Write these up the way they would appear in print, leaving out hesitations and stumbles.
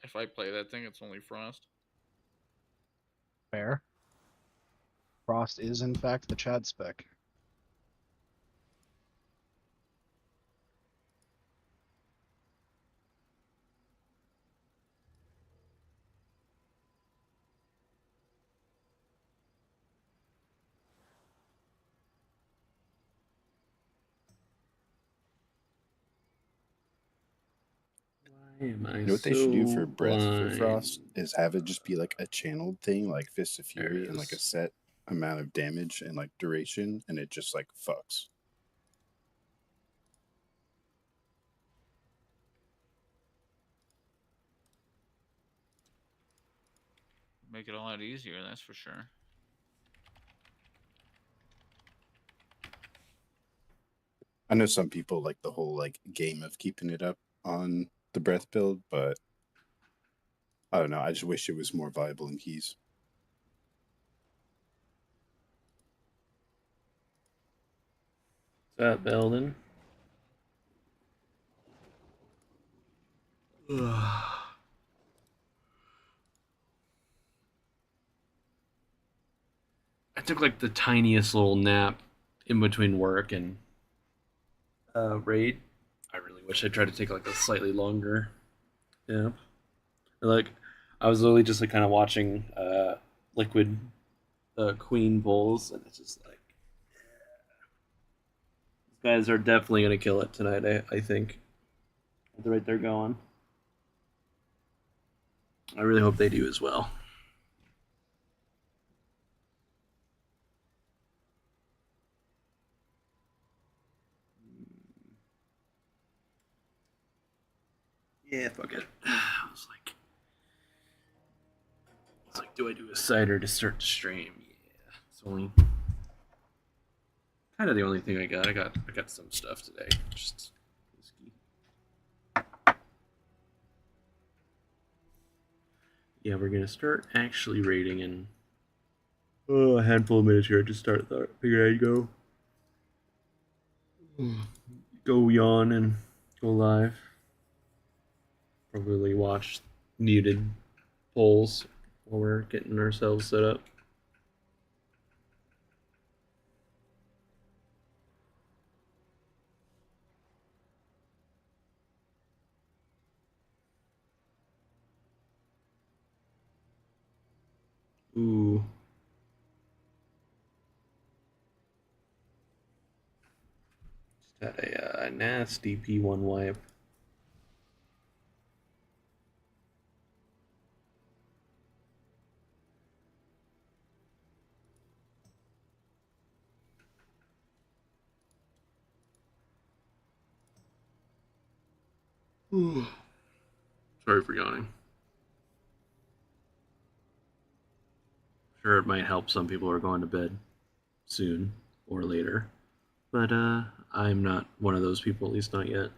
if I play that thing, it's only Frost. Fair. Frost is, in fact, the Chad spec. Why am I You know what they should do for Breath for Frost is have it just be like a channeled thing, like Fist of Fury, and like a set amount of damage and like duration, and it just like fucks. Make it a lot easier, that's for sure. I know some people like the whole like game of keeping it up on the Breath build, but I don't know. I just wish it was more viable in keys. What's up, Belden? I took like the tiniest little nap in between work and raid. I really wish I tried to take like a slightly longer nap. Like I was literally just like kind of watching Liquid Queen bowls, and it's just like these guys are definitely gonna kill it tonight. I think at the rate they're going. I really hope they do as well. Yeah, fuck it. I was like, do I do a cider to start the stream? Yeah, it's only kind of the only thing I got. I got some stuff today. Just whiskey. Yeah, we're gonna start actually raiding in a handful of minutes here to start. Figure I'd go yawn and go live. Probably watch muted polls while we're getting ourselves set up. Ooh. Just had a nasty P1 wipe. Ooh. Sorry for yawning. Sure, it might help some people who are going to bed soon or later. But I'm not one of those people, at least not yet. At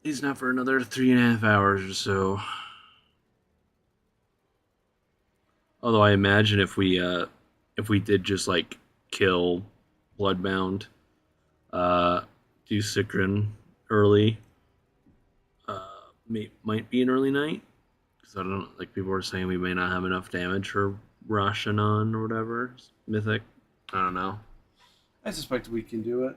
least not for another 3.5 hours or so. Although I imagine if we did just like kill Bloodbound, do Sikran early, might be an early night. Because I don't like people were saying we may not have enough damage for Rasha'nan or whatever mythic. I don't know. I suspect we can do it.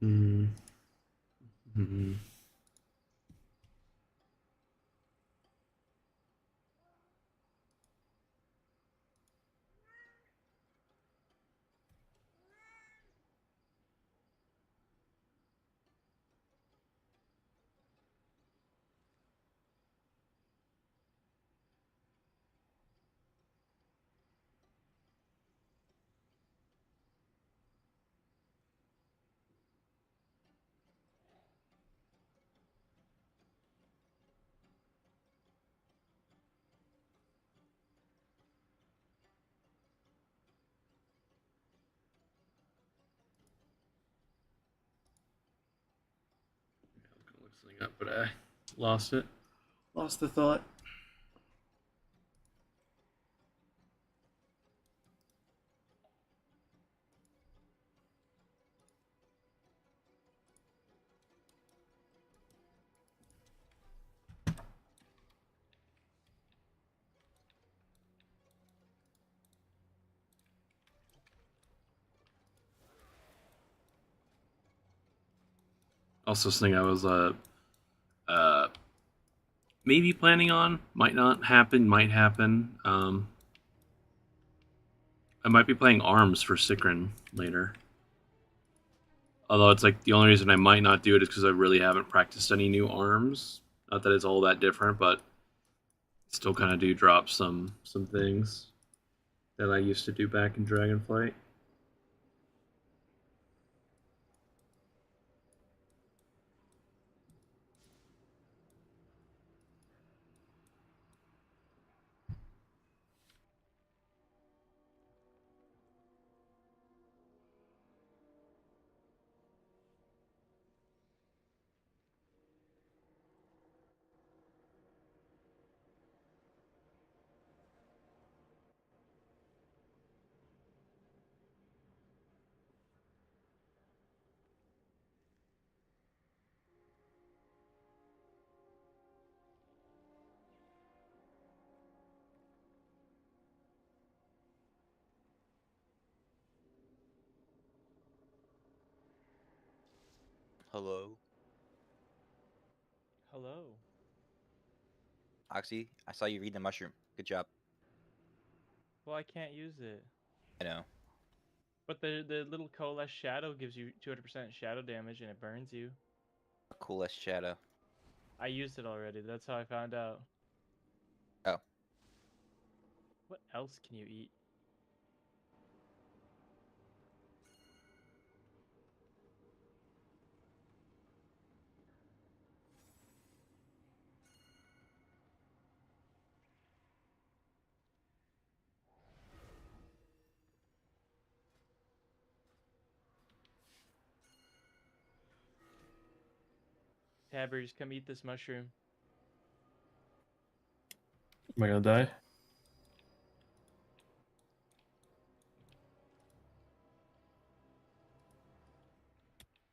Mm-hmm. something up, but I lost it. Lost the thought. Also, something I was maybe planning on, might not happen, might happen. I might be playing Arms for Sikran later. Although it's like the only reason I might not do it is because I really haven't practiced any new arms. Not that it's all that different, but still kind of do drop some things that I used to do back in Dragonflight. Hello. Hello. Oxy, I saw you read the mushroom. Good job. Well, I can't use it. I know. But the little coalesce shadow gives you 200% shadow damage and it burns you. Coolest shadow. I used it already. That's how I found out. Oh. What else can you eat? Tabber, just come eat this mushroom. Am I gonna die?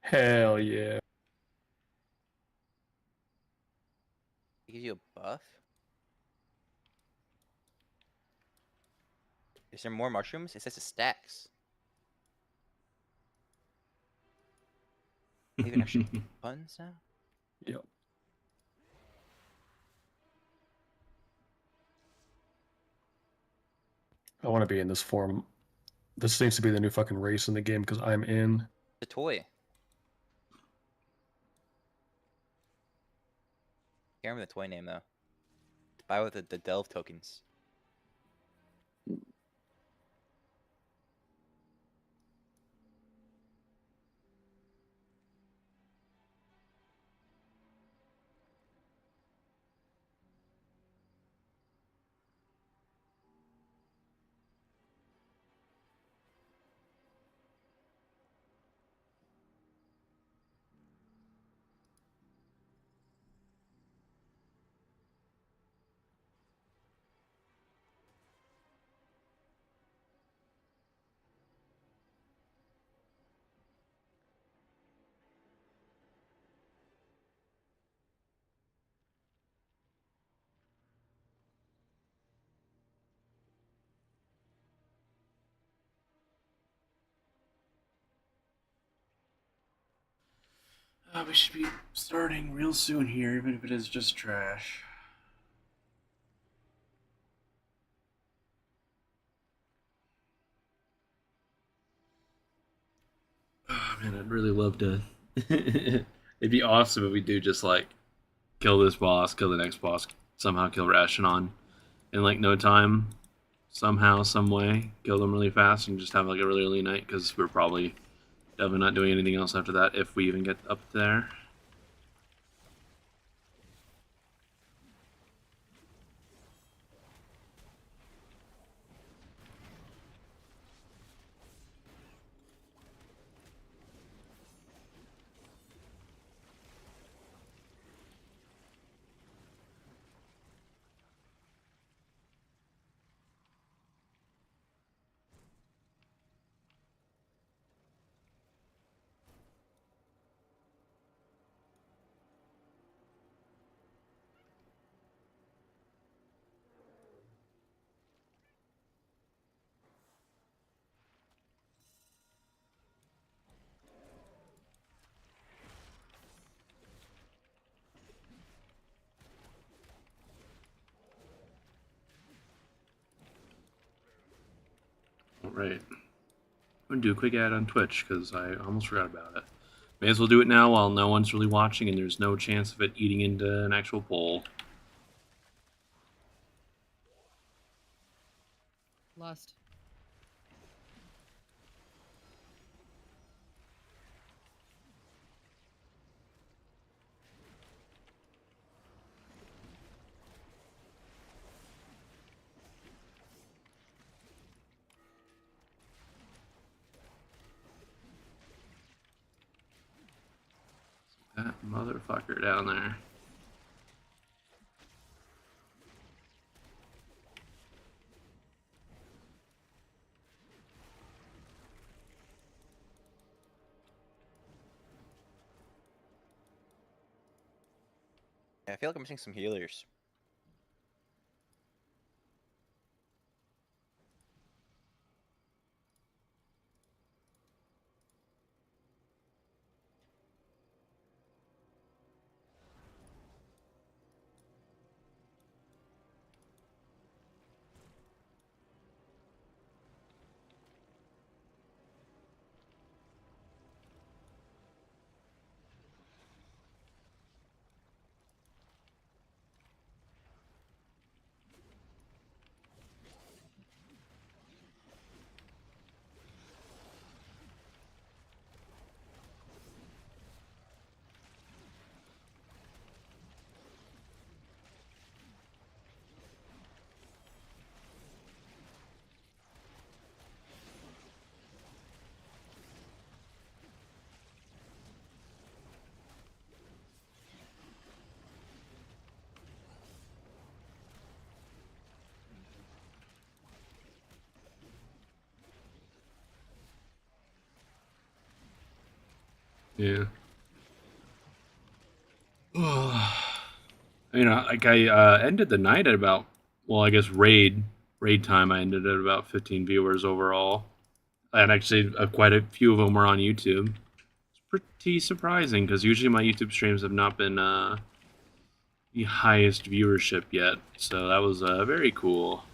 Hell yeah. It gives you a buff? Is there more mushrooms? It says it stacks. Even extra buttons now? Yep. I want to be in this form. This seems to be the new fucking race in the game because I'm in. The toy. Can't remember the toy name though. Buy with the Delve tokens. We should be starting real soon here, even if it is just trash. Oh, man, I'd really love to. It'd be awesome if we do just like kill this boss, kill the next boss, somehow kill Rasha'nan in like no time, somehow, some way, kill them really fast, and just have like a really early night because we're probably definitely not doing anything else after that if we even get up there. right. I'm gonna do a quick ad on Twitch because I almost forgot about it. May as well do it now while no one's really watching and there's no chance of it eating into an actual poll. Lust. That motherfucker down there. Yeah, I feel like I'm missing some healers. Yeah. I ended the night at about, well, I guess raid time. I ended at about 15 viewers overall, and actually quite a few of them were on YouTube. It's pretty surprising because usually my YouTube streams have not been the highest viewership yet, so that was very cool.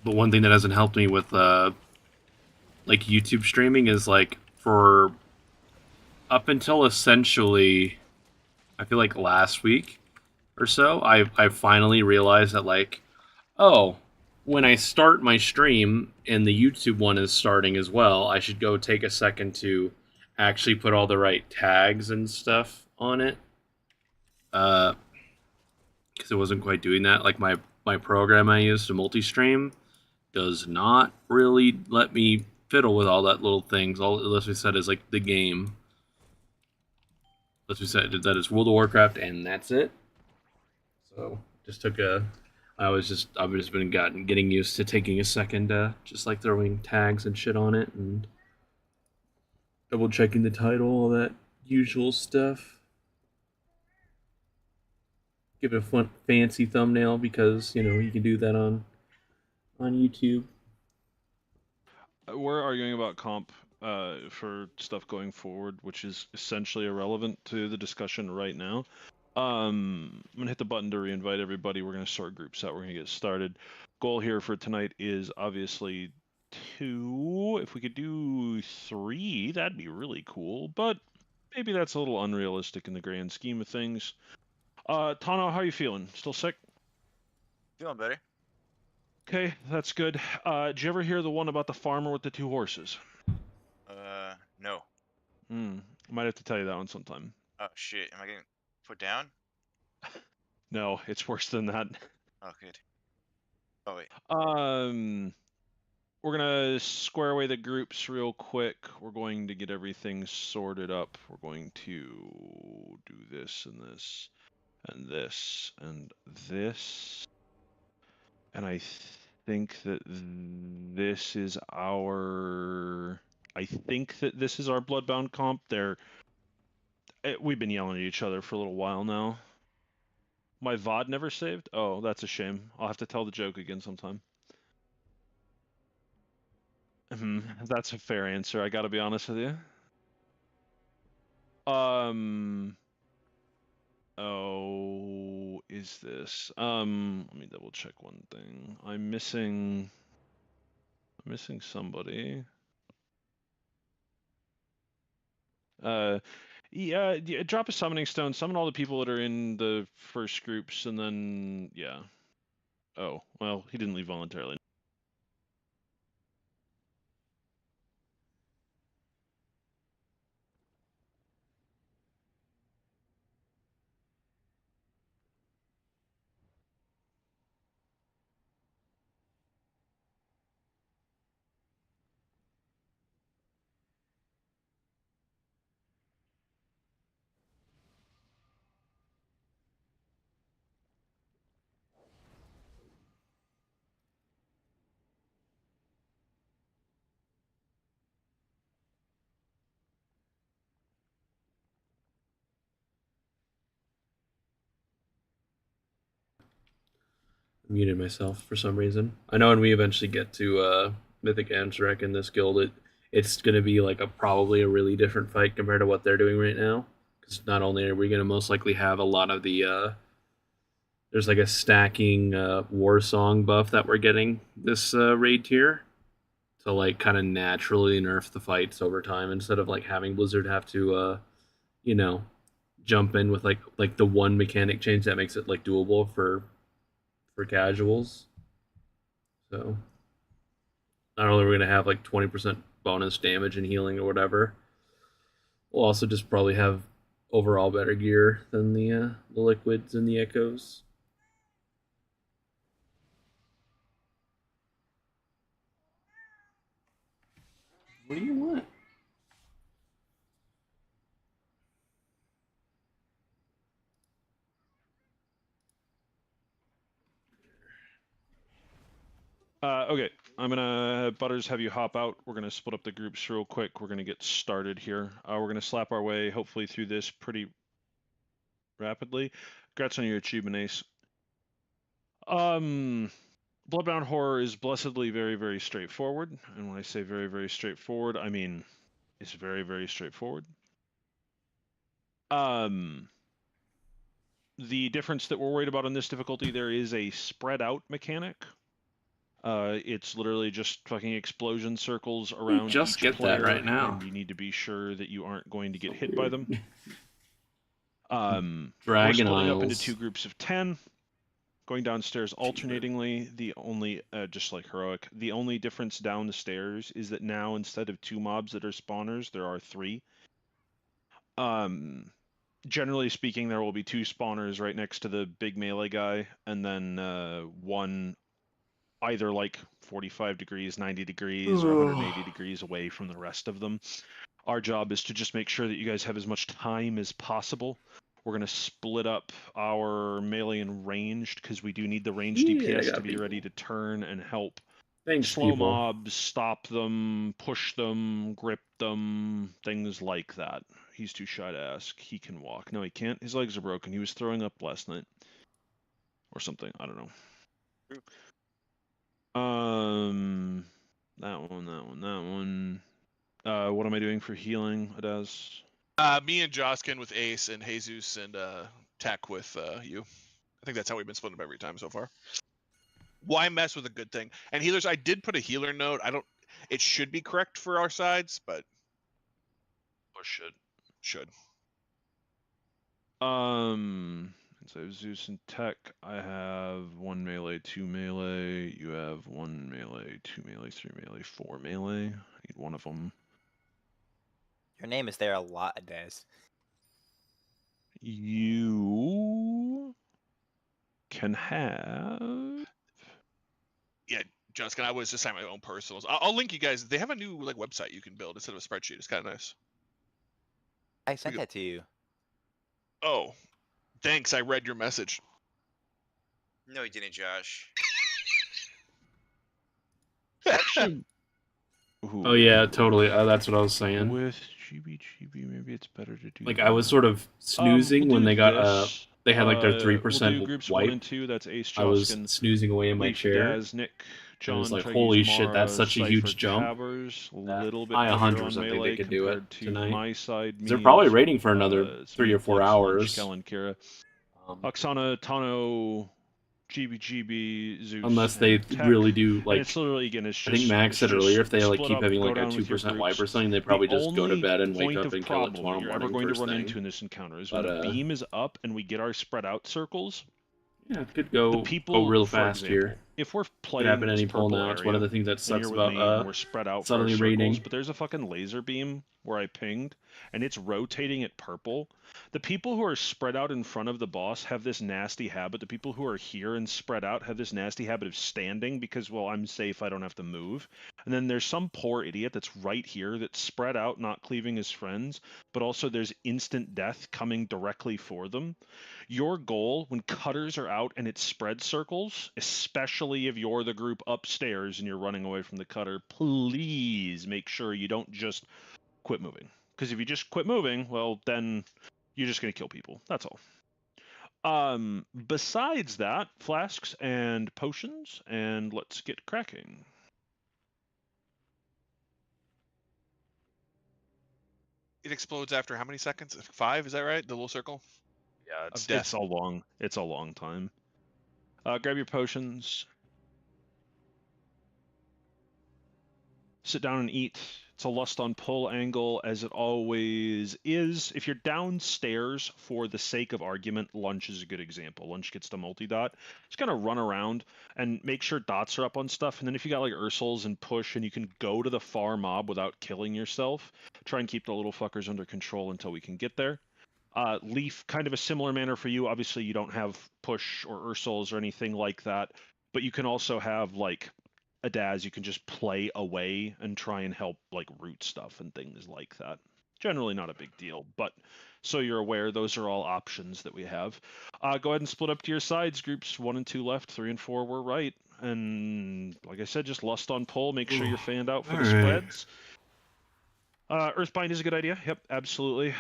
But one thing that hasn't helped me with like YouTube streaming is like for up until essentially I feel like last week or so, I finally realized that like, oh, when I start my stream and the YouTube one is starting as well, I should go take a second to actually put all the right tags and stuff on it. Because it wasn't quite doing that. Like my program I use to multi-stream does not really let me fiddle with all that little things. All it lets me set is like the game. Lets me set that it's World of Warcraft and that's it. So just took a. I've just been getting used to taking a second, just like throwing tags and shit on it and double checking the title, all that usual stuff. Give it a fun, fancy thumbnail because you know you can do that on YouTube. We're arguing about comp for stuff going forward, which is essentially irrelevant to the discussion right now. I'm gonna hit the button to reinvite everybody. We're gonna sort groups out. We're gonna get started. Goal here for tonight is obviously 2. If we could do 3, that'd be really cool. But maybe that's a little unrealistic in the grand scheme of things. Tano, how you feeling? Still sick? Feeling better. Okay, that's good. Did you ever hear the one about the farmer with the 2 horses? No. Might have to tell you that one sometime. Oh shit, am I getting put down? No, it's worse than that. Oh good. Oh wait. We're gonna square away the groups real quick. We're going to get everything sorted up. We're going to do this and this and this and this. And I think that this is our. I think that this is our Bloodbound comp. We've been yelling at each other for a little while now. My VOD never saved? Oh, that's a shame. I'll have to tell the joke again sometime. That's a fair answer, I gotta be honest with you. Oh, is this? Let me double check one thing. I'm missing somebody. Yeah, drop a summoning stone, summon all the people that are in the first groups, and then yeah. Oh, well, he didn't leave voluntarily. Muted myself for some reason. I know when we eventually get to Mythic Ansarek in this guild, it's going to be like probably a really different fight compared to what they're doing right now. Because not only are we going to most likely have a lot of the there's like a stacking war song buff that we're getting this raid tier to like kind of naturally nerf the fights over time instead of like having Blizzard have to you know, jump in with like the one mechanic change that makes it like doable for casuals. So not only are we going to have like 20% bonus damage and healing or whatever, we'll also just probably have overall better gear than the liquids and the echoes. What do you want? Okay, I'm gonna Butters have you hop out. We're gonna split up the groups real quick. We're gonna get started here. We're gonna slap our way hopefully through this pretty rapidly. Congrats on your achievement, Ace. Bloodbound Horror is blessedly very, very straightforward. And when I say very, very straightforward, I mean it's very, very straightforward. The difference that we're worried about on this difficulty, there is a spread out mechanic. It's literally just fucking explosion circles around just each get player, that right now. and you need to be sure that you aren't going to get hit by them. Dragon we're splitting up into Isles. 2 groups of 10, going downstairs alternatingly. The only, just like Heroic, the only difference down the stairs is that now instead of 2 mobs that are spawners, there are 3. Generally speaking, there will be 2 spawners right next to the big melee guy, and then 1 either like 45 degrees, 90 degrees, or 180 degrees away from the rest of them. Our job is to just make sure that you guys have as much time as possible. We're going to split up our melee and ranged, because we do need the ranged DPS to be ready to turn and help slow mobs, stop them, push them, grip them, things like that. He's too shy to ask. He can walk. No, he can't. His legs are broken. He was throwing up last night. Or something. I don't know. That one. What am I doing for healing, Adaz? Me and Joskin with Ace and Jesus and Tech with you. I think that's how we've been splitting up every time so far. Why mess with a good thing? And healers, I did put a healer note. It should be correct for our sides, but Or should. So Zeus and Tech, I have 1 melee, 2 melee. You have 1 melee, 2 melee, 3 melee, 4 melee. I need one of them. Your name is there a lot, Des. You can have. Yeah, Joskin, I was just saying my own personals. I'll link you guys. They have a new website you can build instead of a spreadsheet. It's kind of nice. I sent that to you. Oh, thanks. I read your message. No, you didn't, Josh. Oh yeah, totally. That's what I was saying. With GB, maybe it's better to do. Like I was sort of snoozing when they got they had like their 3% we'll do groups wipe. 1 and 2. That's Ace, Joskin, I was snoozing away in my chair. Daz, Nick, It was John, like, Treggyz, holy shit, Mara, that's such a Cypher, huge jump. Tabbers, That little bit I heavier 100% on think they melee could do it compared to tonight. my side. They're probably Me's, rating for another 3 or 4 Tex, Lunch, hours. Kellen, Kira, Oksana, Tano, GB, Zeus, Unless they and Tech. really do, And like, it's literally, again, it's I just. think Max it's said just earlier, if they like split keep up, having go like a down with your 2% wipe or groups. something, they The probably just go to only bed and wake point up of and kill it problem tomorrow you're morning ever going to first run thing. into in this encounter is when But, the beam is up and we get our spread out circles. Yeah, it could The go people, real for fast example, here. if we're Could playing happen this any pull purple now. It's one of area, the things that and sucks you're with about me, and we're spread out for our suddenly circles, rating. but there's a fucking laser beam where I pinged, and it's rotating at purple. The people who are spread out in front of the boss have this nasty habit. The people who are here and spread out have this nasty habit of standing because, well, I'm safe, I don't have to move. And then there's some poor idiot that's right here that's spread out, not cleaving his friends, but also there's instant death coming directly for them. Your goal when cutters are out and it spread circles, especially if you're the group upstairs and you're running away from the cutter, please make sure you don't just quit moving. Because if you just quit moving, well, then you're just going to kill people. That's all. Besides that, flasks and potions, and let's get cracking. It explodes after how many seconds? 5, is that right? The little circle? Yeah, Of death. it's a long time. Grab your potions. Sit down and eat. It's a lust on pull angle, as it always is. If you're downstairs, for the sake of argument, Lunch is a good example. Lunch gets the multi-dot. Just kind of run around and make sure dots are up on stuff. And then if you got like Ursals and push and you can go to the far mob without killing yourself, try and keep the little fuckers under control until we can get there. Leaf, kind of a similar manner for you. Obviously, you don't have push or Ursals or anything like that, but you can also have like a Daz. You can just play away and try and help like root stuff and things like that. Generally not a big deal, but so you're aware, those are all options that we have. Go ahead and split up to your sides. Groups 1 and 2 left, 3 and 4 were right. And like I said, just lust on pull. Make sure you're fanned out for the spreads. Earthbind is a good idea. Yep, absolutely.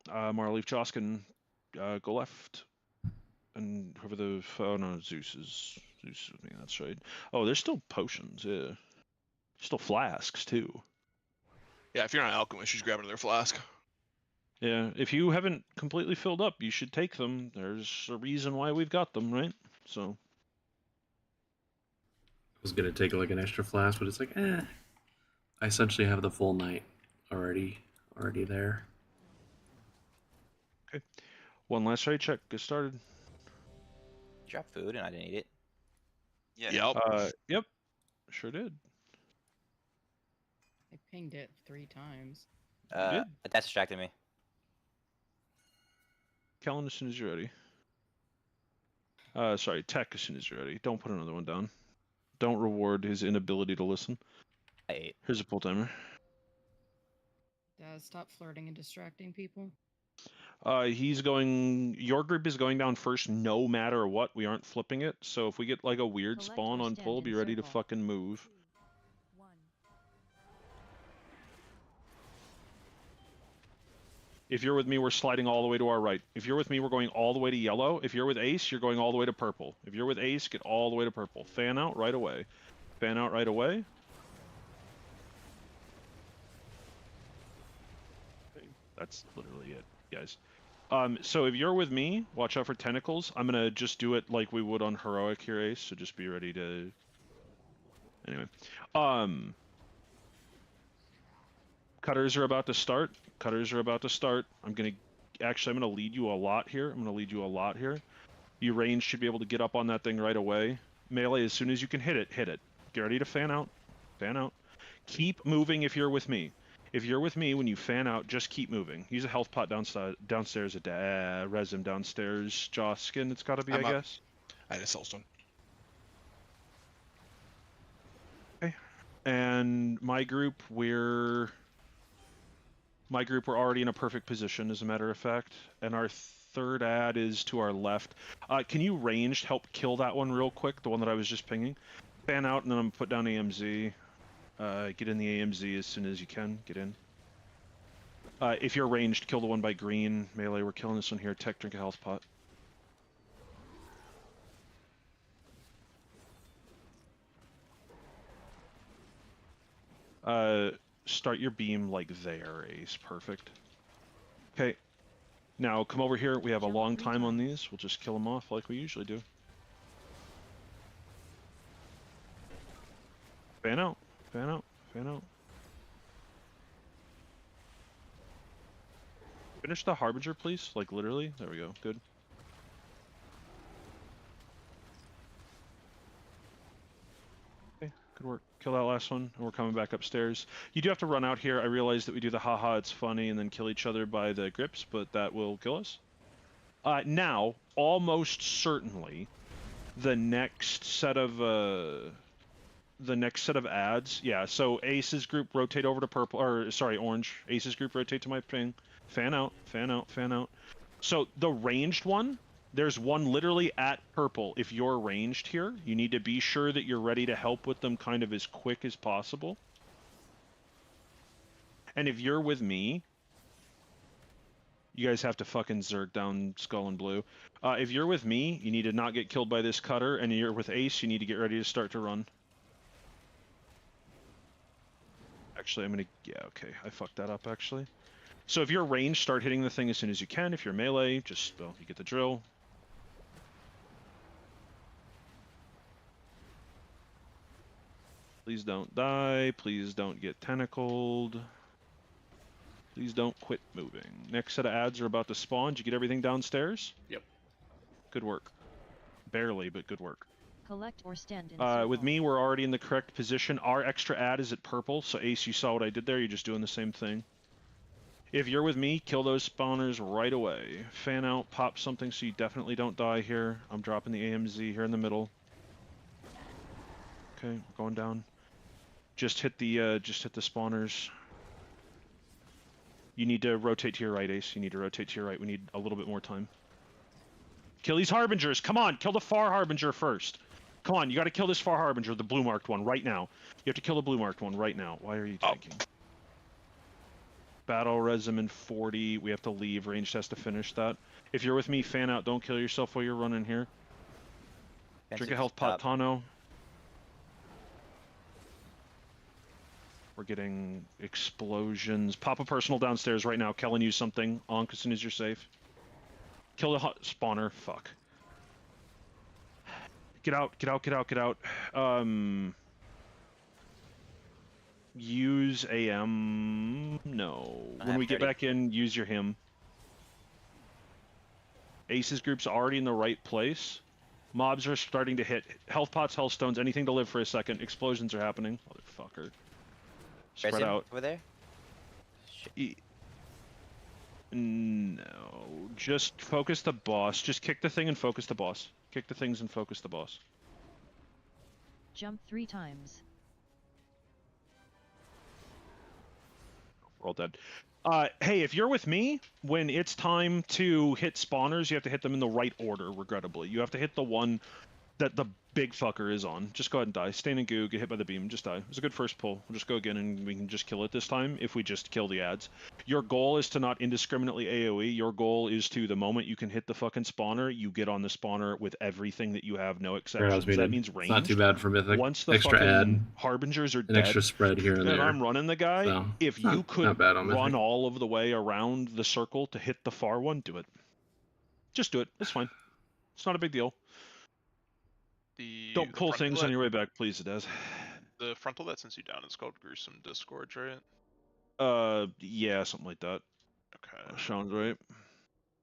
Marleaf Joskin, go left. And whoever the... Oh, no, Zeus is with me, that's right. Oh, there's still potions, yeah. Still flasks, too. Yeah, if you're not alchemist, you should grab another flask. Yeah, if you haven't completely filled up, you should take them. There's a reason why we've got them, right? So... I was gonna take like an extra flask, but it's like, I essentially have the full night already there. Okay. One last right check. Get started. Drop food and I didn't eat it. Yeah. Yep. Yep. Sure did. I pinged it 3 times. That distracted me. Kellen, as soon as you're ready. Sorry, Tech, as soon as you're ready. Don't put another one down. Don't reward his inability to listen. I ate. Here's a pull timer. Daz, stop flirting and distracting people. He's going... Your group is going down first no matter what. We aren't flipping it. So if we get like a weird spawn on pull, be ready to fucking move. If you're with me, we're sliding all the way to our right. If you're with me, we're going all the way to yellow. If you're with Ace, you're going all the way to purple. If you're with Ace, get all the way to purple. Fan out right away. Fan out right away. Okay, that's literally it, guys. So if you're with me, watch out for tentacles. I'm gonna just do it like we would on Heroic here, Ace, so just be ready to... Anyway. Cutters are about to start. Cutters are about to start. I'm gonna lead you a lot here. Your range should be able to get up on that thing right away. Melee, as soon as you can hit it, hit it. Get ready to fan out. Fan out. Keep moving if you're with me. If you're with me, when you fan out, just keep moving. Use a health pot downstairs. Res him downstairs. Joskin, it's gotta be, I guess. I had a soulstone. Okay. And my group, we're already in a perfect position, as a matter of fact. And our third ad is to our left. Can you ranged help kill that one real quick? The one that I was just pinging. Fan out, and then I'm gonna put down AMZ. Get in the AMZ as soon as you can. Get in. If you're ranged, kill the one by green. Melee, we're killing this one here. Tech, drink a health pot. Start your beam like there, Ace. Perfect. Okay. Now come over here. We have a long time on these. We'll just kill them off like we usually do. Fan out. Fan out. Fan out. Finish the Harbinger, please. Like, literally. There we go. Good. Okay, good work. Kill that last one, and we're coming back upstairs. You do have to run out here. I realize that we do the haha, it's funny, and then kill each other by the grips, but that will kill us. Now, almost certainly, the next set of ads. Yeah, so Ace's group rotate over to purple, or sorry, orange. Ace's group rotate to my ping. Fan out, fan out, fan out. So the ranged one, there's one literally at purple. If you're ranged here, you need to be sure that you're ready to help with them kind of as quick as possible. And if you're with me, you guys have to fucking zerg down Skull and Blue. If you're with me, you need to not get killed by this cutter, and you're with Ace, you need to get ready to start to run. Actually, I'm gonna... Yeah, okay. I fucked that up, actually. So if you're ranged, start hitting the thing as soon as you can. If you're melee, just, well, you get the drill. Please don't die. Please don't get tentacled. Please don't quit moving. Next set of ads are about to spawn. Did you get everything downstairs? Yep. Good work. Barely, but good work. Collect or stand in with me, we're already in the correct position. Our extra ad is at purple, so Ace, you saw what I did there. You're just doing the same thing. If you're with me, kill those spawners right away. Fan out, pop something so you definitely don't die here. I'm dropping the AMZ here in the middle. Okay, going down. Just hit the spawners. You need to rotate to your right, Ace. You need to rotate to your right. We need a little bit more time. Kill these Harbingers. Come on, kill the far Harbinger first. Come on, you got to kill this far Harbinger, the blue marked one, right now. You have to kill the blue marked one right now. Why are you tanking? Battle Regimen 40. We have to leave. Ranged has to finish that. If you're with me, fan out. Don't kill yourself while you're running here. Drink a health pot, Tano. We're getting explosions. Pop a personal downstairs right now. Kellen, use something. Onk as soon as you're safe. Kill the hot spawner. Fuck. Get out, get out, get out, get out. Use AM. No. When we get back in, use your him. Ace's group's already in the right place. Mobs are starting to hit. Health pots, health stones, anything to live for a second. Explosions are happening. Motherfucker. Spread out. Over there? No. Just focus the boss. Just kick the thing and focus the boss. Kick the things and focus the boss. Jump 3 times. We're all dead. Hey, if you're with me, when it's time to hit spawners, you have to hit them in the right order, regrettably. You have to hit the one that the big fucker is on. Just go ahead and die. Stain and goo, get hit by the beam, just die. It was a good first pull. We'll just go again and we can just kill it this time if we just kill the ads. Your goal is to not indiscriminately AoE. Your goal is to, the moment you can hit the fucking spawner, you get on the spawner with everything that you have, no exceptions. That means range. It's not too bad for Mythic. Once the extra fucking ad, Harbingers are an dead, extra spread here and and there. I'm running the guy, So, if you could run run all of the way around the circle to hit the far one, do it. Just do it. It's fine. It's not a big deal. Don't pull things on your way back, please, Adez. The frontal that sends you down is called Gruesome Disgorge, right? Yeah, something like that. Okay. Sounds right.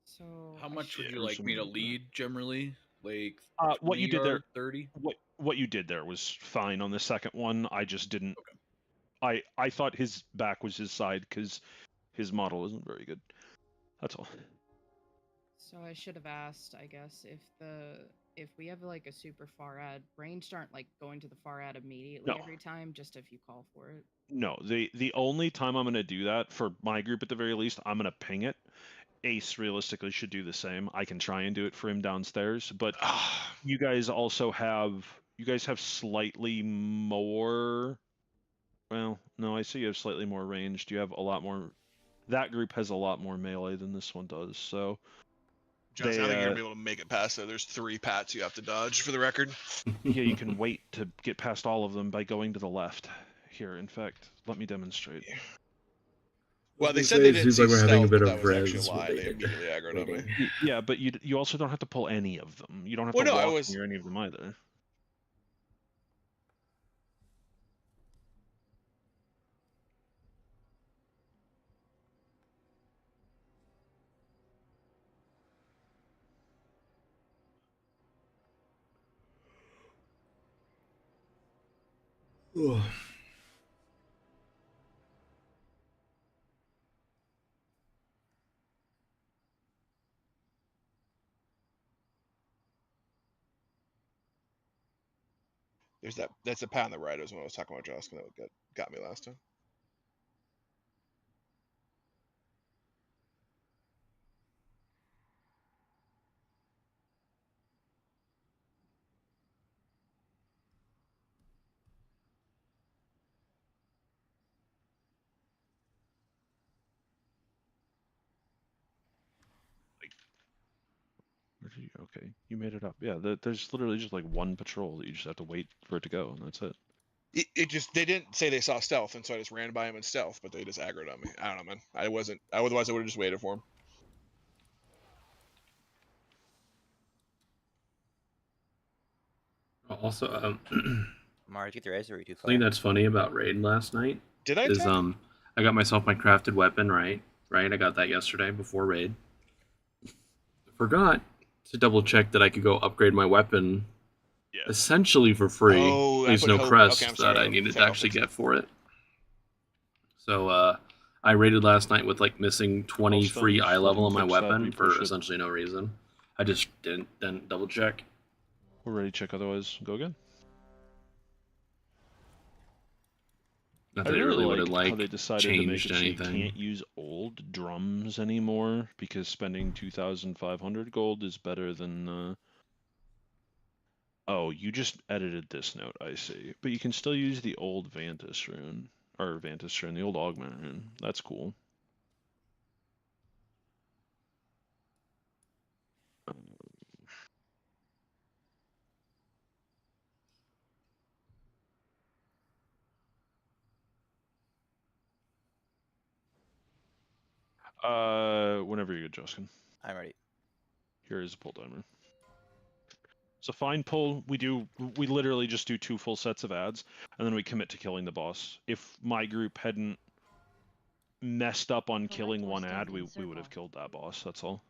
So How much would you like me to lead generally? Like what you did there, 30? What you did there was fine on the second one. I just didn't. Okay. I thought his back was his side because his model isn't very good. That's all. So I should have asked, I guess, if we have like a super far ad, ranged aren't like going to the far ad immediately every time, just if you call for it. No, the only time I'm gonna do that for my group at the very least, I'm gonna ping it. Ace realistically should do the same. I can try and do it for him downstairs, but you guys have slightly more. Well, no, I see you have slightly more ranged. You have a lot more. That group has a lot more melee than this one does, so. Johnson, I think you're gonna be able to make it past that. There's 3 pats you have to dodge, for the record. Yeah, you can wait to get past all of them by going to the left. Here, in fact, let me demonstrate. Well, they said they didn't seems see like we're having a stealth, bit but of that was actually a res lie. They immediately aggroed on me. Yeah, but you also don't have to pull any of them. You don't have Well, to no, I walk was- near any of them either. There's that's a pat on the right is when I was talking about Joskin that got me last time. Okay, you made it up. Yeah, there's literally just like one patrol that you just have to wait for it to go, and that's it. It just they didn't say they saw stealth, and so I just ran by him in stealth, but they just aggroed on me. I don't know, man. Otherwise I would have just waited for him. Also, Mars, get the res or are you too far? something that's funny about raid last night Did I is attack? I got myself my crafted weapon, right? I got that yesterday before raid. Forgot to double check that I could go upgrade my weapon essentially for free. Oh, There's I no put hope. crest Okay, I'm that sorry. I needed to I'll actually fix it. get for it. So I raided last night with like missing 20 free eye level on my weapon for essentially no reason. I just didn't double check. We're ready to check, otherwise go again. Not I that it really would like have how they decided to make changed it so you anything. can't use old drums anymore because spending 2,500 gold is better than. Oh, you just edited this note, I see. But you can still use the old Vantis rune, or Vantis rune, the old Augment rune. That's cool. Whenever you're good, Justin. I'm ready. Here is a pull timer. It's a fine pull. We literally just do 2 full sets of ads, and then we commit to killing the boss. If my group hadn't messed up on killing one ad, we would have killed that boss, that's all.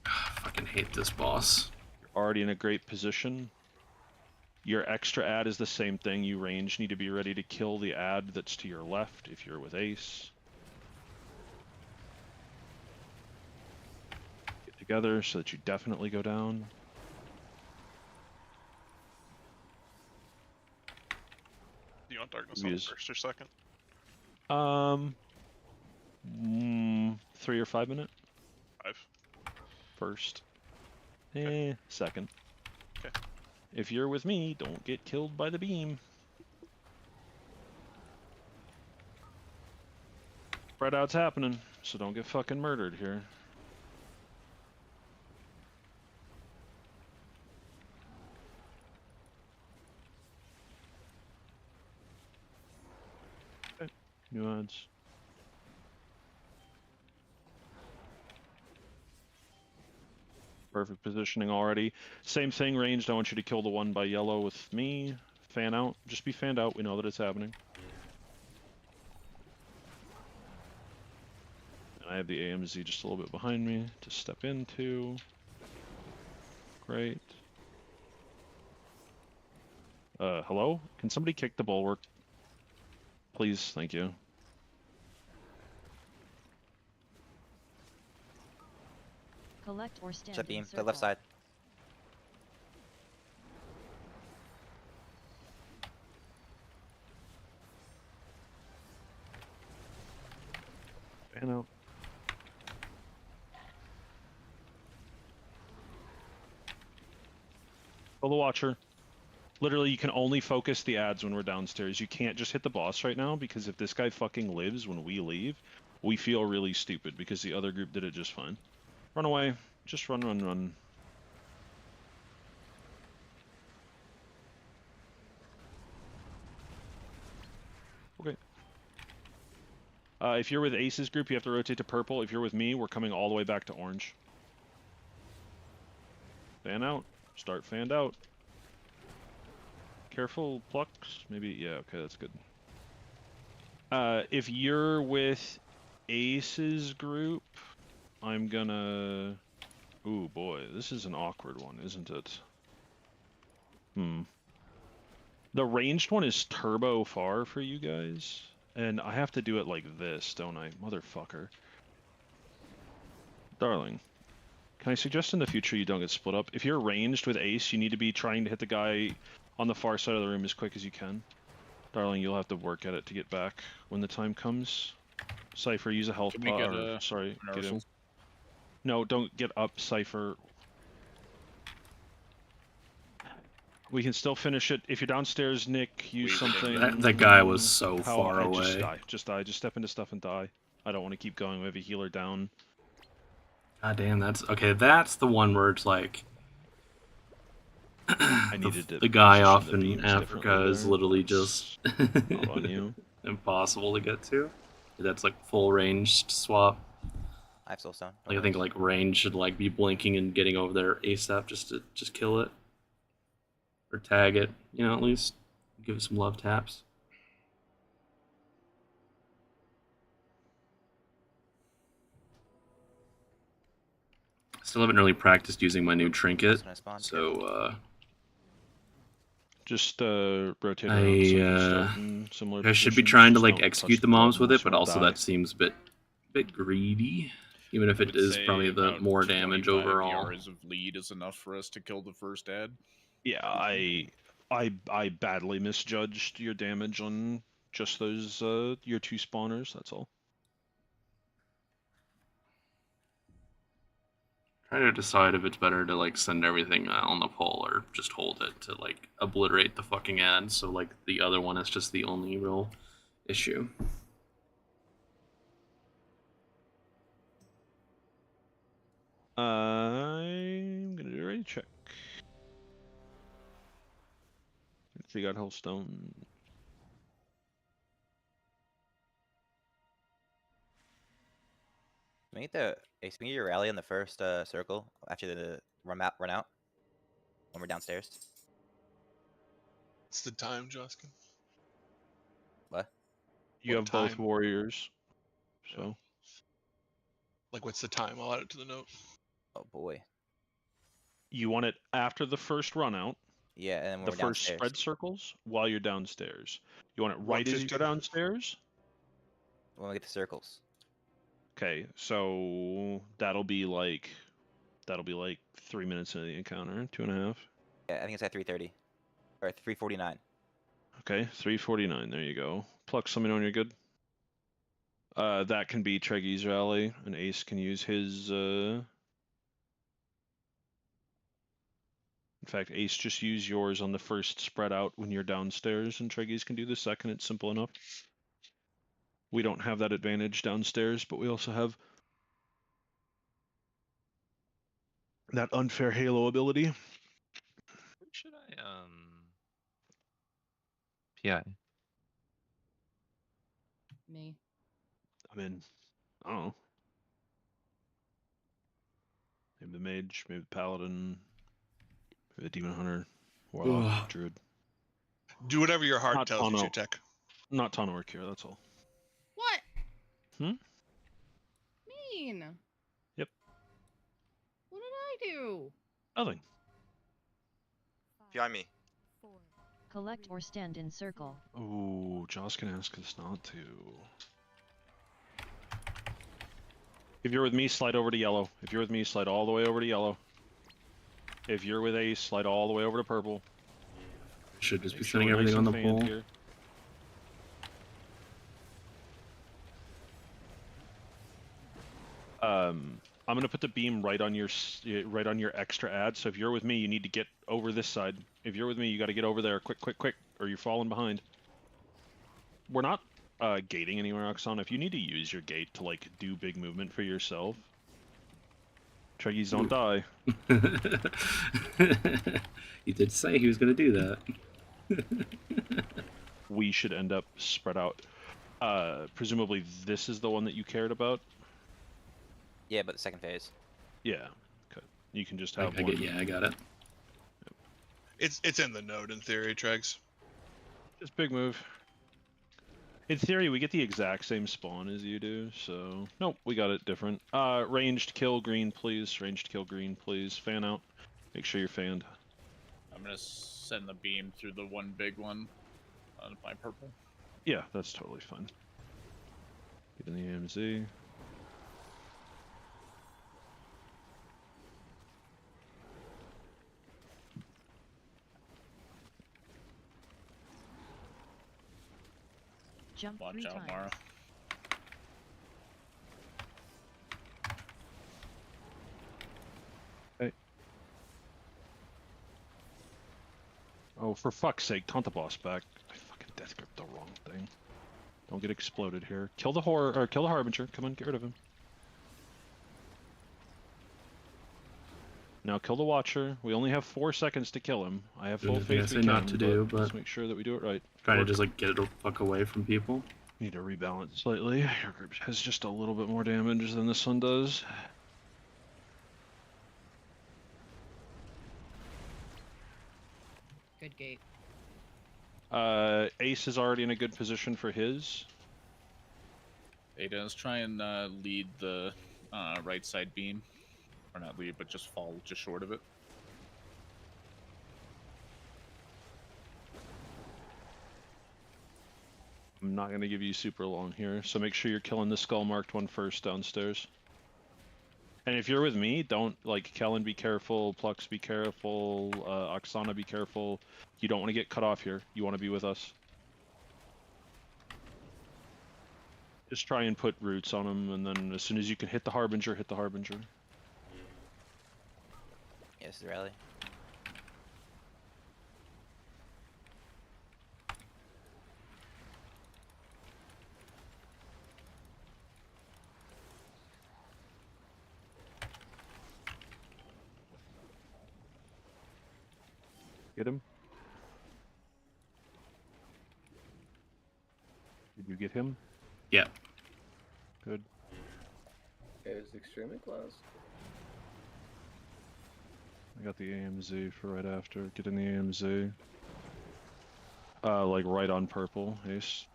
I fucking hate this boss. You're already in a great position. Your extra ad is the same thing. You range need to be ready to kill the ad that's to your left if you're with Ace. Get together so that you definitely go down. Do you want darkness on the first or second? 3 or 5 minute? 5. First. Okay. Second. Okay. If you're with me, don't get killed by the beam. Spread out's happening, so don't get fucking murdered here. Okay. New odds. Perfect positioning already. Same thing, ranged. I want you to kill the one by yellow with me. Fan out. Just be fanned out. We know that it's happening. And I have the AMZ just a little bit behind me to step into. Great. Hello? Can somebody kick the bulwark? Please, thank you. Collect or stand Set beam, in the circle. left side. Fan out. Kill the Watcher. Literally, you can only focus the ads when we're downstairs. You can't just hit the boss right now, because if this guy fucking lives when we leave, we feel really stupid, because the other group did it just fine. Run away. Just run, run, run. If you're with Ace's group, you have to rotate to purple. If you're with me, we're coming all the way back to orange. Fan out. Start fanned out. Careful plucks. Maybe, yeah, okay, that's good. If you're with Ace's group, I'm gonna... Ooh, boy, this is an awkward one, isn't it? The ranged one is turbo far for you guys. And I have to do it like this, don't I? Motherfucker. Darling, can I suggest in the future you don't get split up? If you're ranged with Ace, you need to be trying to hit the guy on the far side of the room as quick as you can. Darling, you'll have to work at it to get back when the time comes. Cypher, use a health pot. Sorry, get him. No, don't get up, Cypher. We can still finish it. If you're downstairs, Nick, use something. That guy was so far away. Just die. Just die. Just step into stuff and die. I don't want to keep going. We have a healer down. God damn, that's... Okay, that's the one where it's like... I needed to the guy off position the in beams Africa is differently literally there. just... Not on you. impossible to get to. That's like full ranged swap. I have soulstone. Like I think like range should like be blinking and getting over there ASAP just to kill it. Or tag it, you know, at least. Give it some love taps. Still haven't really practiced using my new trinket, so just rotate around. Similar I should be positions, trying to just like don't execute touch the mobs with it, buttons, but don't also die. that seems a bit greedy. Even if it is probably the more damage overall. Hours of lead is enough for us to kill the first ad. Yeah, I badly misjudged your damage on just those your 2 spawners. That's all. Try to decide if it's better to like send everything on the pole or just hold it to like obliterate the fucking ad. So like the other one is just the only real issue. I'm gonna do a ready check. So you got Hellstone. Can we get the Ace, can we get your rally in the first circle after the run out when we're downstairs? It's the time, Joskin. What? You What have both time? warriors, so. Like, what's the time? I'll add it to the note. Oh boy. You want it after the first run out. Yeah, and then when the we're first downstairs. spread circles while you're downstairs. You want it right as you go 150. downstairs? When we get the circles. Okay, so that'll be like 3 minutes into the encounter, 2.5. Yeah, I think it's at 3:30 or 3:49. Okay, 3:49. There you go. Pluck, let me know when you're good. That can be Treggyz rally, and Ace can use his. In fact, Ace, just use yours on the first spread out when you're downstairs, and Treggyz can do the second. It's simple enough. We don't have that advantage downstairs, but we also have that unfair Halo ability. Who should I PI? Me. I mean, I don't know. Maybe the mage, maybe the paladin, maybe the demon hunter, warlock, druid. Do whatever your heart Not tells you, Tano. Tech. Not ton of work here, that's all. What? Hmm? Mean. Yep. What did I do? Nothing. Behind me. Collect or stand in circle. Ooh, Josh can ask us not to. If you're with me, slide over to yellow. If you're with me, slide all the way over to yellow. If you're with Ace, slide all the way over to purple. Should just be Make sure sending we're nice everything on the and fanned pole. here. I'm gonna put the beam right on your extra ad. So if you're with me, you need to get over this side. If you're with me, you got to get over there, quick, or you're falling behind. We're not gating anywhere, Oxon. If you need to use your gate to like do big movement for yourself, Treggyz, don't die. He did say he was gonna do that. We should end up spread out. Presumably this is the one that you cared about. Yeah, but the second phase. Yeah. Okay. You can just have I one. get, yeah, I got it. It's in the node in theory, Treggyz. Just big move. In theory, we get the exact same spawn as you do, so... Nope, we got it different. Ranged kill green, please. Ranged kill green, please. Fan out. Make sure you're fanned. I'm gonna send the beam through the one big one on my purple. Yeah, that's totally fine. Get in the AMZ. Jump Watch 3 out, times. Mara. Hey. Oh, for fuck's sake, taunt the boss back. I fucking death gripped the wrong thing. Don't get exploded here. Kill the horror, or kill the harbinger. Come on, get rid of him. Now kill the watcher. We only have 4 seconds to kill him. I have full faith say we can, not to do, but let's make sure that we do it right. trying to just like get it the fuck away from people. Need to rebalance slightly. Your group has just a little bit more damage than this one does. Good gate. Ace is already in a good position for his. Ada, let's try and lead the right side beam. Or not lead, but just fall just short of it. I'm not going to give you super long here, so make sure you're killing the skull marked one first downstairs. And if you're with me, don't, like, Kellen, be careful, Plux, be careful, Oksana, be careful. You don't want to get cut off here. You want to be with us. Just try and put roots on them, and then as soon as you can hit the Harbinger, hit the Harbinger. Yes, the rally. Get him. Did you get him? Yeah. Good. It was extremely close. I got the AMZ for right after. Get in the AMZ. Like right on purple, Ace.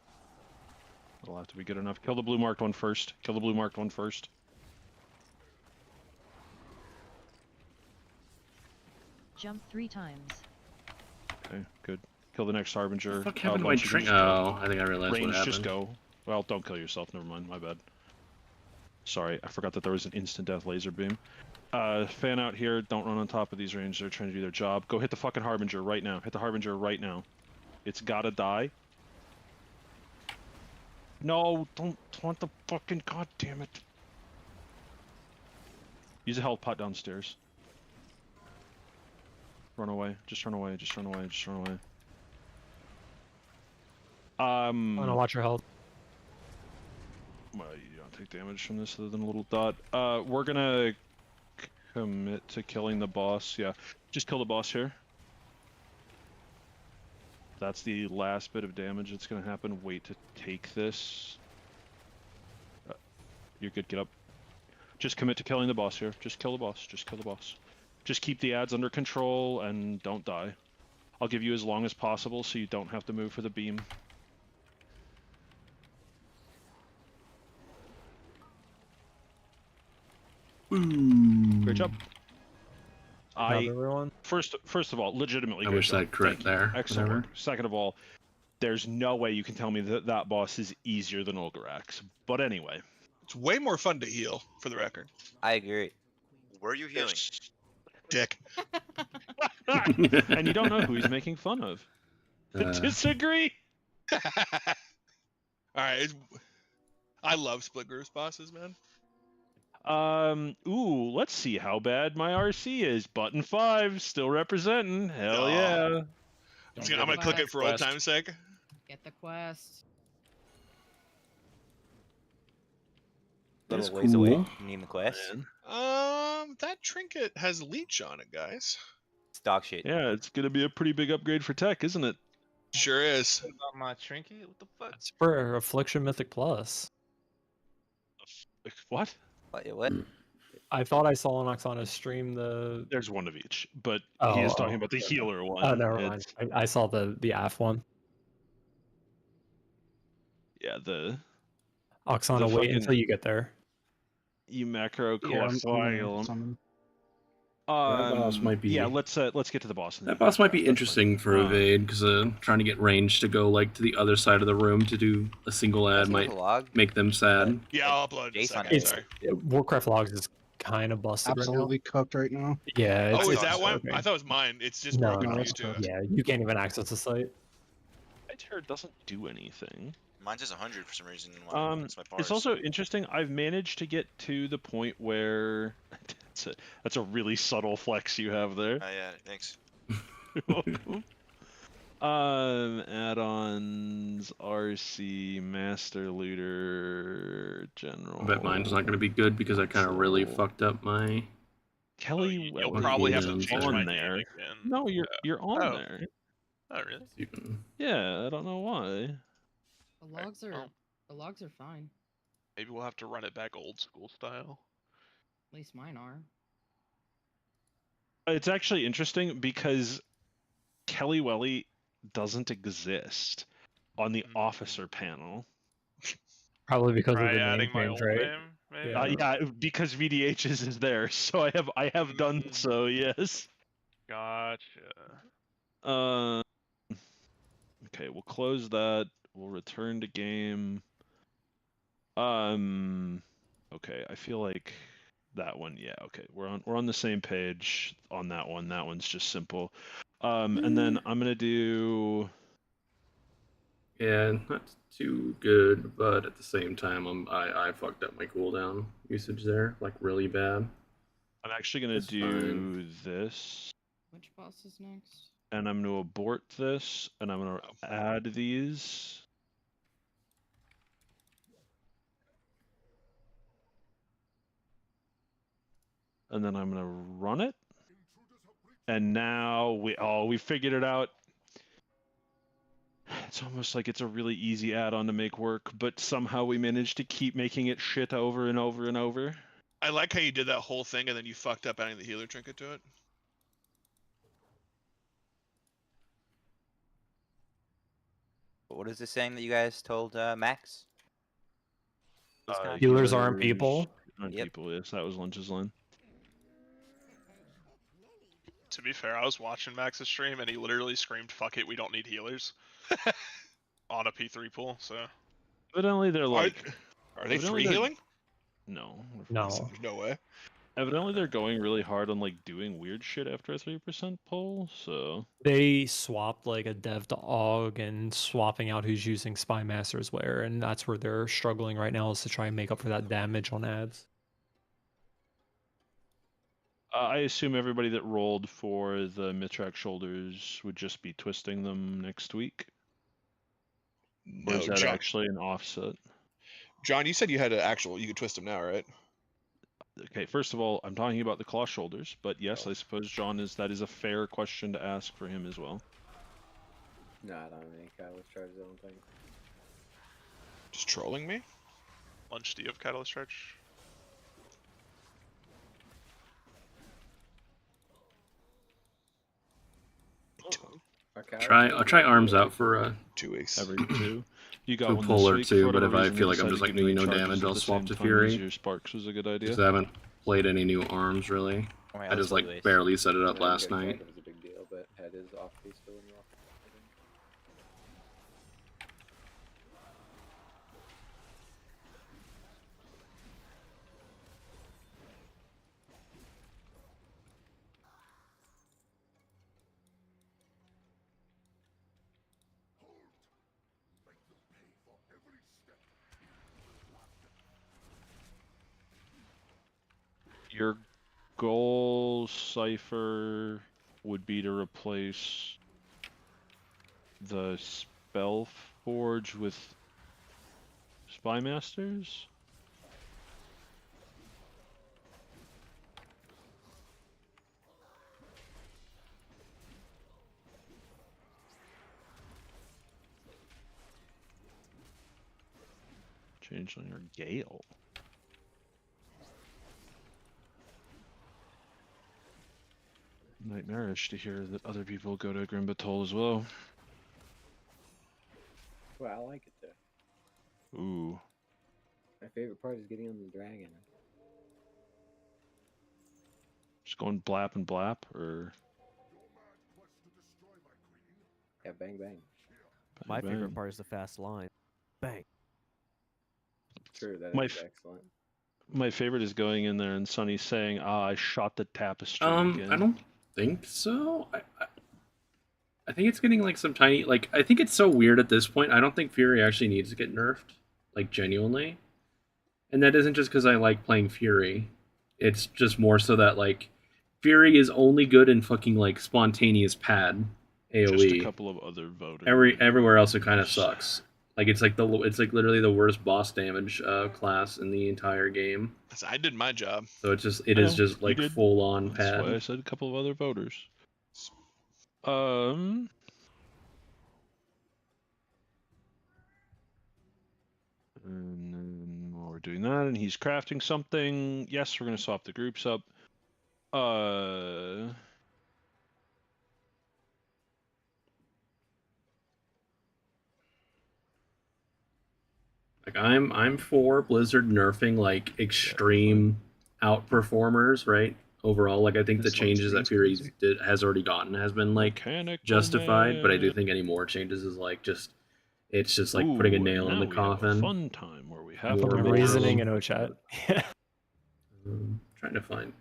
That'll have to be good enough. Kill the blue marked one first. Kill the blue marked one first. Jump 3 times. Okay, good. Kill the next Harbinger. Fuck happened to my drink? Oh, I think I realized range, what happened. just go. Well, don't kill yourself. Never mind. My bad. Sorry, I forgot that there was an instant death laser beam. Fan out here. Don't run on top of these range. They're trying to do their job. Go hit the fucking Harbinger right now. Hit the Harbinger right now. It's gotta die. No, don't taunt the fucking goddamn it. Use a health pot downstairs. Run away. Just run away. Just run away. Just run away. I'm gonna watch your health. Well, you don't take damage from this other than a little dot. We're gonna commit to killing the boss. Yeah, just kill the boss here. That's the last bit of damage that's gonna happen. Wait to take this. You're good. Get up. Just commit to killing the boss here. Just kill the boss. Just kill the boss. Just keep the ads under control and don't die. I'll give you as long as possible so you don't have to move for the beam. Great job. Everyone. First of all, legitimately. I great wish job. I'd correct Thank you. there. Excellent Whatever. work. Second of all, there's no way you can tell me that that boss is easier than Olgarax. But anyway. It's way more fun to heal, for the record. I agree. Where are you healing? Dick. And you don't know who he's making fun of. Disagree. All right. I love split groups bosses, man. Ooh, let's see how bad my RC is. Button 5, still representing. Hell yeah. I'm gonna click it for old time's sake. Get the quest. Little ways away. You need the quest. That trinket has leech on it, guys. It's dog shit. Yeah, it's gonna be a pretty big upgrade for tech, isn't it? Sure is. What about my trinket? What the fuck? It's for Affliction Mythic Plus. What? What? I thought I saw on Oksana's stream the. There's one of each, but Oh, he is talking oh, about the okay. healer one. Oh, never mind. I saw the AF one. Yeah, the Oksana, the wait fucking- until you get there. you macro Yeah, I'm gonna coil. summon. That boss might be. Yeah, let's get to the boss. That boss might be interesting for evade because trying to get range to go like to the other side of the room to do a single ad might make them sad. Yeah, I'll upload in a second. It's, Sorry. Warcraft Logs is kind of busted Absolutely cooked right now. Yeah. Oh, is it's that one? okay. I thought it was mine. It's just No, broken no, for it's you too. Yeah, you can't even access the site. It doesn't do anything. Mine says 100 for some reason. When it's my It's bars. also interesting. I've managed to get to the point where that's a really subtle flex you have there. Oh yeah, thanks. Add-ons, RC, Master Looter, General. I bet mine's not going to be good because I kind of really fucked up my. Kelly, You'll probably have to change on my there. name again. No, you're on Oh. there. Oh really? Yeah, I don't know why. The logs are fine. Maybe we'll have to run it back old school style. At least mine are. It's actually interesting because Kelly Welly doesn't exist on the officer panel. Probably because Try of the adding name my change, old right? name, maybe? Yeah, because VDH's is there, so I have done so. Yes. Gotcha. Okay, we'll close that. We'll return to game. Okay, I feel like that one. Yeah, okay, we're on the same page on that one. That one's just simple. And then I'm gonna do. Yeah, not too good, but at the same time, I fucked up my cooldown usage there, like really bad. I'm actually gonna That's do fine. this. Which boss is next? And I'm gonna abort this, and I'm gonna add these. And then I'm gonna run it. And now we figured it out. It's almost like it's a really easy add-on to make work, but somehow we managed to keep making it shit over and over and over. I like how you did that whole thing and then you fucked up adding the healer trinket to it. What is this saying that you guys told Max? Healers aren't people. Aren't people, yes, that was Lunch's line. To be fair, I was watching Max's stream and he literally screamed, "Fuck it, we don't need healers," on a P3 pool. So Evidently they're like. Are they evidently free they're- healing? No. No. There's no way. Evidently they're going really hard on like doing weird shit after a 3% pull, so. They swapped like a dev to AUG and swapping out who's using Spy Masters where, and that's where they're struggling right now is to try and make up for that damage on ads. I assume everybody that rolled for the Mitrak shoulders would just be twisting them next week. Or No, is that John. actually an offset? John, you said you had an actual. You could twist them now, right? Okay, first of all, I'm talking about the claw shoulders, but yes, I suppose John that is a fair question to ask for him as well. No, I don't have any catalyst charges, I don't think. Just trolling me? Lunch, do you have Catalyst Charge? I'll try arms out for 2 weeks. Every two. You got to one pull this or week. two, For but if whatever I reason, feel they like I'm just decided like to give doing me no charges damage, at I'll the swap same to time as Fury. Your Sparks was a good idea. Because I haven't played any new arms really. Alright, I let's just do like this. barely set it up Yeah, last getting night. charged was a big deal, but head is off piece still when you're off. Your goal cipher would be to replace the Spell Forge with Spy Masters? Changeling or Gale. Nightmarish to hear that other people go to Grimbatol as well. Well, I like it though. Ooh. My favorite part is getting on the dragon. Just going blap and blap, or Yeah, bang bang. My bang. favorite part is the fast line. Bang. True, that My is f- excellent. My favorite is going in there and Sonny saying, "Ah, I shot the tapestry again." I don't think so. I think it's getting like some tiny, like, I think it's so weird at this point. I don't think Fury actually needs to get nerfed, like, genuinely. And that isn't just because I like playing Fury. It's just more so that, like, Fury is only good in fucking, like, spontaneous pad AoE. Just a couple of other voters. Everywhere else it kind of sucks. Like, it's like literally the worst boss damage class in the entire game. I did my job. So it is just like full on That's pad. why I said a couple of other voters. And then while we're doing that, and he's crafting something. Yes, we're gonna swap the groups up. Like I'm for Blizzard nerfing like extreme outperformers, right? Overall, like I think the changes that Fury has already gotten has been like justified, but I do think any more changes is like it's just like putting a nail in the coffin. Fun time where we have More reasoning more- in chat. Trying to find.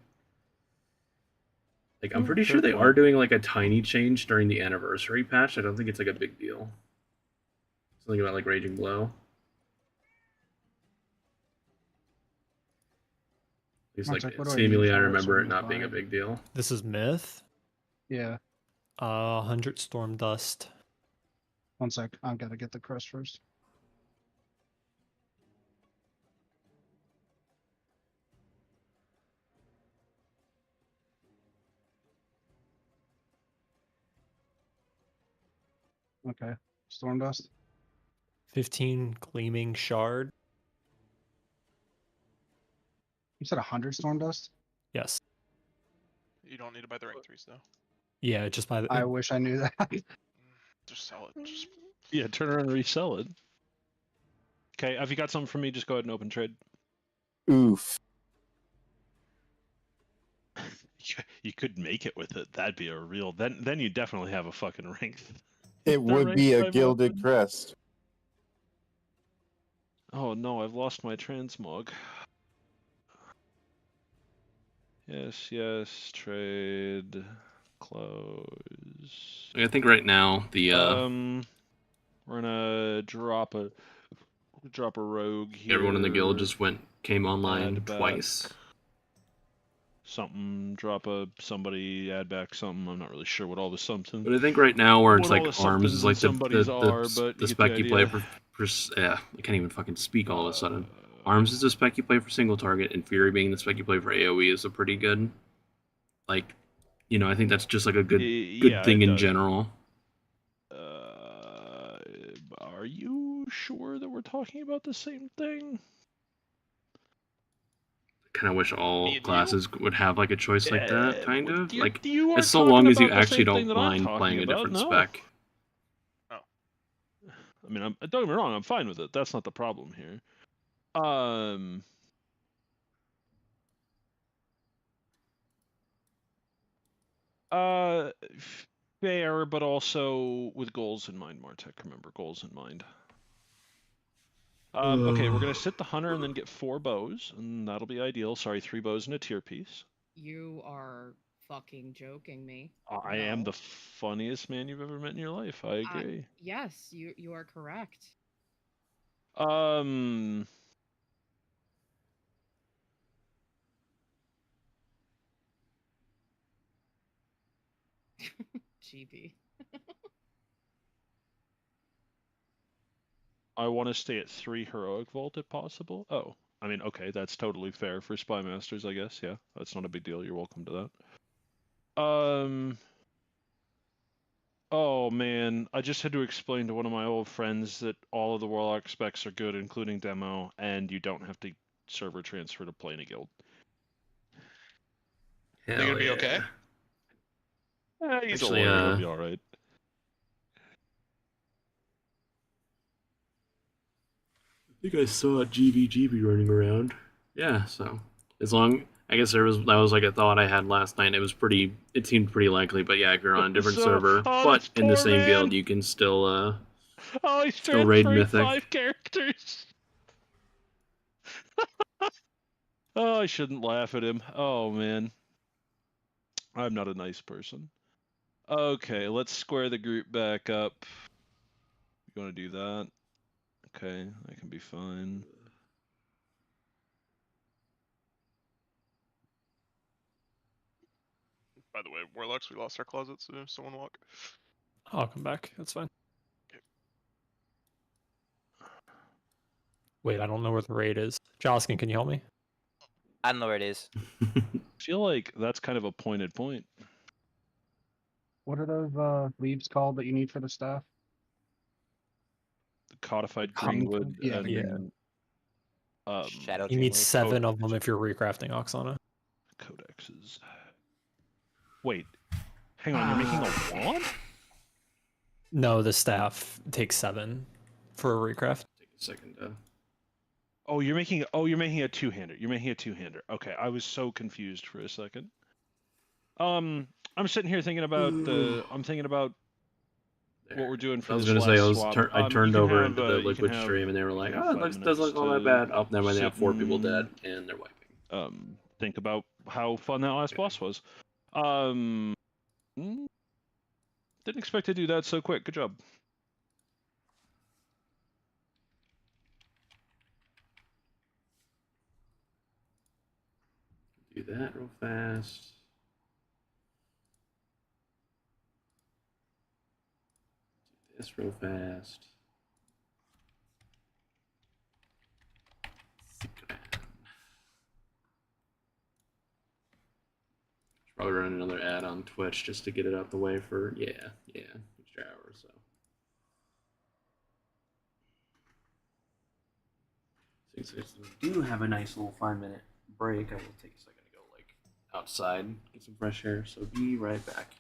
Like I'm pretty sure they are doing like a tiny change during the anniversary patch. I don't think it's like a big deal. Something about like Raging Blow. He's like What do I seemingly need I for it? remember it Someone not being a buy? big deal. This is Myth. Yeah. 100 Storm Dust. One sec. I've got to get the crest first. Okay. Storm dust. 15 Gleaming Shard. You said 100 storm dust? Yes. You don't need to buy the rank 3s though. Yeah, just by the. I wish I knew that. Just sell it. Just Yeah, turn around and resell it. Okay, have you got something for me? Just go ahead and open trade. Oof. You could make it with it. That'd be a real. Then you definitely have a fucking rank. It would be a gilded crest. Oh no, I've lost my transmog. Yes, trade, close. I think right now the we're gonna drop a rogue here. everyone in the guild just came online add back twice. Something, somebody, add back something. I'm not really sure what all the something. But I think right now where it's what all like the arms is like the somethings are, but you get spec the you play idea. for yeah, I can't even fucking speak all of a sudden. Arms is the spec you play for single target, and Fury being the spec you play for AoE is a pretty good, like, you know, I think that's just like a good Yeah, thing it in does. general. Are you sure that we're talking about the same thing? Kind of wish all classes would have like a choice like that, kind of like you are as so talking long as you about the actually same thing don't that I'm mind talking playing a about, different no. spec. I mean, don't get me wrong. I'm fine with it. That's not the problem here. Fair, but also with goals in mind, Martek. Remember, goals in mind. Okay, we're gonna sit the hunter and then get 4 bows, and that'll be ideal. Sorry, 3 bows and a tier piece. You are fucking joking me. I am the funniest man you've ever met in your life. I agree. Yes, you are correct. GB. I want to stay at 3 heroic vault if possible. Oh, I mean, okay, that's totally fair for spy masters, I guess. Yeah, that's not a big deal. You're welcome to that. Oh man, I just had to explain to one of my old friends that all of the Warlock specs are good, including demo, and you don't have to server transfer to play in a guild. You gonna be okay? He's Actually, a lawyer, he'll be alright. I think I saw GVGB running around. Yeah, so as long, I guess that was like a thought I had last night. It seemed pretty likely, but yeah, if you're on a different server, but in the same guild, you can still Oh, he's still raid transferring Mythic. 5 characters. Oh, I shouldn't laugh at him. Oh man, I'm not a nice person. Okay, let's square the group back up. You want to do that? Okay, that can be fine. By the way, Warlocks, we lost our closets, so someone walk. I'll come back. That's fine. Wait, I don't know where the raid is. Joskin, can you help me? I don't know where it is. I feel like that's kind of a pointed point. What are those leaves called that you need for the staff? The codified Common greenwood food? Yeah, and yeah. Shadow You need Dreamwood. 7 of them if you're recrafting Oksana. Codexes. Wait, hang on, you're making a wand? No, the staff takes 7 for a recraft. Take a second. Oh, you're making a two-hander. You're making a two-hander. Okay, I was so confused for a second. I'm sitting here thinking about what we're doing for I was this gonna say last swap. I You turned can over have, into the you can liquid have, stream, and they were like, you know, "Oh, it 5 doesn't minutes look all that to bad." Oh, never mind. They have 4 people sit dead, and they're wiping. Think about how fun that last boss was. Didn't expect to do that so quick. Good job. Do that real fast. Do this real fast. Sikran. Should probably run another ad on Twitch just to get it out the way for extra hour or so. Since we do have a nice little 5-minute break, I will take a second to go outside, get some fresh air. So be right back.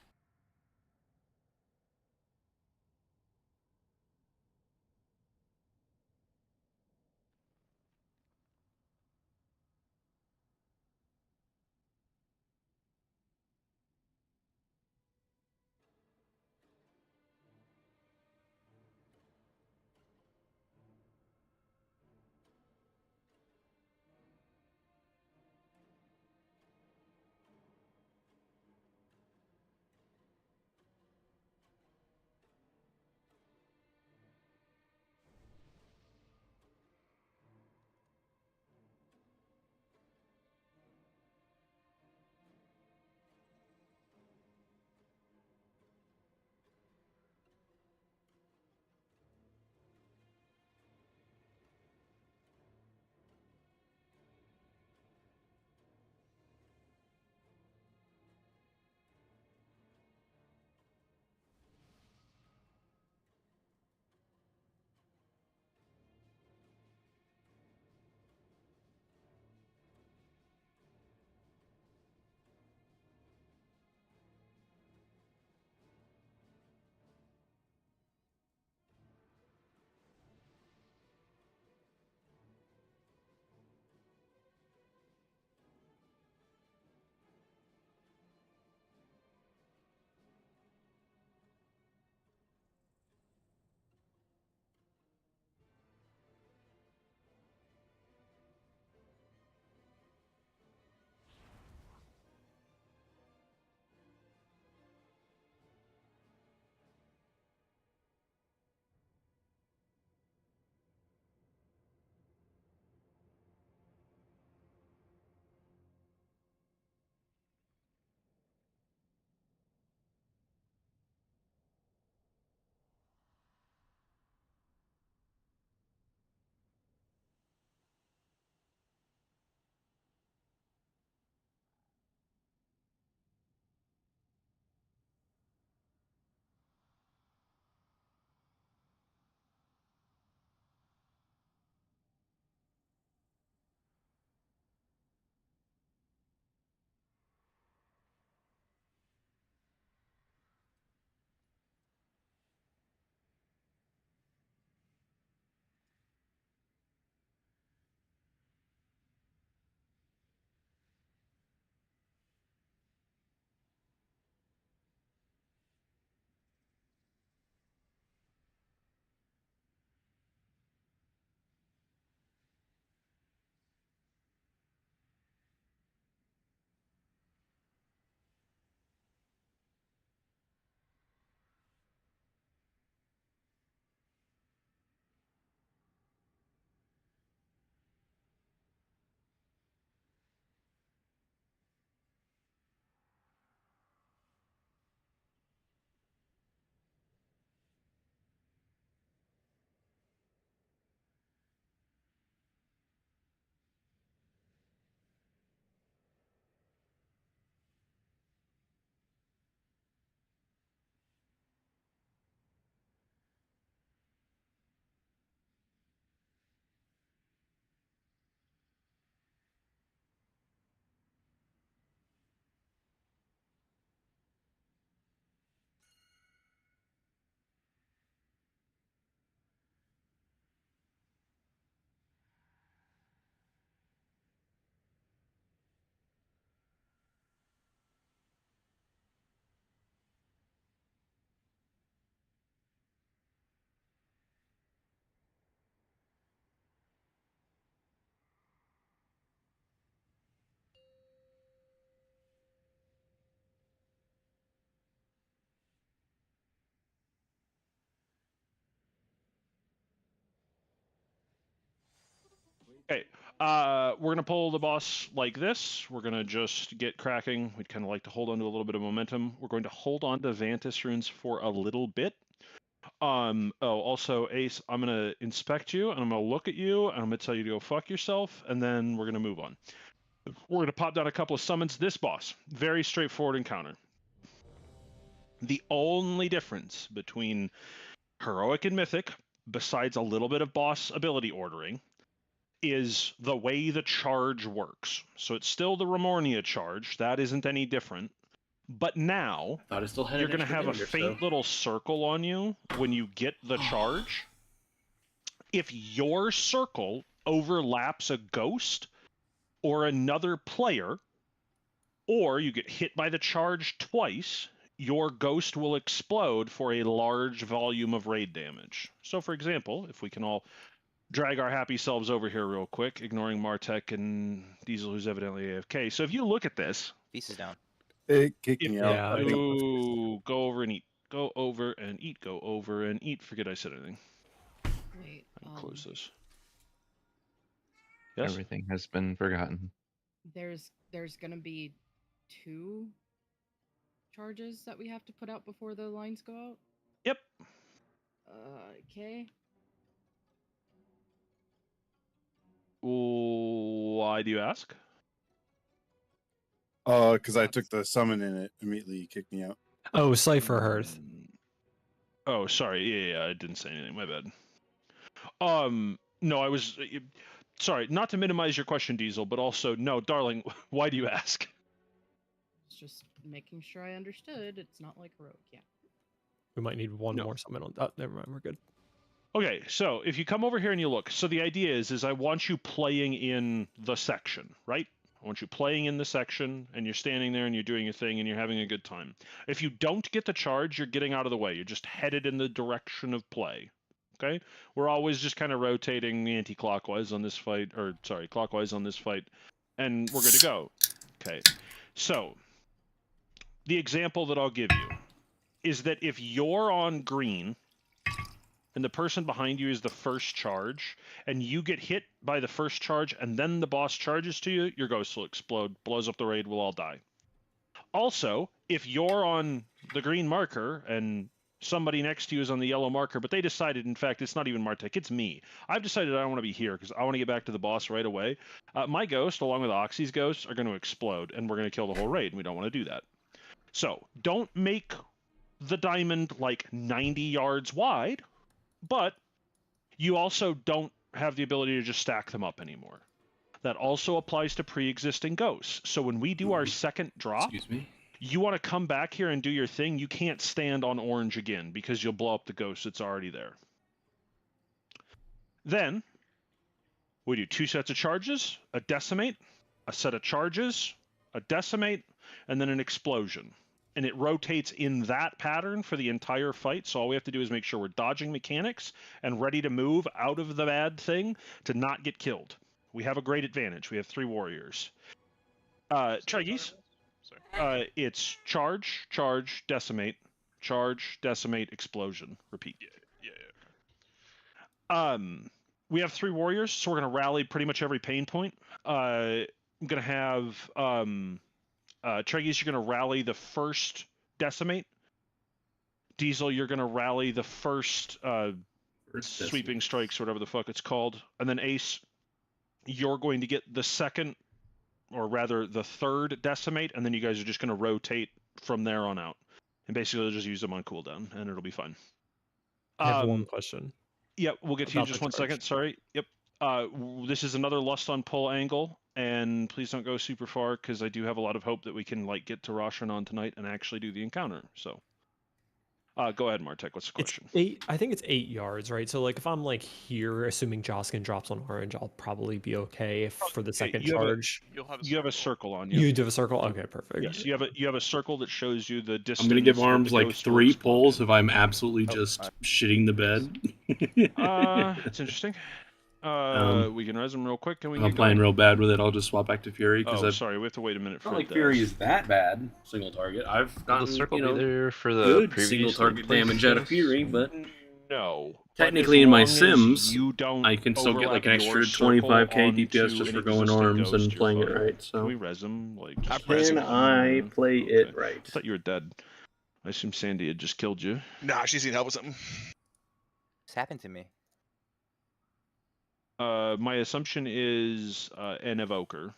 Okay. We're gonna pull the boss like this. We're gonna just get cracking. We'd kind of like to hold on to a little bit of momentum. We're going to hold on to Vantis runes for a little bit. Also, Ace, I'm gonna inspect you, and I'm gonna look at you, and I'm gonna tell you to go fuck yourself, and then we're gonna move on. We're gonna pop down a couple of summons. This boss, very straightforward encounter. The only difference between heroic and mythic, besides a little bit of boss ability ordering, is the way the charge works. So it's still the Remornia charge. That isn't any different. But now, Thought it still had you're an going to extra have a damage, faint though. little circle on you when you get the charge. If your circle overlaps a ghost or another player, or you get hit by the charge twice, your ghost will explode for a large volume of raid damage. So, for example, if we can all drag our happy selves over here real quick, ignoring Martek and Diesel, who's evidently AFK. So if you look at this... Feast is down. It kicked me out. Yeah, I think Ooh, go over and eat. Go over and eat. Go over and eat. Forget I said anything. Wait. Close this. Yes? Everything has been forgotten. There's gonna be 2 charges that we have to put out before the lines go out. Yep. Okay. Why do you ask? because I took the summon and it immediately kicked me out. Oh, Cypher Hearth. Oh, sorry. Yeah, I didn't say anything. My bad. No, I was... Sorry, not to minimize your question, Diesel, but also, no, darling, why do you ask? It's just making sure I understood. It's not like heroic, yeah. We might need one more summon on that. Never mind, we're good. Okay, so if you come over here and you look, so the idea is I want you playing in the section, right? I want you playing in the section, and you're standing there and you're doing your thing and you're having a good time. If you don't get the charge, you're getting out of the way. You're just headed in the direction of play. Okay? We're always just kind of rotating anti-clockwise on this fight, or sorry, clockwise on this fight, and we're good to go. Okay. So, the example that I'll give you is that if you're on green, and the person behind you is the first charge, and you get hit by the first charge, and then the boss charges to you, your ghost will explode, blows up the raid, we'll all die. Also, if you're on the green marker, and somebody next to you is on the yellow marker, but they decided, in fact, it's not even Martek, it's me. I've decided I don't want to be here, because I want to get back to the boss right away. My ghost, along with Oxy's ghosts, are going to explode, and we're going to kill the whole raid, and we don't want to do that. So, don't make the diamond, like, 90 yards wide, but you also don't have the ability to just stack them up anymore. That also applies to pre-existing ghosts. So when we do our second drop, you want to come back here and do your thing, you can't stand on orange again because you'll blow up the ghost that's already there. Then, we do 2 sets of charges, a decimate, a set of charges, a decimate, and then an explosion. And it rotates in that pattern for the entire fight, so all we have to do is make sure we're dodging mechanics and ready to move out of the bad thing to not get killed. We have a great advantage. We have 3 warriors. Treggyz, it's charge, charge, decimate, explosion. Repeat. We have 3 warriors, so we're going to rally pretty much every pain point. I'm going to have... Treggyz, you're going to rally the first decimate. Diesel, you're going to rally the first sweeping strikes, or whatever the fuck it's called. And then Ace, you're going to get the second, or rather the third decimate, and then you guys are just going to rotate from there on out. And basically, they'll just use them on cooldown, and it'll be fine. I have one question. Yeah, we'll get to you in About just the 1 second. Sorry. Yep. This is another Lust on Pull angle. And please don't go super far, because I do have a lot of hope that we can get to Rasha'nan tonight and actually do the encounter. So, go ahead, Martek. What's the question? I think it's 8 yards, right? So, if I'm here, assuming Joskin drops on orange, I'll probably be okay for the second charge. You have a circle on you. You do have a circle? Okay, perfect. Yes, you have a circle that shows you the distance. I'm gonna give that arms the like ghost 3 will pulls if I'm absolutely just shitting the bed. That's interesting. We can res them real quick. Can we? I'm playing real bad with it. I'll just swap back to Fury because sorry, we have to wait a minute for not like that. Fury is that bad. Single target. I've gotten the circle you know, be there for the good previous single target damage out of Fury, but No. Technically, in my as long as Sims, you don't I can still get like an overlap your extra circle 25k DPS onto just an for going existing arms and ghost, you're playing it fine. right. Can So we res him? Like, just can I play it right? I thought you were dead. I assume Sandy had just killed you. Nah, she's need help with something. What's happened to me? My assumption is an evoker.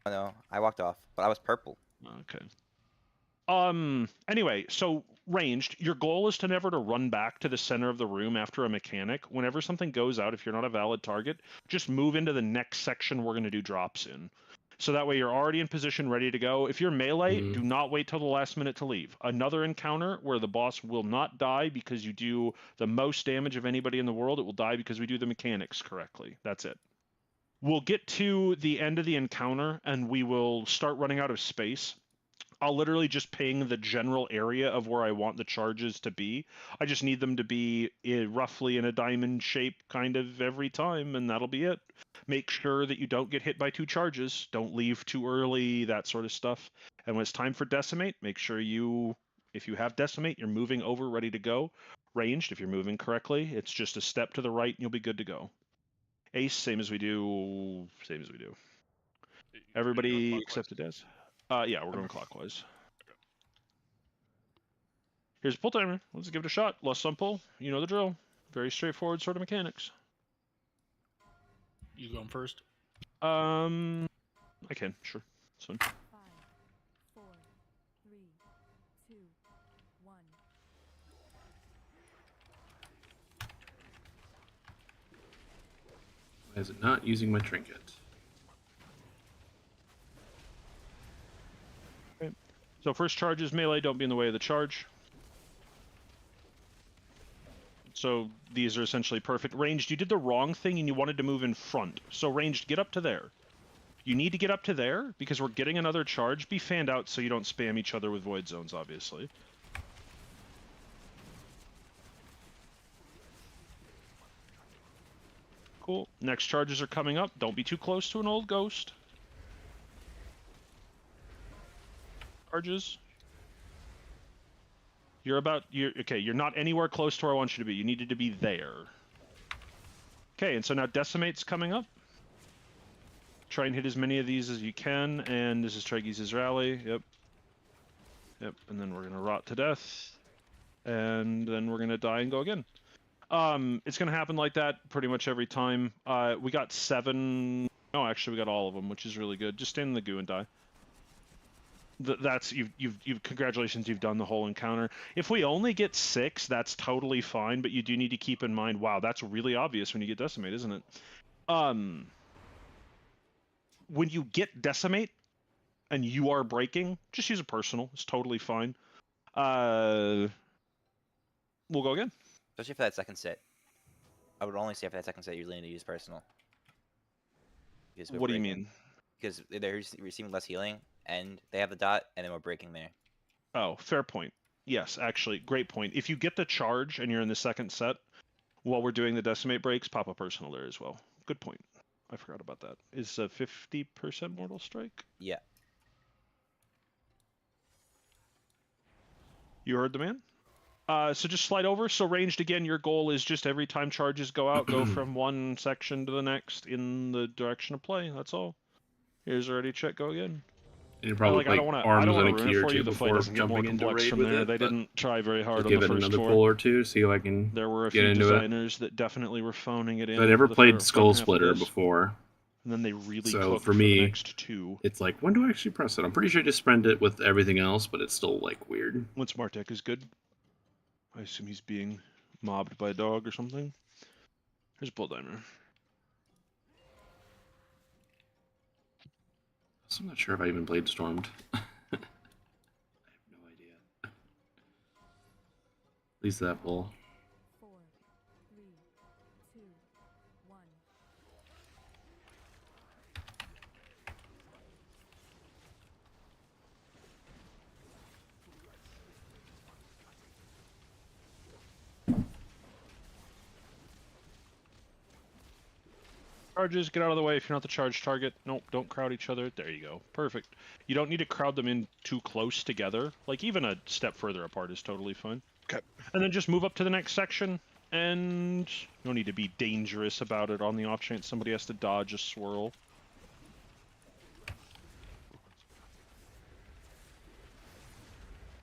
Oh no, I walked off, but I was purple. Okay. Anyway, so ranged, your goal is to never to run back to the center of the room after a mechanic. Whenever something goes out, if you're not a valid target, just move into the next section we're going to do drops in. So that way you're already in position, ready to go. If you're melee, do not wait till the last minute to leave. Another encounter where the boss will not die because you do the most damage of anybody in the world. It will die because we do the mechanics correctly. That's it. We'll get to the end of the encounter and we will start running out of space. I'll literally just ping the general area of where I want the charges to be. I just need them to be roughly in a diamond shape kind of every time, and that'll be it. Make sure that you don't get hit by 2 charges. Don't leave too early, that sort of stuff. And when it's time for Decimate, make sure if you have Decimate, you're moving over, ready to go. Ranged, if you're moving correctly, it's just a step to the right and you'll be good to go. Ace, same as we do. Everybody except the Des. Yeah, we're going clockwise. Here's a pull timer. Let's give it a shot. Lost some pull. You know the drill. Very straightforward sort of mechanics. You going first? I can, sure. It's fine. 5, 4, 3, 2, 1. Why is it not using my trinket? Okay. So first charge is melee. Don't be in the way of the charge. So these are essentially perfect. Ranged, you did the wrong thing and you wanted to move in front. So ranged, get up to there. You need to get up to there because we're getting another charge. Be fanned out so you don't spam each other with void zones, obviously. Cool. Next charges are coming up. Don't be too close to an old ghost. Charges. You're not anywhere close to where I want you to be. You needed to be there. Okay, and so now Decimate's coming up. Try and hit as many of these as you can, and this is Treggyz' rally. Yep. And then we're gonna rot to death. And then we're gonna die and go again. It's gonna happen like that pretty much every time. We got 7. No, actually we got all of them, which is really good. Just stand in the goo and die. That's you've congratulations, you've done the whole encounter. If we only get 6, that's totally fine, but you do need to keep in mind, wow, that's really obvious when you get Decimate, isn't it? When you get Decimate and you are breaking, just use a personal. It's totally fine. We'll go again. Especially for that second set. I would only say for that second set, usually need to use personal. What do you mean? Because they're receiving less healing, and they have the dot, and then we're breaking there. Oh, fair point. Yes, actually, great point. If you get the charge and you're in the second set, while we're doing the Decimate breaks, pop a personal there as well. Good point. I forgot about that. Is a 50% Mortal Strike? Yeah. You heard the man? So just slide over. So ranged again, your goal is just every time charges go out, go from one section to the next in the direction of play. That's all. Here's a ready check, go again. You probably I don't want arms to on a ruin key it or for you. two The fight before doesn't get more jumping into complex raid from with there. it. They but didn't try very hard I'll on give the it first another 4. pull or two, see if I can There were a get few into it. designers that definitely were phoning it in. I never for the played front Skull half of Splitter this. before. And then they really So cooked for the me, next 2. it's like, when do I actually press it? I'm pretty sure I just sprint it with everything else, but it's still like weird. When Smart Tech is good. I assume he's being mobbed by a dog or something. Here's Bull Dimer. So I'm not sure if I even played Stormed. I have no idea. At least that bull. 4, 3, 2, 1. Charges, get out of the way if you're not the charge target. Nope, don't crowd each other. There you go. Perfect. You don't need to crowd them in too close together. Like, even a step further apart is totally fine. Okay. And then just move up to the next section, and no need to be dangerous about it on the off chance somebody has to dodge a swirl.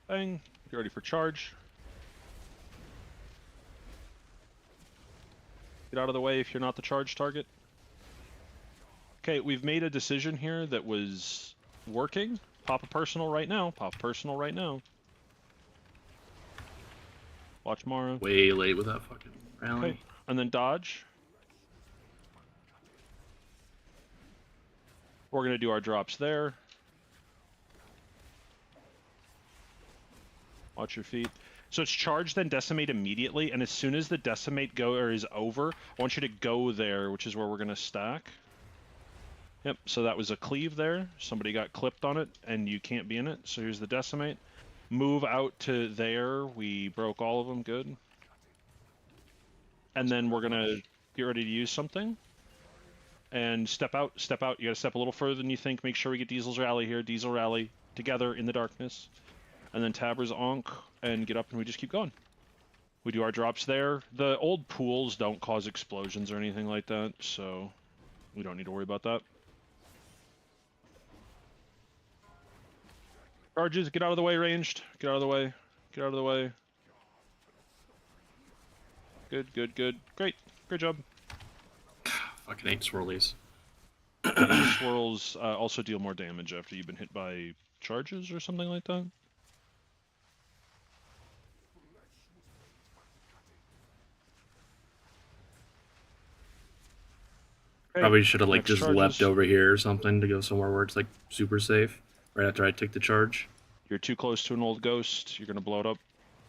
Bang. Get ready for charge. Get out of the way if you're not the charge target. Okay, we've made a decision here that was working. Pop a personal right now. Pop a personal right now. Watch Mara. Way late with that fucking rally. Okay, and then dodge. We're gonna do our drops there. Watch your feet. So it's charge, then decimate immediately, and as soon as the decimate is over, I want you to go there, which is where we're gonna stack. Yep, so that was a cleave there. Somebody got clipped on it, and you can't be in it. So here's the decimate. Move out to there. We broke all of them. Good. And then we're gonna get ready to use something. And step out. Step out. You gotta step a little further than you think. Make sure we get Diesel's rally here. Diesel rally together in the darkness. And then Taber's Onk, and get up, and we just keep going. We do our drops there. The old pools don't cause explosions or anything like that, so we don't need to worry about that. Charges, get out of the way, ranged. Get out of the way. Get out of the way. Good, good, good. Great. Great job. Fucking 8 swirlies. Swirls also deal more damage after you've been hit by charges or something like that. Probably should have like Next just charges. leapt over here or something to go somewhere where it's like super safe. Right after I take the charge. You're too close to an old ghost. You're gonna blow it up.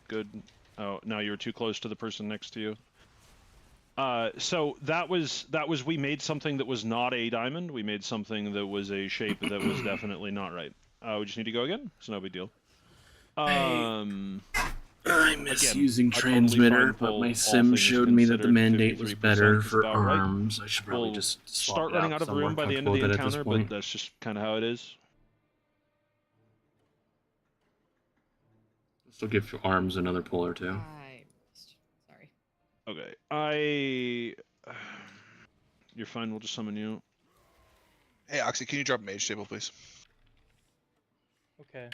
Good. Oh, now you're too close to the person next to you. So that was we made something that was not a diamond. We made something that was a shape that was definitely not right. We just need to go again. It's no big deal. I miss using a totally transmitter, fine but pull, my all sim things showed me that the considered. mandate was 53% better is for about right. arms. I should probably We'll just swap start it running out of somewhere room by the end of the comfortable with it at this encounter, point. but that's just kind of how it is. Still give your arms another pull or two. I missed. Sorry. Okay, you're fine. We'll just summon you. Hey, Oxy, can you drop Mage Table, please? Okay.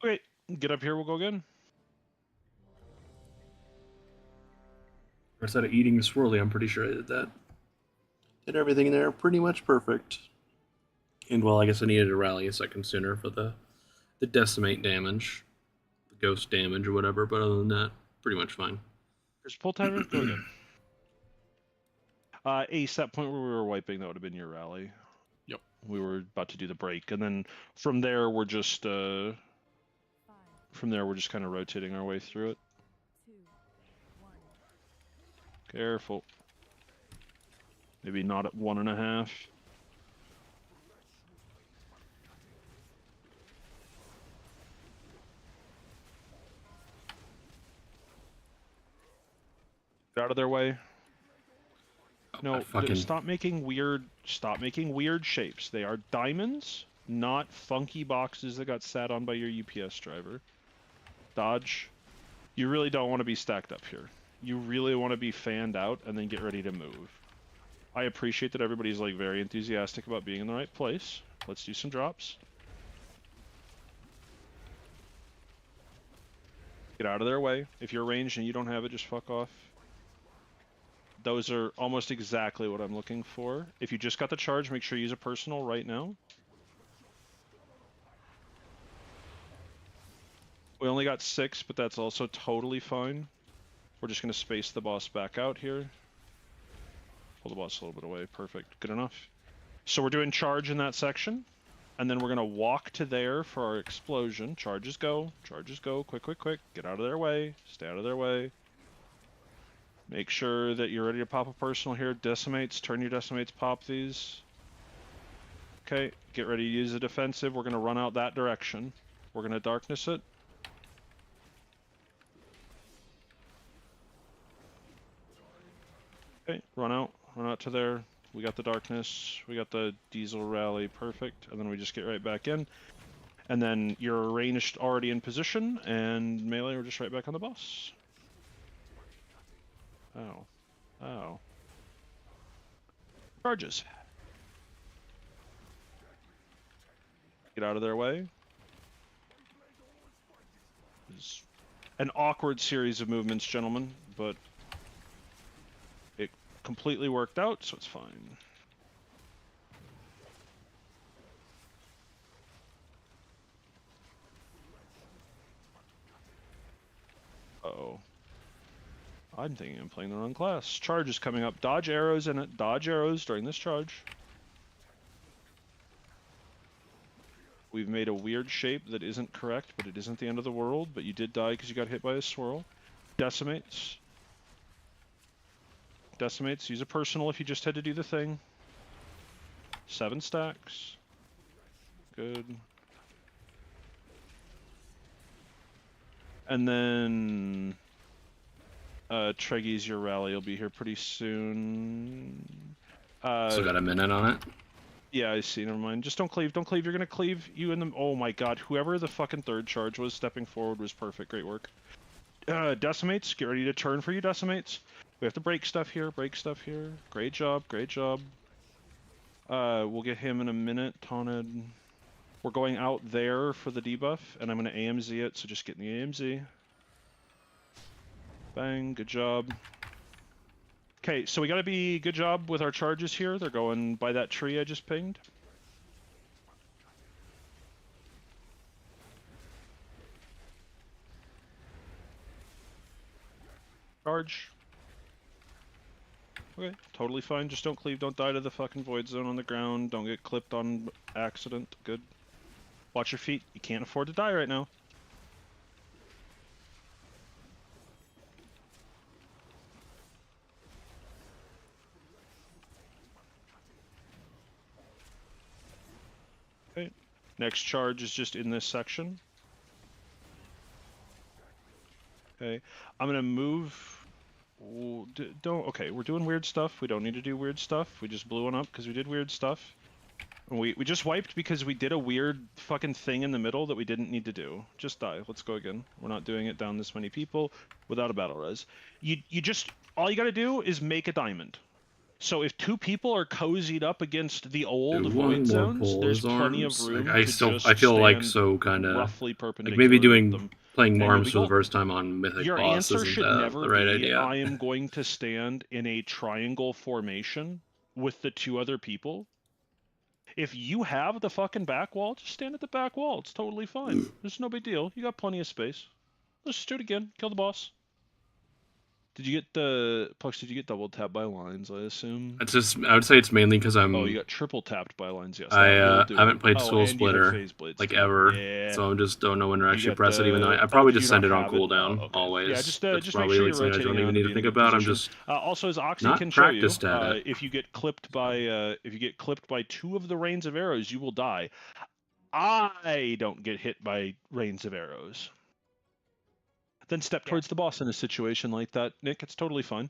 Okay, get up here. We'll go again. Instead of eating the swirly, I'm pretty sure I did that. Did everything there pretty much perfect. And well, I guess I needed to rally a second sooner for the decimate damage, the ghost damage or whatever. But other than that, pretty much fine. Here's pull timer. Go again. Ace, that point where we were wiping, that would have been your rally. Yep. We were about to do the break, and then from there we're just kind of rotating our way through it. Careful. Maybe not at 1.5. Get out of their way. No, stop making weird shapes. They are diamonds, not funky boxes that got sat on by your UPS driver. Dodge. You really don't want to be stacked up here. You really want to be fanned out and then get ready to move. I appreciate that everybody's like very enthusiastic about being in the right place. Let's do some drops. Get out of their way. If you're ranged and you don't have it, just fuck off. Those are almost exactly what I'm looking for. If you just got the charge, make sure you use a personal right now. We only got 6, but that's also totally fine. We're just going to space the boss back out here. Pull the boss a little bit away. Perfect. Good enough. So we're doing charge in that section. And then we're going to walk to there for our explosion. Charges go. Charges go. Quick, quick, quick. Get out of their way. Stay out of their way. Make sure that you're ready to pop a personal here. Decimates. Turn your decimates. Pop these. Okay. Get ready to use a defensive. We're going to run out that direction. We're going to darkness it. Okay. Run out. Run out to there. We got the darkness, we got the diesel rally, perfect, and then we just get right back in. And then you're ranged already in position, and melee, we're just right back on the boss. Oh. Oh. Charges. Get out of their way. It's an awkward series of movements, gentlemen, but it completely worked out, so it's fine. Uh-oh. I'm thinking I'm playing the wrong class. Charge is coming up. Dodge arrows in it. Dodge arrows during this charge. We've made a weird shape that isn't correct, but it isn't the end of the world. But you did die because you got hit by a swirl. Decimates. Decimates. Use a personal if you just had to do the thing. 7 stacks. Good. And then Treggyz, your rally will be here pretty soon. Still got a minute on it. Yeah, I see. Never mind. Just don't cleave. Don't cleave. You're gonna cleave. You and them. Oh my god. Whoever the fucking third charge was stepping forward was perfect. Great work. Decimates. Get ready to turn for you, decimates. We have to break stuff here. Break stuff here. Great job. Great job. We'll get him in a minute. Taunted. We're going out there for the debuff, and I'm going to AMZ it, so just get in the AMZ. Bang, good job. Okay, so we got to be good job with our charges here. They're going by that tree I just pinged. Charge. Okay, totally fine. Just don't cleave, don't die to the fucking void zone on the ground. Don't get clipped on accident. Good. Watch your feet. You can't afford to die right now. Okay. Next charge is just in this section. Okay. I'm gonna move. Okay, we're doing weird stuff. We don't need to do weird stuff. We just blew one up because we did weird stuff. We just wiped because we did a weird fucking thing in the middle that we didn't need to do. Just die. Let's go again. We're not doing it down this many people without a battle res. You just all you gotta do is make a diamond. So if 2 people are cozied up against the old void zones, there's plenty of room. Like, I feel like so kind of roughly perpendicular. Like maybe with them. playing Marms for the first time on Mythic Your Boss answer isn't should never the right be, idea. I am going to stand in a triangle formation with the 2 other people. If you have the fucking back wall, just stand at the back wall. It's totally fine. There's no big deal. You got plenty of space. Let's just do it again. Kill the boss. Did you get the Pux? Did you get double tapped by lines? I assume. It's just I would say it's mainly because I'm. Oh, you got triple tapped by lines. Yes. I haven't played Oh, Soul and you have Splitter phase blades like too. ever, Yeah. so I just don't know when to actually got press it. Even though the- I probably do just you send not it on have it? cooldown Oh, okay. always. Yeah, That's just make probably sure like you're something I rotating don't even around need to to be in think a good about. I'm position. just Also, as Oxy not can show you, practiced at it. if you get clipped by 2 of the rains of arrows, you will die. I don't get hit by rains of arrows. Then step towards the boss in a situation like that, Nick. It's totally fine.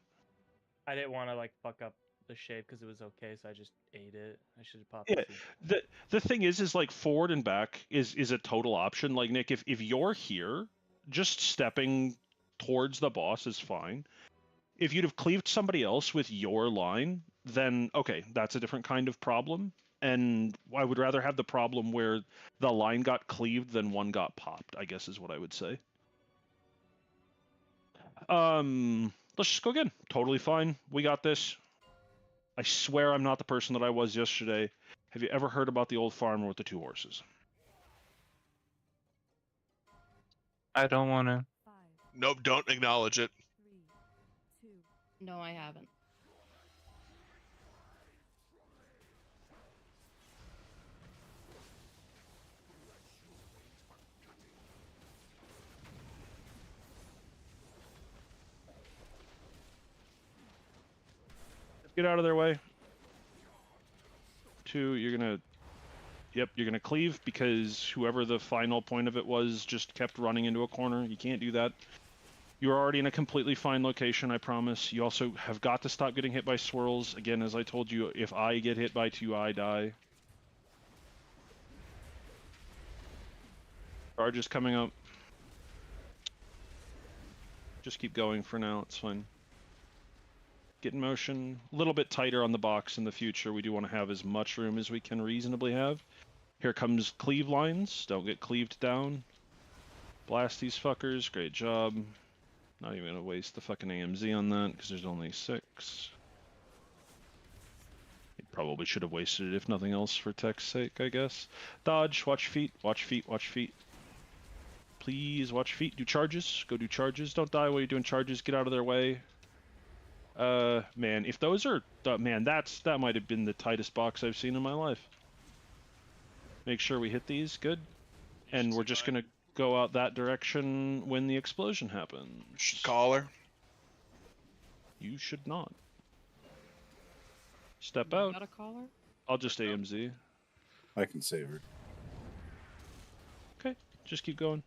I didn't want to like fuck up the shape because it was okay, so I just ate it. I should have popped. Yeah, the thing is like forward and back is a total option. Like Nick, if you're here, just stepping towards the boss is fine. If you'd have cleaved somebody else with your line, then okay, that's a different kind of problem. And I would rather have the problem where the line got cleaved than one got popped, I guess is what I would say. Let's just go again. Totally fine. We got this. I swear I'm not the person that I was yesterday. Have you ever heard about the old farmer with the 2 horses? I don't want to. Nope, don't acknowledge it. No, I haven't. Get out of their way. 2, you're gonna... Yep, you're gonna cleave because whoever the final point of it was just kept running into a corner. You can't do that. You're already in a completely fine location, I promise. You also have got to stop getting hit by swirls. Again, as I told you, if I get hit by 2, I die. Charge is coming up. Just keep going for now, it's fine. Get in motion. A little bit tighter on the box in the future. We do want to have as much room as we can reasonably have. Here comes cleave lines. Don't get cleaved down. Blast these fuckers. Great job. Not even going to waste the fucking AMZ on that because there's only 6. You probably should have wasted it if nothing else for tech's sake, I guess. Dodge. Watch feet. Watch feet. Watch feet. Please watch feet. Do charges. Go do charges. Don't die while you're doing charges. Get out of their way. Man, if those are... man, that might have been the tightest box I've seen in my life. Make sure we hit these. Good. And we're just going to go out that direction when the explosion happens. Should call her. You should not. Step out. Got a caller? I'll just AMZ. I can save her. Okay, just keep going.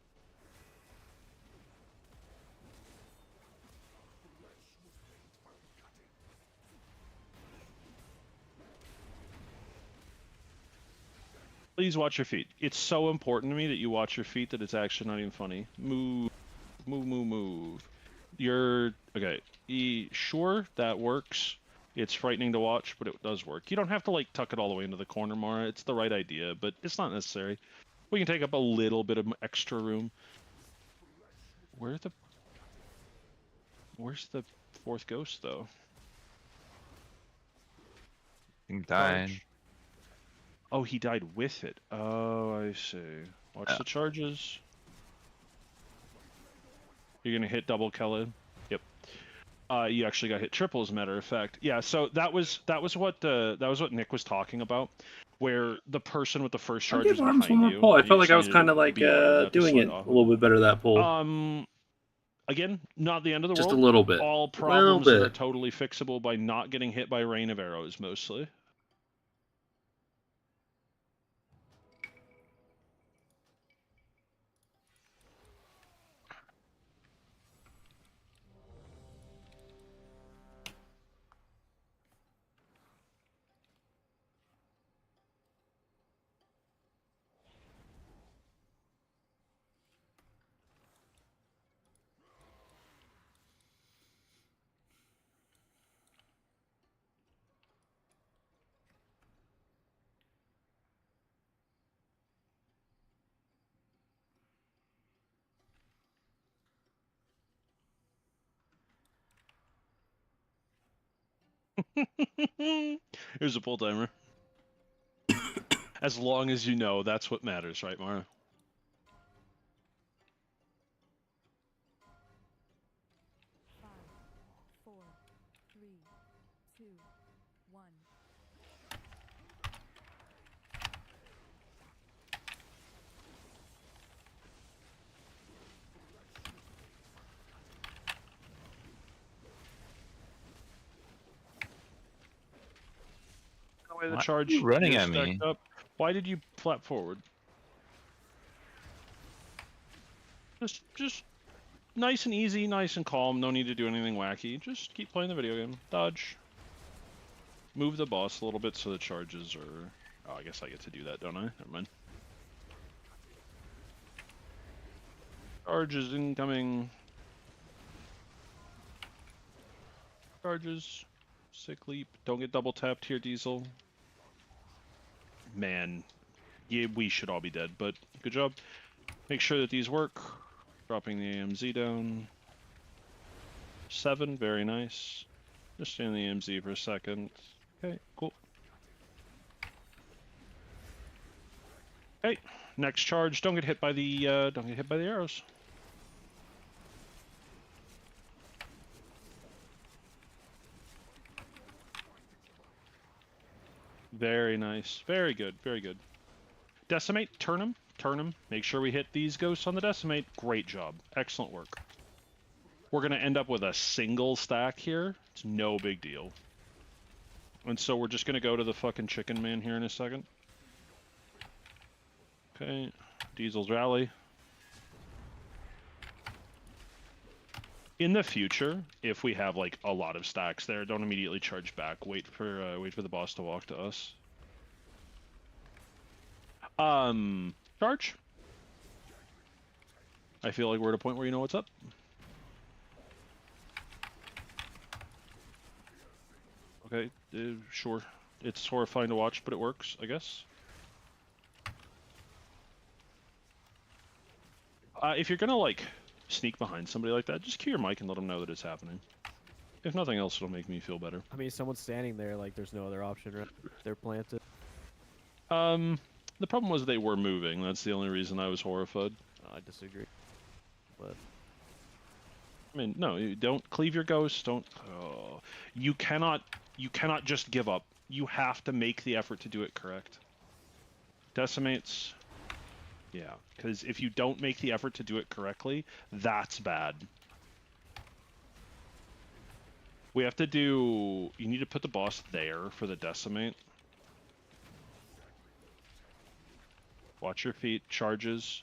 Please watch your feet. It's so important to me that you watch your feet that it's actually not even funny. Move. Move, move, move. You're... okay. Sure, that works. It's frightening to watch, but it does work. You don't have to, like, tuck it all the way into the corner, Mara. It's the right idea, but it's not necessary. We can take up a little bit of extra room. Where's the 4th ghost, though? He died. Oh, he died with it. Oh, I see. Watch the charges. You're gonna hit double Kelly. Yep. You actually got hit triple, as a matter of fact. Yeah. So that was what Nick was talking about, where the person with the first charge is behind you. I felt like I was kind of like doing it a little bit better that pull. Again, not the end of the Just world. a little bit. All problems that are totally fixable by not getting hit by rain of arrows, mostly. Here's a pull timer. As long as you know, that's what matters, right, Mara? The Why charge are you running is at me? stacked up. Why did you flap forward? Just nice and easy, nice and calm. No need to do anything wacky. Just keep playing the video game. Dodge. Move the boss a little bit so the charges are... oh, I guess I get to do that, don't I? Never mind. Charges incoming. Charges. Sick leap. Don't get double tapped here, Diesel. Man, yeah, we should all be dead, but good job. Make sure that these work. Dropping the AMZ down. 7, very nice. Just stay in the AMZ for a second. Okay, cool. Okay, next charge. Don't get hit by the arrows. Very nice. Very good. Very good. Decimate. Turn them. Turn them. Make sure we hit these ghosts on the decimate. Great job. Excellent work. We're going to end up with a single stack here. It's no big deal. And so we're just gonna go to the fucking chicken man here in a second. Okay, Diesel's rally. In the future, if we have like a lot of stacks there, don't immediately charge back. Wait for the boss to walk to us. Charge. I feel like we're at a point where you know what's up. Okay, sure. It's horrifying to watch, but it works, I guess. If you're gonna like sneak behind somebody like that, just cue your mic and let them know that it's happening. If nothing else, it'll make me feel better. I mean, someone's standing there, like there's no other option, right? They're planted. The problem was they were moving. That's the only reason I was horrified. I disagree. But I mean, no, you don't cleave your ghost. Don't. Oh, you cannot just give up. You have to make the effort to do it correct. Decimates. Yeah, because if you don't make the effort to do it correctly, that's bad. We have to do... You need to put the boss there for the decimate. Watch your feet. Charges.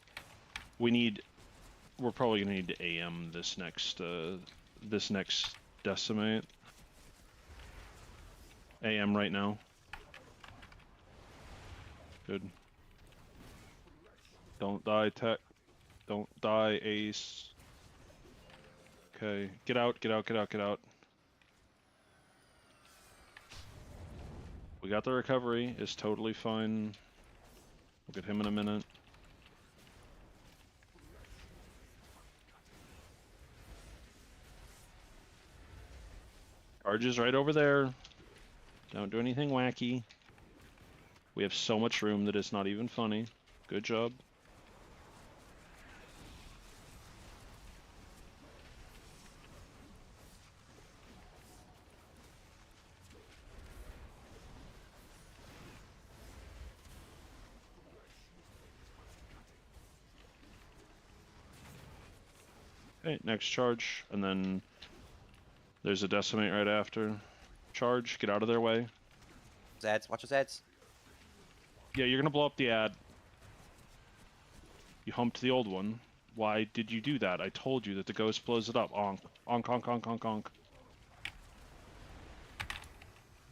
We're probably going to need to AM this next decimate. AM right now. Good. Don't die, Tech. Don't die, Ace. Okay, get out, get out, get out, get out. We got the recovery. It's totally fine. We'll get him in a minute. Charge is right over there. Don't do anything wacky. We have so much room that it's not even funny. Good job. Okay, next charge, and then there's a decimate right after. Charge, get out of their way. Zads, watch your Zads. Yeah, you're gonna blow up the ad. You humped the old one. Why did you do that? I told you that the ghost blows it up. Onk. Onk, onk, onk, onk, onk.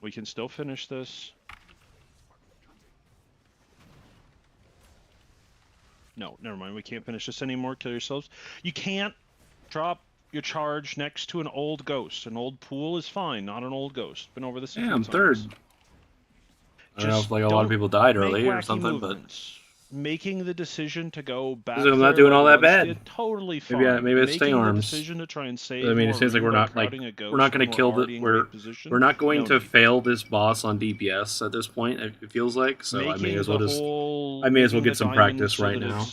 We can still finish this. No, never mind. We can't finish this anymore. Kill yourselves. You can't drop your charge next to an old ghost. An old pool is fine, not an old ghost. Been over this. Yeah, I'm third. I don't know if like a lot of people died early or something, movements. Making the decision to go back. I'm not doing all that bad. Totally fine. Maybe it's stay arms. Decision to try and save. I mean, it seems like we're not like we're not going to kill the we're not going to fail this boss on DPS at this point. It feels like so. I may as well get some practice right now.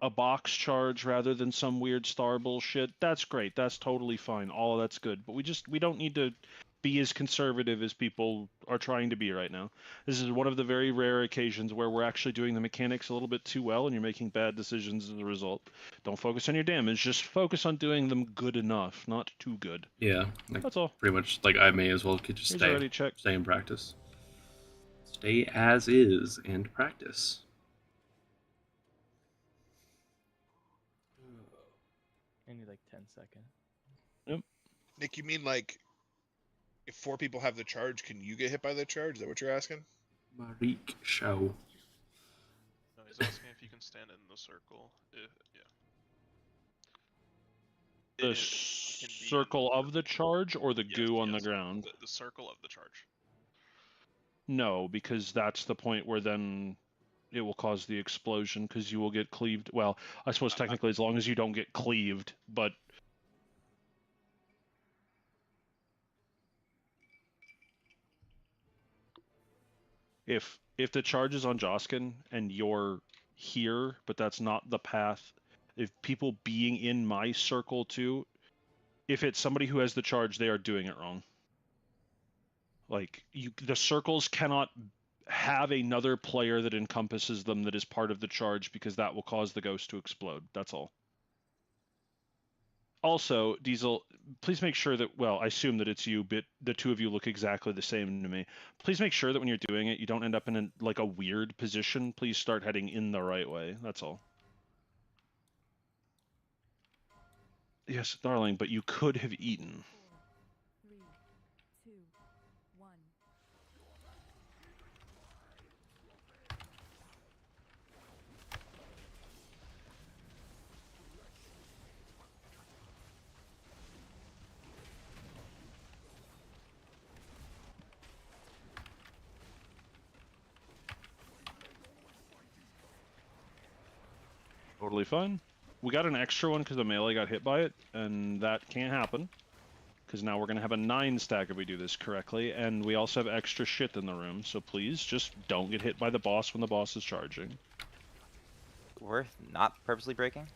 A box charge rather than some weird star bullshit. That's great. That's totally fine. All of that's good. But we don't need to be as conservative as people are trying to be right now. This is one of the very rare occasions where we're actually doing the mechanics a little bit too well and you're making bad decisions as a result. Don't focus on your damage. Just focus on doing them good enough, not too good. Yeah. Like, that's all. Pretty much like I may as well could just stay in practice. Stay as is and practice. I need like 10 seconds. Yep. Nick, you mean like if 4 people have the charge, can you get hit by the charge? Is that what you're asking? Marik Show. No, he's asking if you can stand in the circle. Yeah. The circle of the charge or the goo on the ground? The circle of the charge. No, because that's the point where then it will cause the explosion because you will get cleaved. Well, I suppose technically as long as you don't get cleaved, but if the charge is on Joskin and you're here, but that's not the path, if people being in my circle too, if it's somebody who has the charge, they are doing it wrong. Like the circles cannot have another player that encompasses them that is part of the charge because that will cause the ghost to explode. That's all. Also, Diesel, please make sure that, well, I assume that it's you, but the two of you look exactly the same to me. Please make sure that when you're doing it, you don't end up in like a weird position. Please start heading in the right way. That's all. Yes, darling, but you could have eaten. 3, 2, 1. Totally fine. We got an extra one because the melee got hit by it, and that can't happen. Because now we're going to have a 9 stack if we do this correctly, and we also have extra shit in the room, so please just don't get hit by the boss when the boss is charging. Worth not purposely breaking?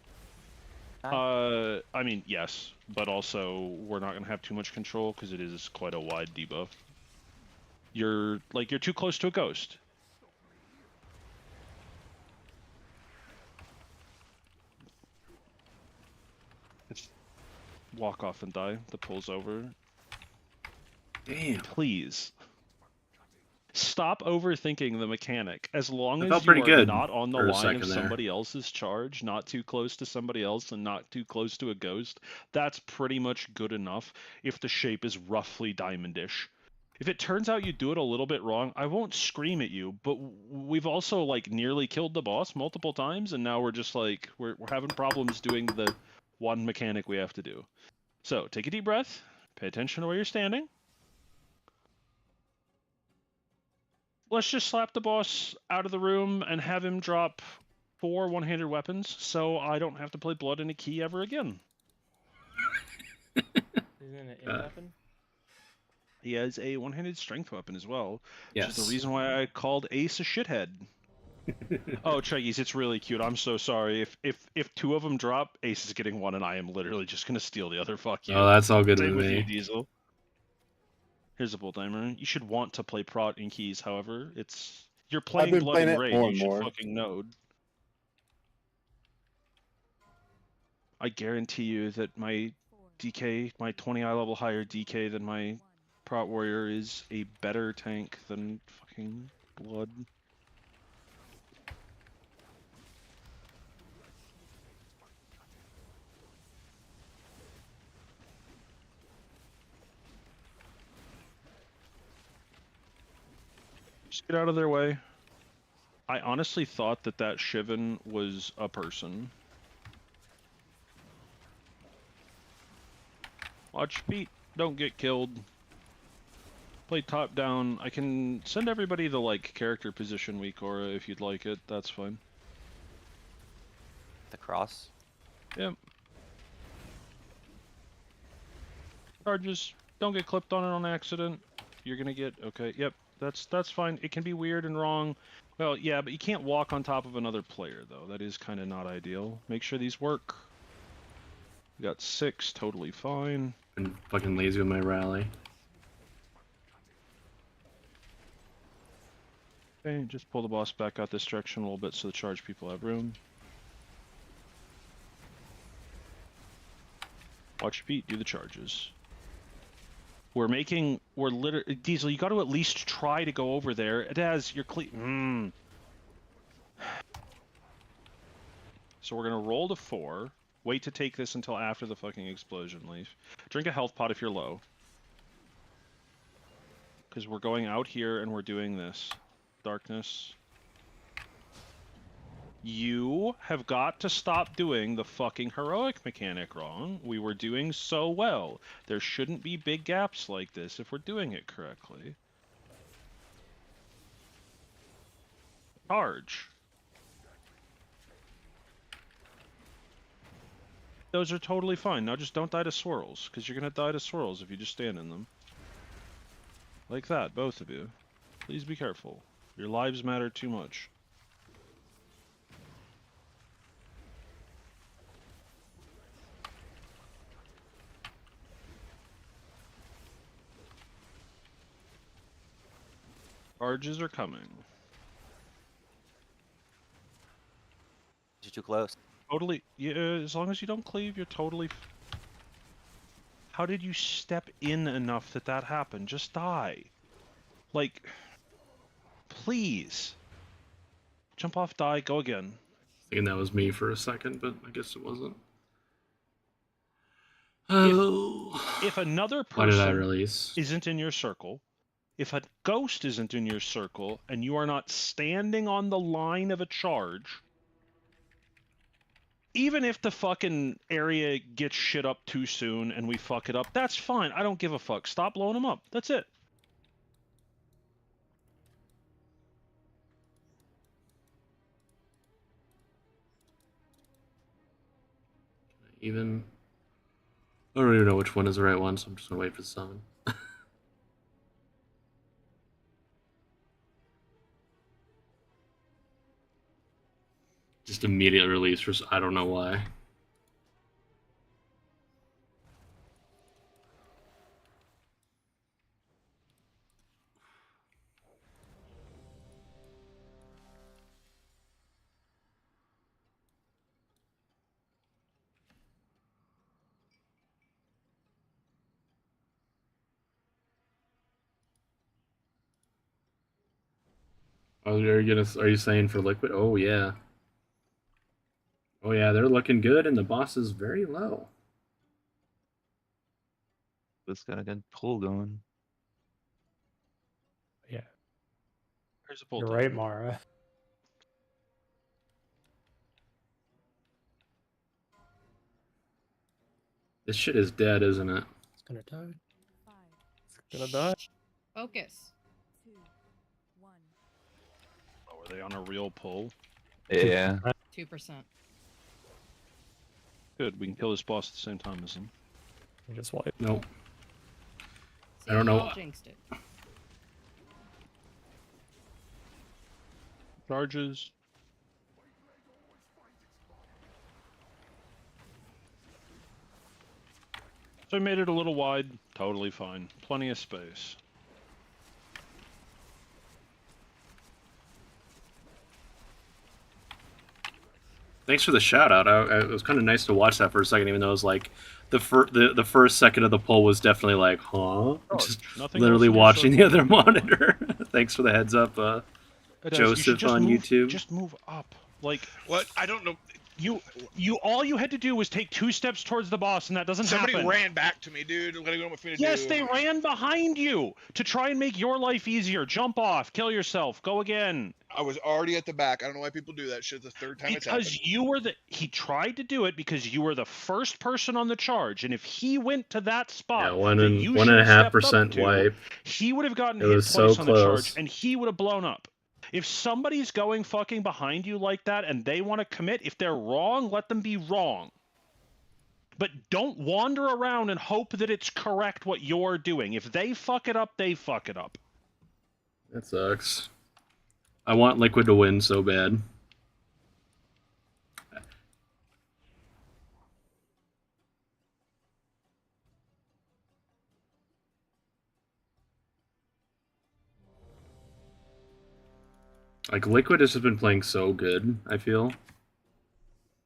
I mean, yes, but also we're not going to have too much control because it is quite a wide debuff. You're too close to a ghost. It's walk off and die. The pull's over. Damn. Please. Stop overthinking the mechanic. As long as felt you pretty are good not on the for a line second of there. somebody else's charge, not too close to somebody else, and not too close to a ghost, that's pretty much good enough if the shape is roughly diamondish. If it turns out you do it a little bit wrong, I won't scream at you, but we've also like nearly killed the boss multiple times, and now we're just like we're having problems doing the one mechanic we have to do. So take a deep breath, pay attention to where you're standing. Let's just slap the boss out of the room and have him drop 4 one-handed weapons, so I don't have to play Blood in a key ever again. Isn't it a weapon? He has a one-handed strength weapon as well, which is Yes. the reason why I called Ace a shithead. Oh, Treggyz, it's really cute. I'm so sorry. If 2 of them drop, Ace is getting 1, and I am literally just gonna steal the other. Fuck you. Oh, that's all good Same with with you, me. Diesel. Here's a pull timer. You should want to play Prot in keys, however. You're playing been Blood playing and it Raid, more you and should more. fucking know. I guarantee you that my DK, my 20 eye level higher DK than my Prot Warrior is a better tank than fucking Blood. Just get out of their way. I honestly thought that Shivan was a person. Watch feet, don't get killed. Play top down. I can send everybody the like character position weak aura if you'd like it. That's fine. The cross? Yep. Charges. Don't get clipped on it on accident. You're gonna get okay. Yep. That's fine. It can be weird and wrong. Well, yeah, but you can't walk on top of another player though. That is kind of not ideal. Make sure these work. We got 6, totally fine. Been fucking lazy with my rally. Okay, just pull the boss back out this direction a little bit so the charge people have room. Watch your feet, do the charges. We're literally, Diesel, you got to at least try to go over there. It has your So we're gonna roll to 4. Wait to take this until after the fucking explosion leaf. Drink a health pot if you're low. Because we're going out here and we're doing this. Darkness. You have got to stop doing the fucking heroic mechanic wrong. We were doing so well. There shouldn't be big gaps like this if we're doing it correctly. Charge. Those are totally fine. Now just don't die to swirls, because you're going to die to swirls if you just stand in them. Like that, both of you. Please be careful. Your lives matter too much. Charges are coming. You're too close. Totally, yeah, as long as you don't cleave, you're totally... How did you step in enough that that happened? Just die. Like, please. Jump off, die, go again. Thinking that was me for a second, but I guess it wasn't. Oh. If another Why did I person release? isn't in your circle, if a ghost isn't in your circle, and you are not standing on the line of a charge, even if the fucking area gets shit up too soon and we fuck it up, that's fine. I don't give a fuck. Stop blowing them up. That's it. Even... I don't even know which one is the right one, so I'm just gonna wait for the summon. Just immediate release for... I don't know why. Oh, are you saying for liquid? Oh yeah. Oh yeah, they're looking good, and the boss is very low. It's got a good pull going. Yeah. There's a pull. You're right, Mara. This shit is dead, isn't it? It's gonna die. It's gonna die. Focus. Oh, are they on a real pull? Yeah. 2%. Good, we can kill this boss at the same time as him. Just wipe. Nope. See, I don't know. y'all jinxed it. Charges. So I made it a little wide. Totally fine. Plenty of space. Thanks for the shout out. It was kind of nice to watch that for a second, even though it was like the first second of the poll was definitely like, huh? Oh, Just nothing literally else in your watching the circle. other monitor. Thanks for the heads up, It does. You should Joseph just on move- YouTube. Just move up. Like What? I don't know. all you had to do was take 2 steps towards the boss, and that doesn't Somebody happen. ran back to me, dude. What do you want me to do? Yes, they ran behind you to try and make your life easier. Jump off, kill yourself, go again. I was already at the back. I don't know why people do that shit. The third time it's happened. Because you were he tried to do it because you were the first person on the charge, and if he went to that spot, Yeah, that you 1.5% should've stepped up to, wipe. he would have gotten It hit was twice so on the charge, close. and he would have blown up. If somebody's going fucking behind you like that and they want to commit, if they're wrong, let them be wrong. But don't wander around and hope that it's correct what you're doing. If they fuck it up, they fuck it up. That sucks. I want Liquid to win so bad. Like Liquid has just been playing so good, I feel.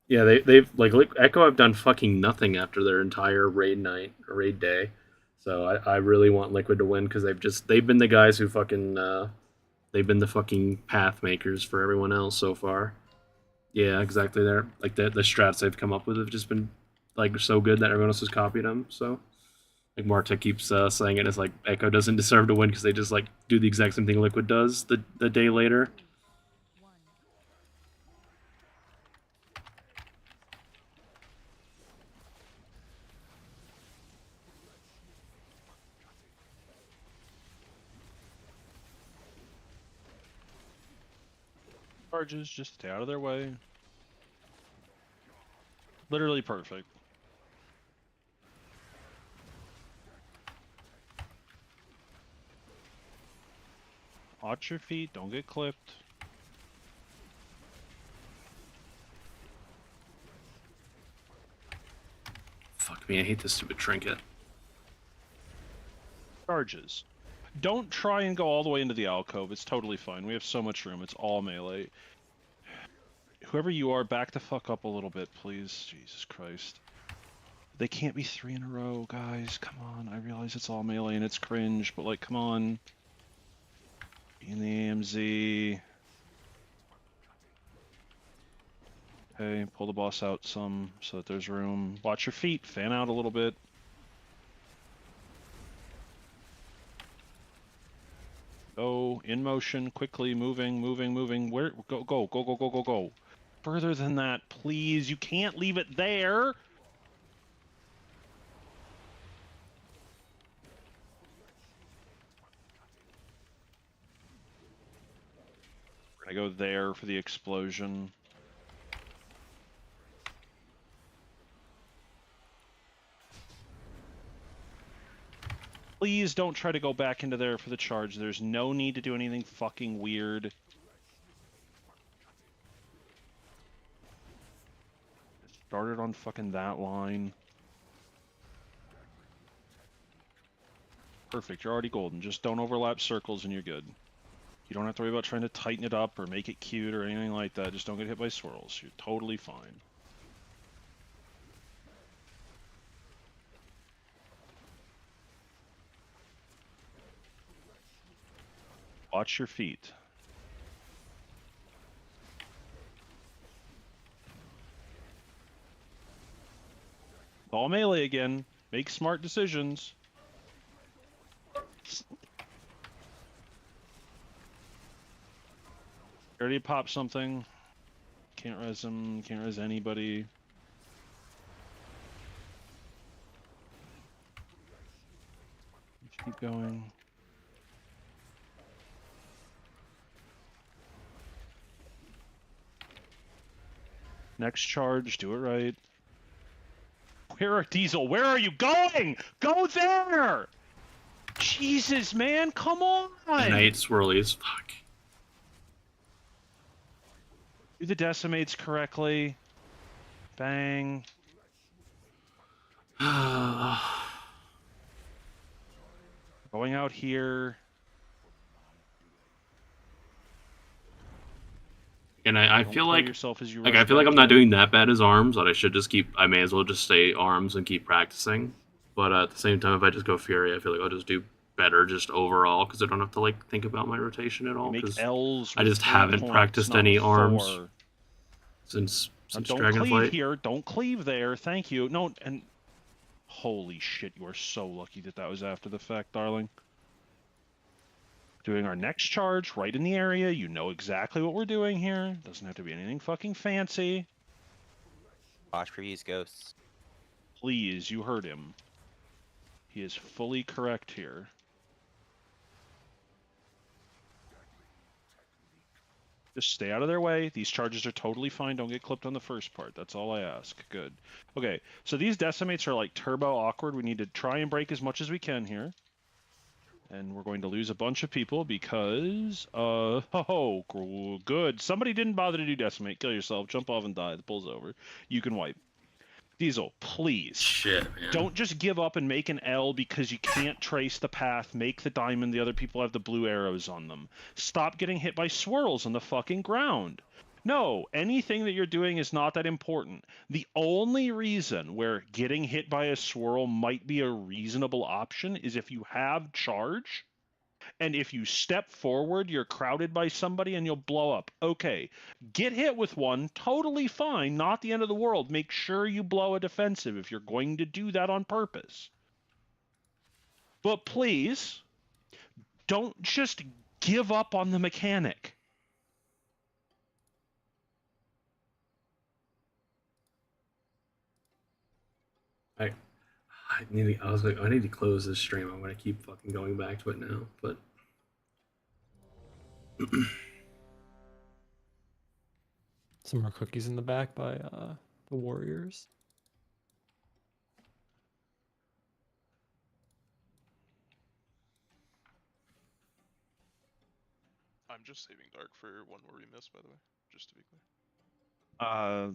Yeah, they've like Echo have done fucking nothing after their entire raid night or raid day. So I really want Liquid to win because they've been the guys who fucking they've been the fucking path makers for everyone else so far. Yeah, exactly. There, like the strats they've come up with have just been like so good that everyone else has copied them. So, like Marta keeps saying it, it's like Echo doesn't deserve to win because they just like do the exact same thing Liquid does the day later. Charges, just stay out of their way. Literally perfect. Watch your feet, don't get clipped. Fuck me, I hate this stupid trinket. Charges. Don't try and go all the way into the alcove. It's totally fine. We have so much room. It's all melee. Whoever you are, back the fuck up a little bit, please. Jesus Christ. They can't be 3 in a row, guys. Come on. I realize it's all melee and it's cringe, but like, come on. Be in the AMZ. Okay, pull the boss out some so that there's room. Watch your feet. Fan out a little bit. Go in motion, quickly moving, moving, moving. Where? Go, go, go, go, go, go, go. Further than that, please. You can't leave it there. We're gonna go there for the explosion. Please don't try to go back into there for the charge. There's no need to do anything fucking weird. Started on fucking that line. Perfect, you're already golden. Just don't overlap circles and you're good. You don't have to worry about trying to tighten it up or make it cute or anything like that. Just don't get hit by swirls. You're totally fine. Watch your feet. All melee again. Make smart decisions. Already popped something. Can't res him. Can't res anybody. Keep going. Next charge, do it right. Where are Diesel? Where are you going? Go there! Jesus, man, come on! And I ate swirlies. Fuck. Do the decimates correctly. Bang. Going out here. And I Don't feel play like yourself as you I rush feel like back I'm not in. doing that bad as arms, but I should just keep. I may as well just stay arms and keep practicing. But at the same time, if I just go fury, I feel like I'll just do better just overall because I don't have to like think about my rotation at all. Make 'cause L's I with just 3 haven't points, practiced not any 4. arms since Now don't Dragonflight. cleave here. Don't cleave there. Thank you. No, and holy shit, you are so lucky that that was after the fact, darling. Doing our next charge right in the area. You know exactly what we're doing here. Doesn't have to be anything fucking fancy. Watch previous ghosts. Please, you heard him. He is fully correct here. Just stay out of their way. These charges are totally fine. Don't get clipped on the first part. That's all I ask. Good. Okay, so these decimates are like turbo awkward. We need to try and break as much as we can here. And we're going to lose a bunch of people because, oh, good. Somebody didn't bother to do decimate. Kill yourself. Jump off and die. The pull's over. You can wipe. Diesel, please. Shit, man. Don't just give up and make an L because you can't trace the path. Make the diamond. The other people have the blue arrows on them. Stop getting hit by swirls on the fucking ground. No, anything that you're doing is not that important. The only reason where getting hit by a swirl might be a reasonable option is if you have charge, and if you step forward, you're crowded by somebody and you'll blow up. Okay, get hit with one, totally fine, not the end of the world. Make sure you blow a defensive if you're going to do that on purpose. But please, don't just give up on the mechanic. I was like, I need to close this stream. I'm gonna keep fucking going back to it now, but Some more cookies in the back by the Warriors. I'm just saving Dark for one where we missed, by the way, just to be clear.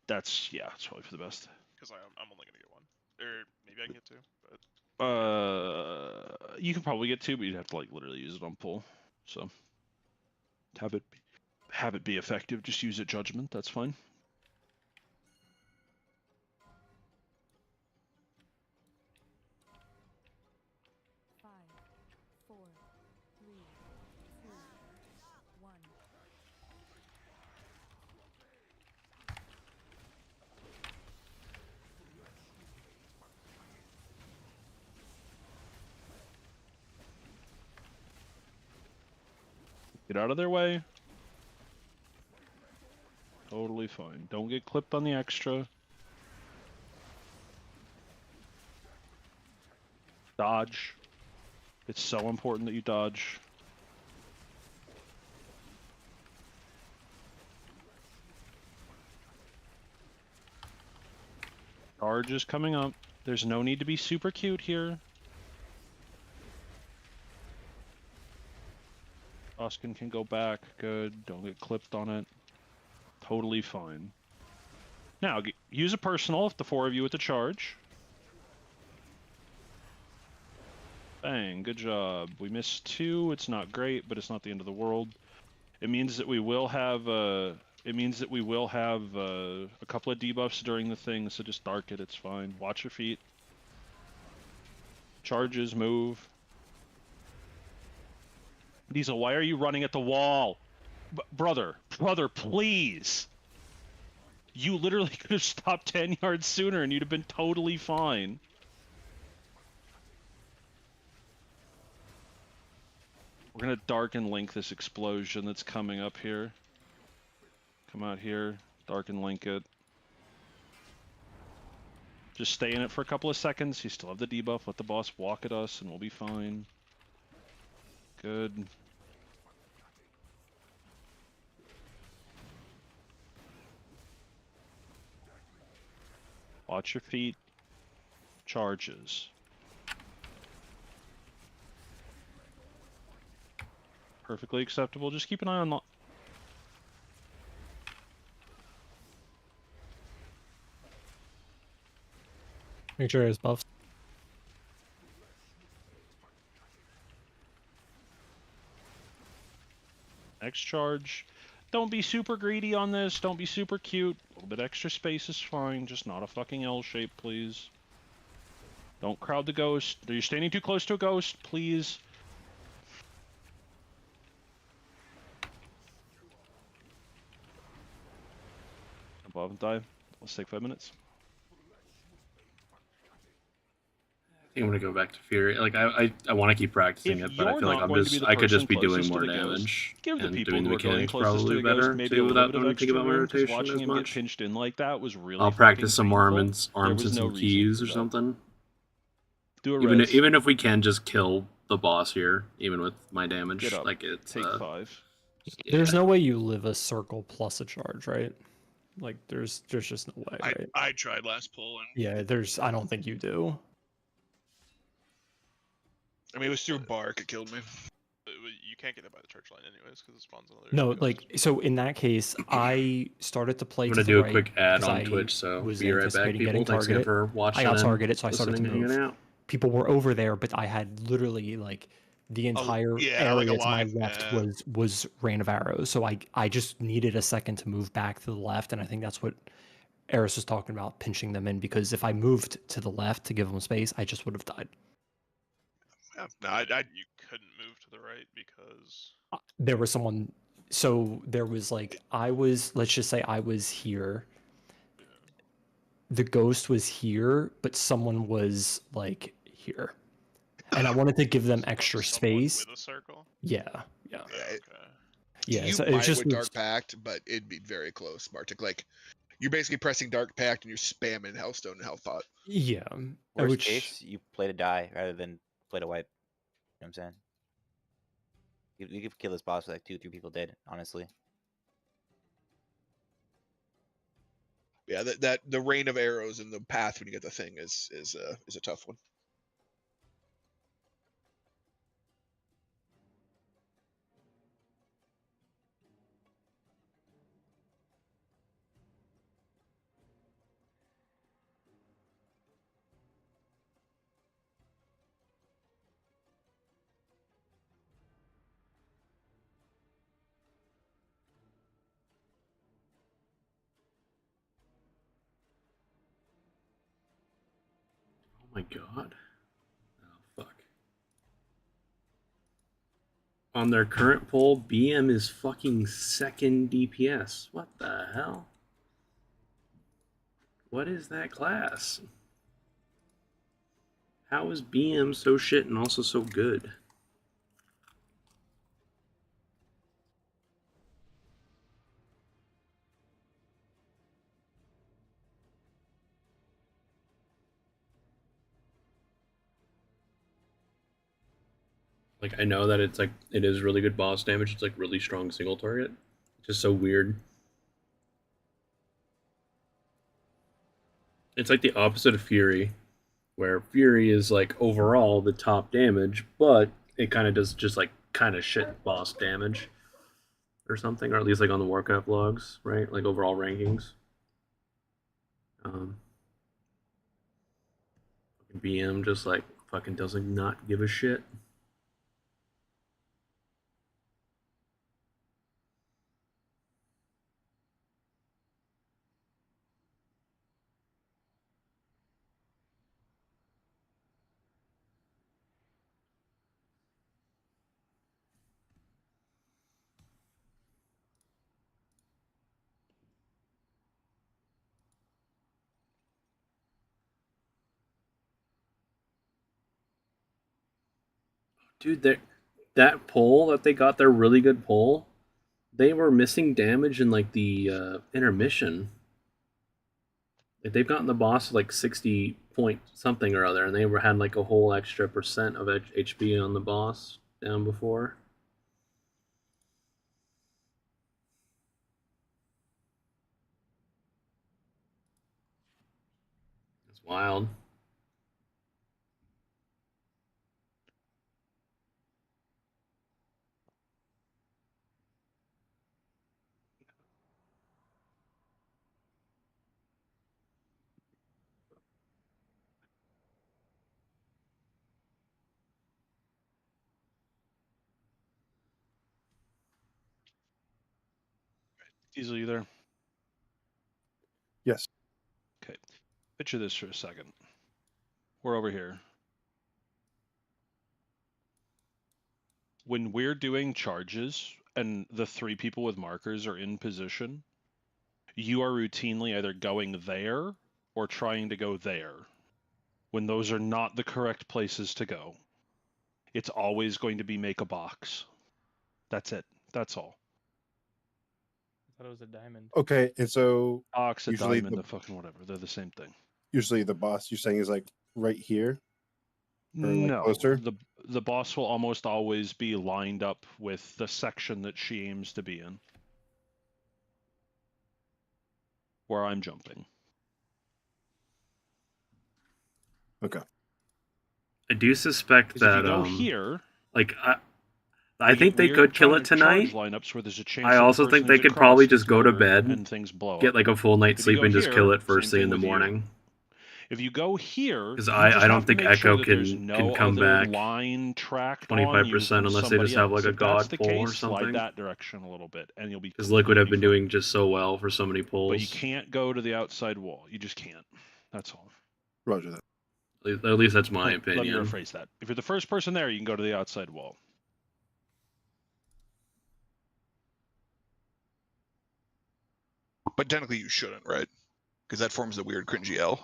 That's probably for the best. Because I'm only gonna get one, or maybe I can get two, but You can probably get 2, but you'd have to like literally use it on pull. So have it be effective. Just use it judgment. That's fine. Get out of their way. Totally fine. Don't get clipped on the extra. Dodge. It's so important that you dodge. Charge is coming up. There's no need to be super cute here. Oskin can go back. Good. Don't get clipped on it. Totally fine. Now, use a personal if the 4 of you with the charge. Bang. Good job. We missed 2. It's not great, but it's not the end of the world. It means that we will have a couple of debuffs during the thing, so just dark it. It's fine. Watch your feet. Charges, move. Diesel, why are you running at the wall? Brother, please. You literally could have stopped 10 yards sooner and you'd have been totally fine. We're gonna darken link this explosion that's coming up here. Come out here, darken link it. Just stay in it for a couple of seconds. You still have the debuff. Let the boss walk at us and we'll be fine. Good. Watch your feet. Charges. Perfectly acceptable. Just keep an eye on the... Make sure his buffs. Next charge. Don't be super greedy on this. Don't be super cute. A little bit extra space is fine. Just not a fucking L shape, please. Don't crowd the ghost. Are you standing too close to a ghost? Please. Above and dive. Let's take 5 minutes. I think I'm gonna go back to Fury. Like I want to keep practicing it, but I feel like I could just be doing more damage Give the and people doing the who are going mechanics closest to probably the ghost better maybe too a without little bit having of to think extra about my room, 'cause rotation watching as him get much. pinched in like that was really I'll fucking practice some painful. arms There and was no some reason keys for or that. something. Do a res. Even if we can just kill the boss here, even with my damage, Get up. like it's Take 5. There's no way you live a circle plus a charge, right? Like there's just no way, right? I tried last pull and Yeah, I don't think you do. I mean it was through bark. It killed me. You can't get it by the church line anyways because it spawns another. No, like so in that case, I started to play. I'm to gonna the do a right quick ad 'cause on I Twitch, so was be right back, anticipating people. getting Thanks again targeted. for watching. I got and targeted, so I started to listening and hanging move. out. People were over there, but I had literally like the entire yeah, like area a to my line, left yeah. was rain of arrows. So I just needed a second to move back to the left, and I think that's what Eris was talking about, pinching them in, because if I moved to the left to give them space, I just would have died. Yeah, no, you couldn't move to the right because There was someone, so there was like, let's just say I was here. The ghost was here, but someone was like here. And I wanted to give them extra space. with a circle. Yeah. Yeah, You so might it's just with Dark Pact, but it'd be very close, Bartik. Like, you're basically pressing Dark Pact and you're spamming Hellstone and Hellthought. Yeah. Worst case, you play to die rather than play to wipe. You know what I'm saying? You could kill this boss with like 2-3 people dead, honestly. Yeah, that the rain of arrows in the path when you get the thing is a tough one. Oh my god. Oh, fuck. On their current poll, BM is fucking second DPS. What the hell? What is that class? How is BM so shit and also so good? Like I know that it's like it is really good boss damage. It's like really strong single target. It's just so weird. It's like the opposite of Fury, where Fury is like overall the top damage, but it kind of does just like kind of shit boss damage or something, or at least like on the Warcraft logs, right? Like overall rankings. BM just like fucking doesn't not give a shit. Dude, that pull that they got, their really good pull, they were missing damage in like the intermission. Like, they've gotten the boss like 60 point something or other, and they had like a whole extra percent of HP on the boss down before. It's wild. Diesel, you there? Yes. Okay. Picture this for a second. We're over here. When we're doing charges and the 3 people with markers are in position, you are routinely either going there or trying to go there. When those are not the correct places to go, it's always going to be make a box. That's it. That's all. I thought it was a diamond. Okay, and so Box, a usually diamond, the, a fucking whatever. They're the same thing. usually the boss you're saying is like right here, or like No, closer. the boss will almost always be lined up with the section that she aims to be in, where I'm jumping. Okay. I do suspect 'Cause that if you go here, like I we think get they weird could kill kind it of charge tonight. lineups where there's a chance I that the also person think they who's could across probably gets just go to murdered bed, and things blow get up. like a full night's If you sleep, go and just here, kill it same first thing thing in the with you. morning. If you go here, Because you I just don't have to think make sure Echo that there's can no come other back line tracked on you 25% from unless they somebody just have else. like a If that's god the pull or case, slide something. that direction a little bit, and you'll be Because Liquid have completely been fine. doing just so well for so many pulls. But you can't go to the outside wall. You just can't. That's all. Roger that. At least that's my Let me opinion. rephrase that. If you're the first person there, you can go to the outside wall. But technically, you shouldn't, right? Because that forms a weird cringy L.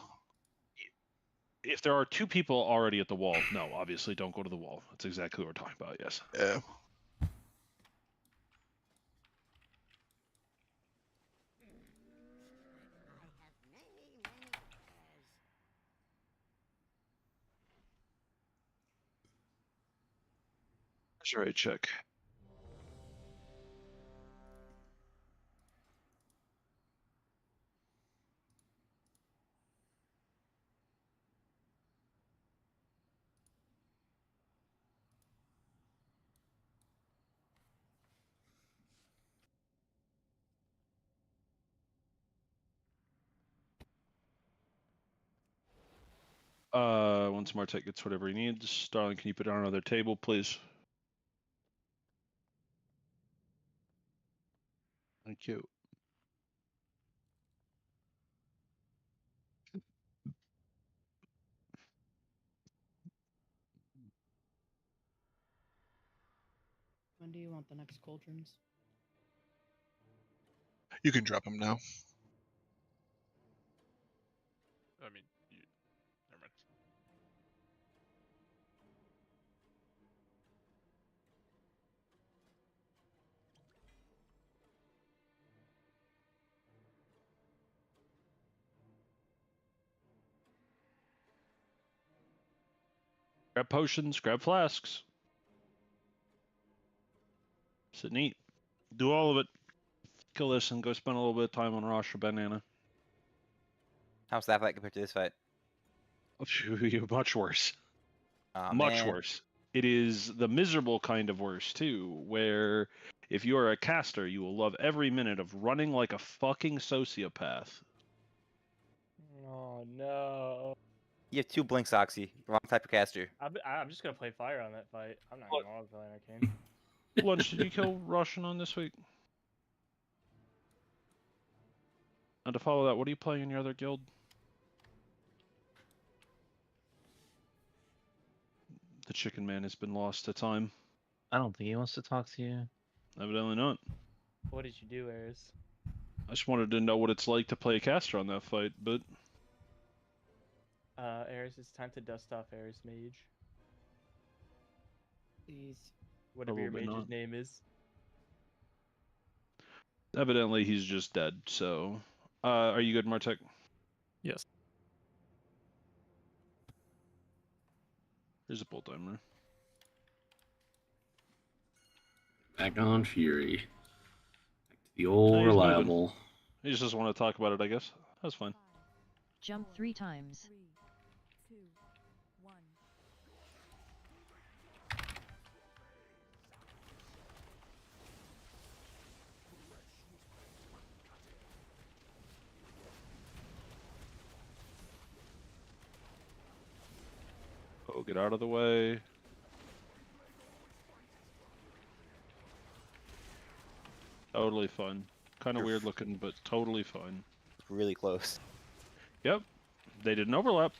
If there are 2 people already at the wall, no, obviously don't go to the wall. That's exactly what we're talking about, yes. Yeah. That's right, check. Once Martek gets whatever he needs, Starling, can you put it on another table, please? Thank you. When do you want the next cauldrons? You can drop them now. I mean, never mind. Grab potions, grab flasks. Sit neat. Do all of it. Kill this and go spend a little bit of time on Rasha Banana. How's that fight compared to this fight? Much worse. Aw, Much man. worse. It is the miserable kind of worse too, where if you are a caster, you will love every minute of running like a fucking sociopath. Oh no. You have 2 blinks, Oxy. Wrong type of caster. I'm just gonna play fire on that fight. I'm not gonna bother playing Arcane. Lunch, did you kill Rasha'nan this week? And to follow that, what are you playing in your other guild? The chicken man has been lost to time. I don't think he wants to talk to you. Evidently not. What did you do, Eris? I just wanted to know what it's like to play a caster on that fight, but Eris, it's time to dust off Eris Mage. Please. Whatever your Probably mage's not. name is. evidently he's just dead, so... are you good, Martek? Yes. Here's a pull timer. Back on Fury. Back to the No, old he's reliable. He just doesn't want to talk about it, I guess. That's fine. Jump 3 times. 3, 2, 1. Oh, get out of the way. Totally fine. Kind of weird looking, but totally fine. Really close. Yep. They didn't overlap.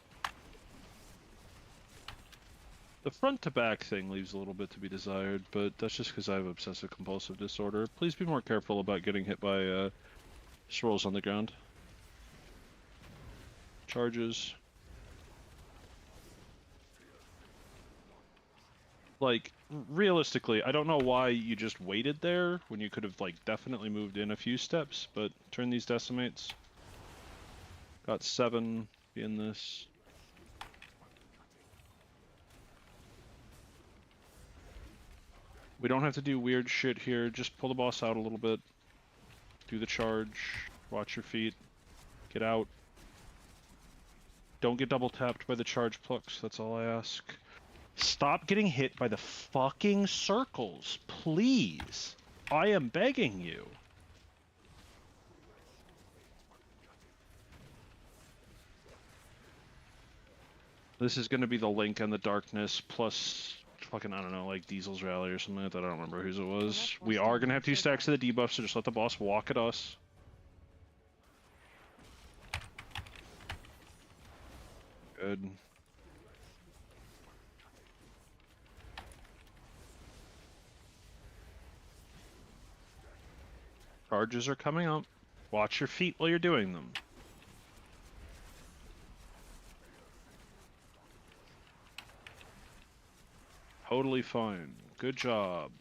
The front to back thing leaves a little bit to be desired, but that's just because I have obsessive compulsive disorder. Please be more careful about getting hit by swirls on the ground. Charges. Like, realistically, I don't know why you just waited there when you could have, like, definitely moved in a few steps, but turn these decimates. Got 7 in this. We don't have to do weird shit here, just pull the boss out a little bit. Do the charge, watch your feet, get out. Don't get double tapped by the charge plucks, that's all I ask. Stop getting hit by the fucking circles, please. I am begging you. This is going to be the Link and the Darkness plus fucking, I don't know, like Diesel's Rally or something like that. I don't remember whose it was. We are going to have 2 stacks of the debuff, so just let the boss walk at us. Good. Charges are coming up. Watch your feet while you're doing them. Totally fine. Good job.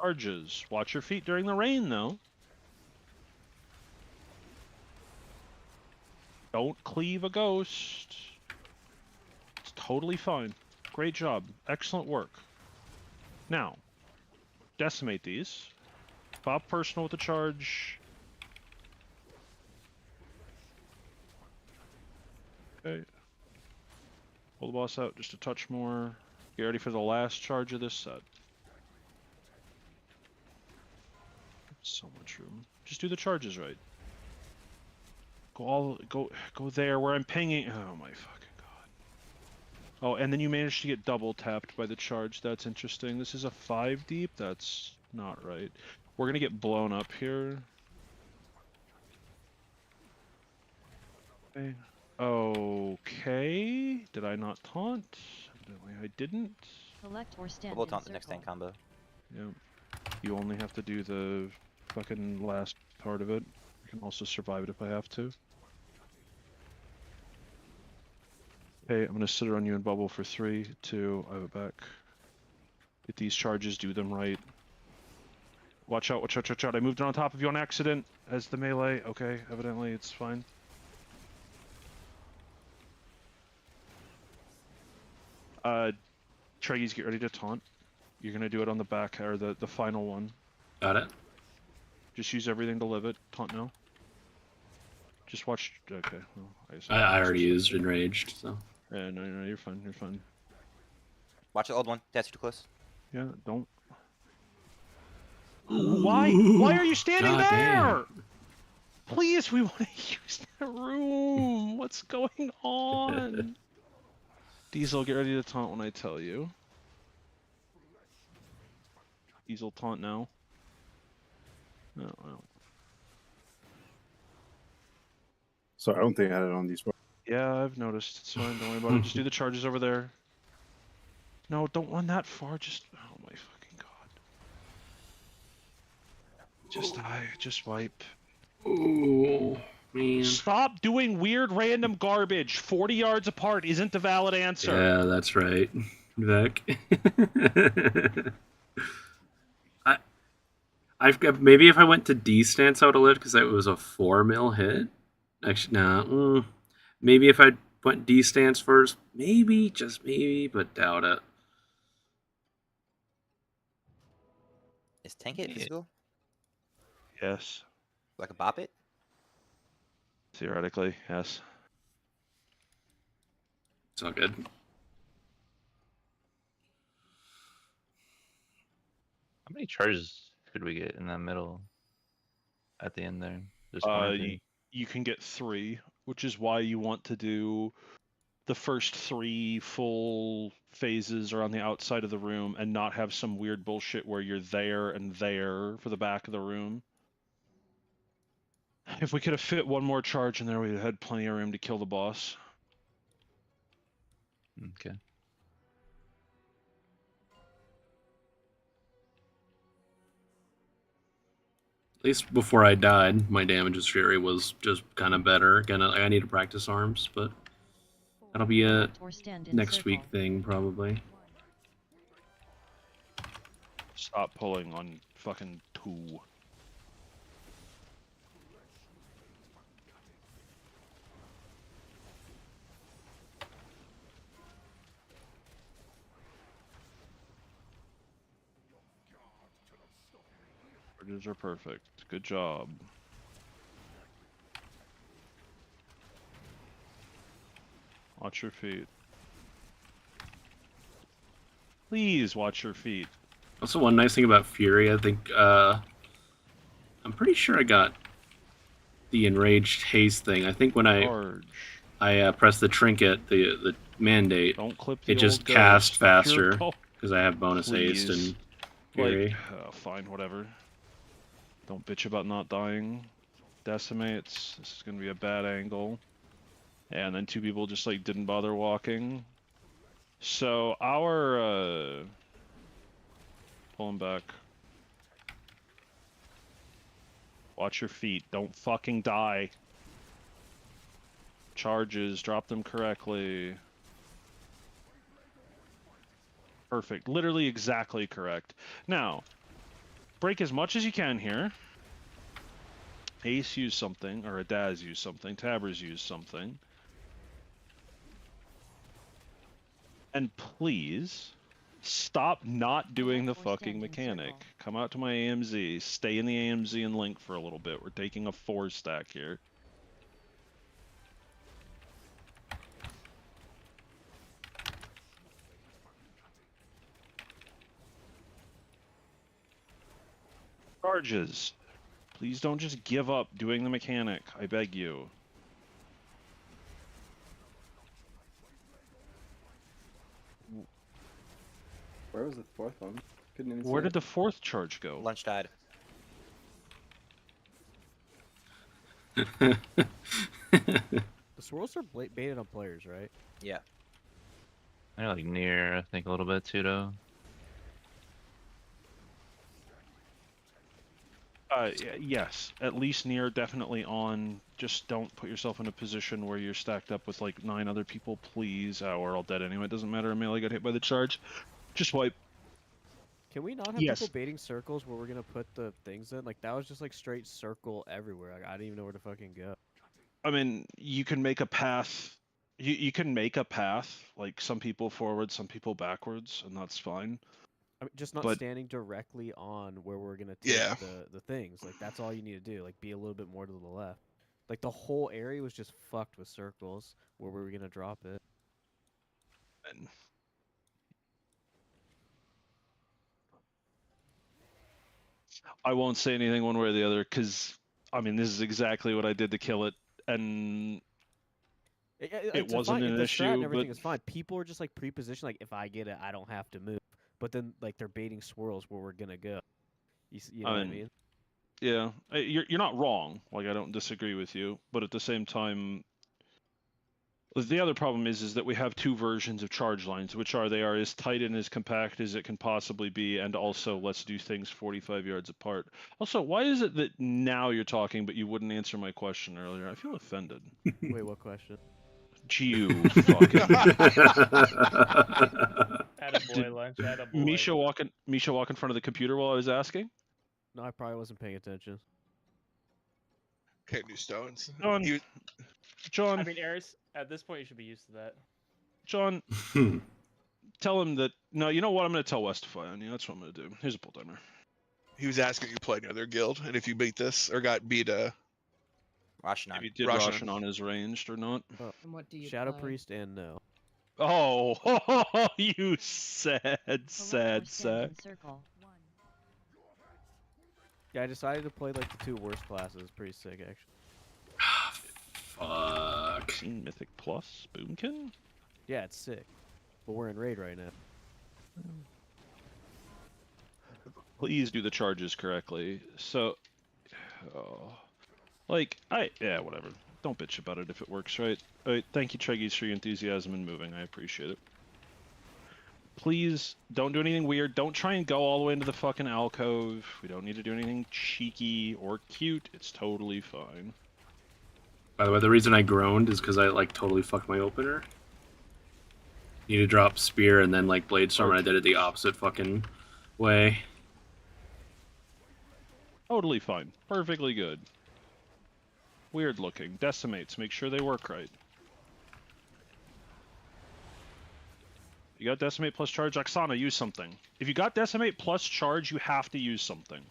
Charges. Watch your feet during the rain, though. Don't cleave a ghost. It's totally fine. Great job. Excellent work. Now, decimate these. Pop personal with the charge. Okay. Pull the boss out just a touch more. Get ready for the last charge of this set. So much room. Just do the charges right. Go there where I'm pinging. Oh my fucking god. Oh, and then you managed to get double tapped by the charge. That's interesting. This is a 5 deep. That's not right. We're gonna get blown up here. Okay. Okay. Did I not taunt? Evidently I didn't. Select or stand. We'll taunt the next tank combo. Yep. You only have to do the fucking last part of it. I can also survive it if I have to. Okay, I'm gonna sit on you and bubble for 3, 2, I have it back. Get these charges, do them right. Watch out, watch out, watch out. I moved it on top of you on accident as the melee. Okay, evidently it's fine. Treggyz, get ready to taunt. You're gonna do it on the back, or the final one. Got it. Just use everything to live it. Taunt now. Just watch. Okay. Well, I already used enraged, so. Yeah, no, you're fine. You're fine. Watch the old one. That's too close. Yeah, don't. Why are you standing God there? damn. Please, we want to use that room. What's going on? Diesel, get ready to taunt when I tell you. Diesel, taunt now. No. So I don't think I had it on these. Yeah, I've noticed. It's fine. Don't worry about it. Just do the charges over there. No, don't run that far. Just, oh my fucking god. Just die. Just wipe. Oh, man. Stop doing weird random garbage. 40 yards apart isn't the valid answer. Yeah, that's right. Vec. I've got, maybe if I went to D stance I would have lived because that was a 4 mil hit. Actually, no. Maybe if I went D stance first, maybe, just maybe, but doubt it. Is tank it physical? Yes. Like a bop it? Theoretically, yes. It's all good. How many charges could we get in that middle at the end there? Just one or two? You can get 3, which is why you want to do the first 3 full phases are on the outside of the room and not have some weird bullshit where you're there and there for the back of the room. If we could have fit one more charge in there, we'd have had plenty of room to kill the boss. Okay. At least before I died, my damage with Fury was just kind of better. Again, I need to practice arms, but that'll be a next week thing, probably. Stop pulling on fucking 2. Bridges are perfect. Good job. Watch your feet. Please watch your feet. Also, one nice thing about Fury, I think, I'm pretty sure I got the enraged haste thing. I think when I pressed the trinket, the mandate, Don't clip the it just old cast ghost. faster Pure because I have bonus haste and Fury. Like, fine, whatever. Don't bitch about not dying. Decimates. This is gonna be a bad angle. And then 2 people just like didn't bother walking. So our pull him back. Watch your feet. Don't fucking die. Charges. Drop them correctly. Perfect. Literally exactly correct. Now, break as much as you can here. Ace used something, or Adaz used something. Tabbers used something. And please, stop not doing the fucking mechanic. Come out to my AMZ. Stay in the AMZ and link for a little bit. We're taking a 4 stack here. Charges. Please don't just give up doing the mechanic. I beg you. Where was the 4th one? Couldn't even see Where it. did the 4th charge go? Lunch died. The swirls are baited on players, right? Yeah. They're like near, I think, a little bit too, though. Yes, at least near, definitely on. Just don't put yourself in a position where you're stacked up with like 9 other people, please. We're all dead anyway. It doesn't matter. Melee got hit by the charge. Just wipe. Can we not have people baiting circles where we're gonna put the things in? Like that was just like straight circle everywhere. Like I didn't even know where to fucking go. I mean, you can make a path. You can make a path, like some people forward, some people backwards, and that's fine. I mean, just not But- standing directly on where we're gonna take Yeah. the things. Like that's all you need to do. Like be a little bit more to the left. Like the whole area was just fucked with circles where we were gonna drop it. And I won't say anything one way or the other because I mean this is exactly what I did to kill it, and it wasn't an the strat issue. and everything But is fine. People are just like pre-positioned. Like if I get it, I don't have to move. But then like they're baiting swirls where we're gonna go. You know what I mean? yeah, you're not wrong. Like I don't disagree with you, but at the same time, the other problem is that we have two versions of charge lines, which are they are as tight and as compact as it can possibly be, and also let's do things 45 yards apart. Also, why is it that now you're talking but you wouldn't answer my question earlier? I feel offended. Wait, what question? You fucking. Attaboy lunch, attaboy. Misha walk in front of the computer while I was asking? No, I probably wasn't paying attention. Can't do stones. John. I mean, Eris, at this point, you should be used to that. John, tell him that. No, you know what? I'm going to tell Westify on you. That's what I'm going to do. Here's a pull timer. He was asking if you played another guild, and if you beat this or got beat Rasha'nan. If you did Rasha'nan. Rasha'nan is ranged or not. And what do you Shadow play? Priest and no. Oh, you sad. Circle. Yeah, I decided to play like the two worst classes. Pretty sick, actually. Fuck. Seen Mythic Plus, Boomkin? Yeah, it's sick. But we're in raid right now. Please do the charges correctly. So, yeah, whatever. Don't bitch about it if it works, right? Alright, thank you, Treggyz, for your enthusiasm and moving. I appreciate it. Please, don't do anything weird. Don't try and go all the way into the fucking alcove. We don't need to do anything cheeky or cute. It's totally fine. By the way, the reason I groaned is because I like totally fucked my opener. Need to drop spear and then like blade storm, and I did it the opposite fucking way. Totally fine. Perfectly good. Weird looking. Decimates. Make sure they work right. You got Decimate plus charge? Oksana, use something. If you got Decimate plus charge, you have to use something.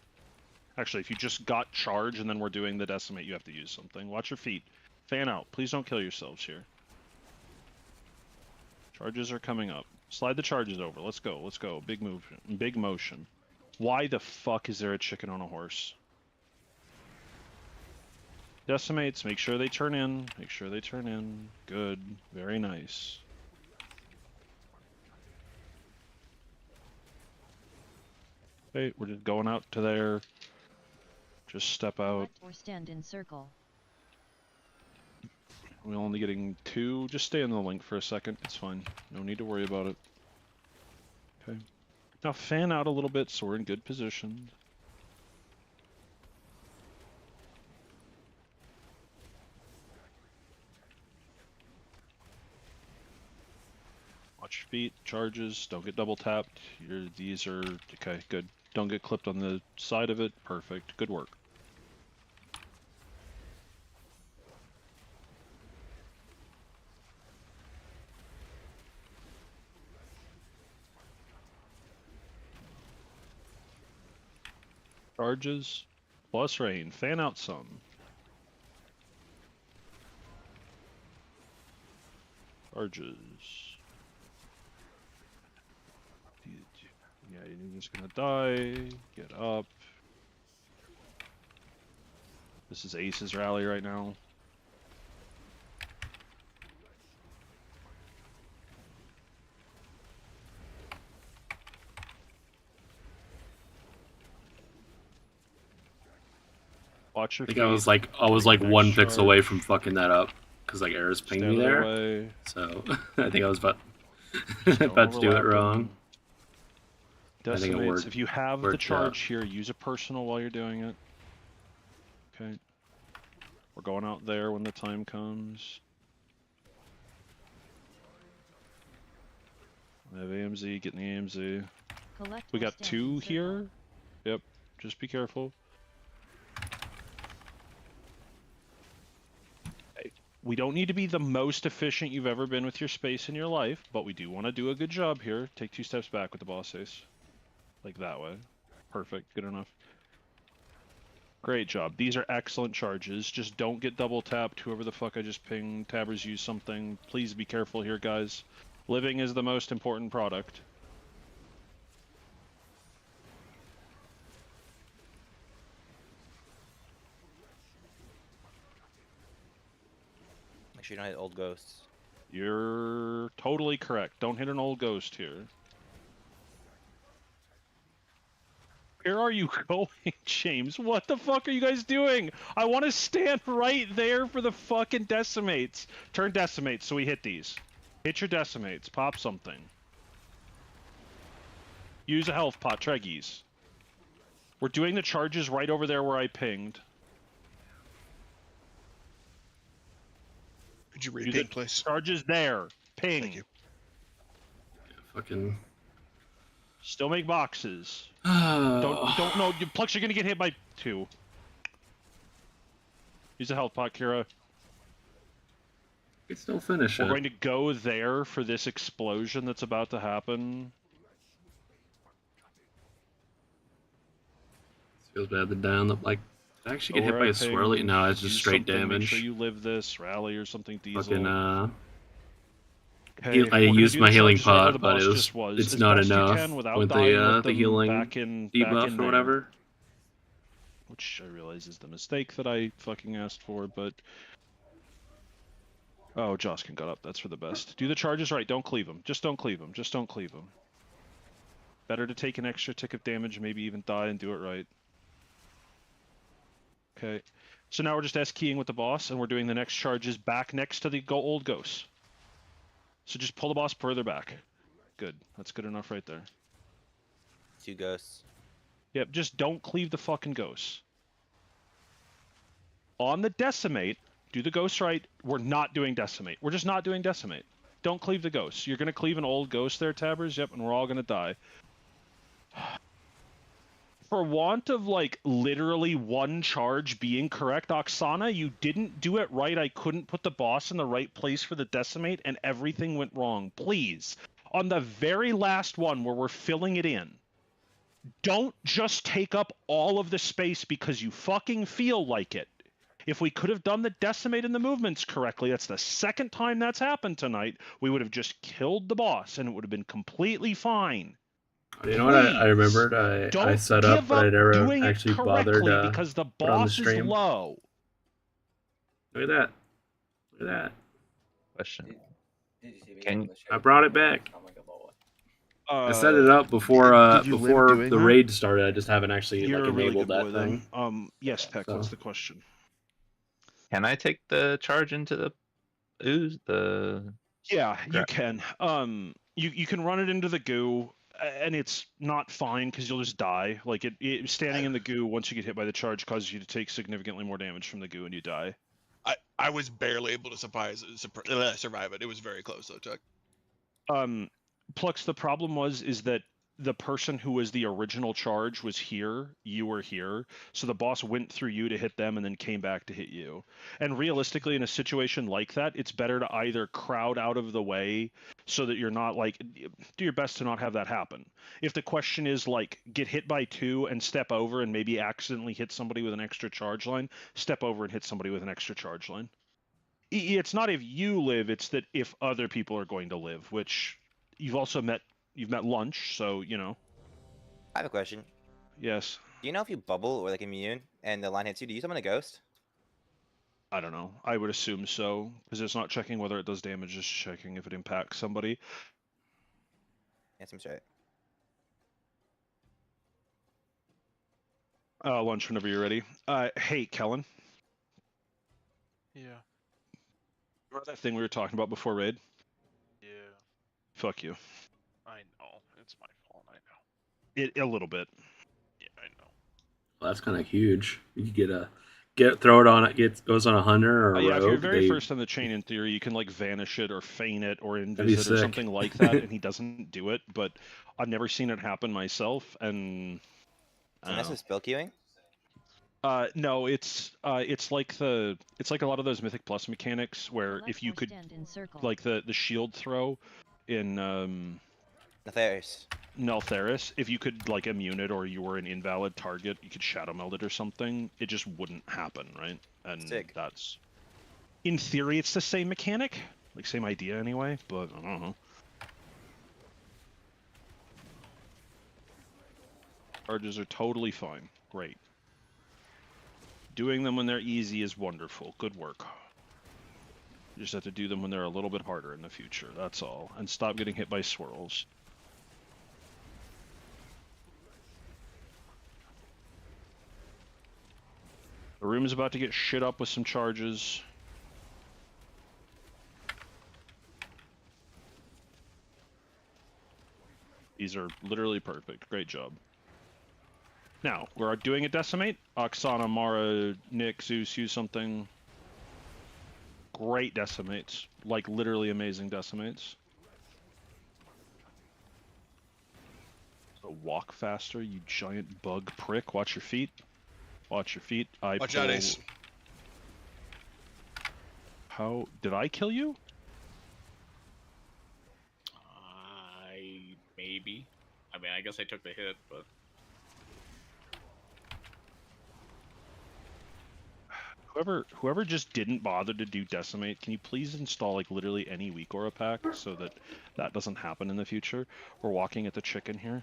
Actually, if you just got charge and then we're doing the Decimate, you have to use something. Watch your feet. Fan out. Please don't kill yourselves here. Charges are coming up. Slide the charges over. Let's go. Let's go. Big move. Big motion. Why the fuck is there a chicken on a horse? Decimates. Make sure they turn in. Make sure they turn in. Good. Very nice. Okay, we're just going out to there. Just step out. Or stand in circle. We're only getting 2. Just stay in the link for a second. It's fine. No need to worry about it. Okay. Now fan out a little bit so we're in good position. Watch your feet. Charges. Don't get double tapped. These are... Okay, good. Don't get clipped on the side of it. Perfect. Good work. Charges plus rain. Fan out some. Charges. Yeah, you're just gonna die. Get up. This is Ace's rally right now. Watch your I think I was like one pixel away from fucking that up because like Eris pinged me there. Away. So I think I was about about to do it wrong. I think it Decimates. worked. If you have the worked charge out. here, use a personal while you're doing it. Okay. We're going out there when the time comes. I have AMZ, getting the AMZ. Collect We or got stand in 2 circle. here. Yep. Just be careful. We don't need to be the most efficient you've ever been with your space in your life, but we do want to do a good job here. Take 2 steps back with the boss ace. Like that way. Perfect. Good enough. Great job. These are excellent charges. Just don't get double tapped. Whoever the fuck I just pinged. Tabbers use something. Please be careful here, guys. Living is the most important product. Make sure you don't hit old ghosts. You're totally correct. Don't hit an old ghost here. Where are you going, James? What the fuck are you guys doing? I want to stand right there for the fucking decimates. Turn decimates so we hit these. Hit your decimates. Pop something. Use a health pot, Treggyz. We're doing the charges right over there where I pinged. Could you repeat, please? Charges there. Ping. Thank you. Fucking. Still make boxes. don't know. Plex, you're gonna get hit by 2. Use a health pot, Kira. It's still finish We're it. going to go there for this explosion that's about to happen. Feels bad to down. Like, did I actually get hit Where by I a swirly? pinged, No, it's just use straight something, damage. Make sure you live this, rally or something, diesel. Fucking Okay, I we're gonna used do my the healing charges right where pot, the but boss it just was. it's As not best you enough can without with dying, let the them healing back in debuff or there. whatever. Which I realize is the mistake that I fucking asked for, but... Oh, Joskin got up. That's for the best. Do the charges right. Don't cleave them. Just don't cleave them. Just don't cleave them. Better to take an extra tick of damage, maybe even die and do it right. Okay. So now we're just S-keying with the boss, and we're doing the next charges back next to the old ghosts. So just pull the boss further back. Good. That's good enough right there. 2 ghosts. Yep, just don't cleave the fucking ghosts. On the decimate, do the ghost right. We're not doing decimate. We're just not doing decimate. Don't cleave the ghosts. You're going to cleave an old ghost there, Tabbers? Yep, and we're all going to die. For want of, like, literally one charge being correct, Oksana, you didn't do it right. I couldn't put the boss in the right place for the decimate, and everything went wrong. Please, on the very last one where we're filling it in, don't just take up all of the space because you fucking feel like it. If we could have done the decimate and the movements correctly, that's the second time that's happened tonight, we would have just killed the boss, and it would have been completely fine. You know what I remembered? I set up, but I never actually bothered because the put on the boss is stream. low. Look at that. Look at that. Question. I brought it back. I set Uh, it up before did you live before doing the that? raid started. I just haven't actually You're like a really enabled good that boy, thing. then. Yes, Peck, what's So. the question? Can I take the charge into the ooze? Yeah, you can. You can run it into the goo, and it's not fine because you'll just die. Like standing in the goo once you get hit by the charge causes you to take significantly more damage from the goo, and you die. I was barely able to survive it. It was very close though, Chuck. Plux, the problem is that the person who was the original charge was here, you were here, so the boss went through you to hit them and then came back to hit you. And realistically, in a situation like that, it's better to either crowd out of the way so that you're not like, do your best to not have that happen. If the question is like, get hit by 2 and step over and maybe accidentally hit somebody with an extra charge line, step over and hit somebody with an extra charge line. It's not if you live, it's that if other people are going to live, which you've also met Lunch, so you know. I have a question. Yes. Do you know if you bubble or like immune and the line hits you, do you summon a ghost? I don't know. I would assume so, because it's not checking whether it does damage, it's checking if it impacts somebody. That seems right. Lunch whenever you're ready. Hey, Kellen. Yeah. Remember that thing we were talking about before raid? Yeah. Fuck you. I know. It's my fault. I know. A little bit. Yeah, I know. Well, that's kind of huge. You could get a throw it on it goes on a hunter or a Yeah, if you're rogue, very they- first in the chain, in theory, you can like vanish it or feign it or be invis it or sick. something like that, and he doesn't do it. But I've never seen it happen myself, and I So don't that's know. with spell queuing. No, it's like a lot of those Mythic Plus mechanics where if you could like the shield throw in Neltharis, if you could like immune it or you were an invalid target, you could shadow meld it or something. It just wouldn't happen, right? And that's in theory it's the same mechanic, like same idea anyway, but I don't know. Charges are totally fine. Great. Doing them when they're easy is wonderful. Good work. You just have to do them when they're a little bit harder in the future, that's all. And stop getting hit by swirls. The room is about to get shit up with some charges. These are literally perfect. Great job. Now, we're doing a decimate. Oksana, Mara, Nick, Zeus, use something. Great decimates. Like, literally amazing decimates. So walk faster, you giant bug prick. Watch your feet. Watch your feet. Watch out, Ace. How... Did I kill you? Maybe. I mean, I guess I took the hit, but... Whoever just didn't bother to do decimate, can you please install like literally any weak aura pack so that that doesn't happen in the future? We're walking at the chicken here.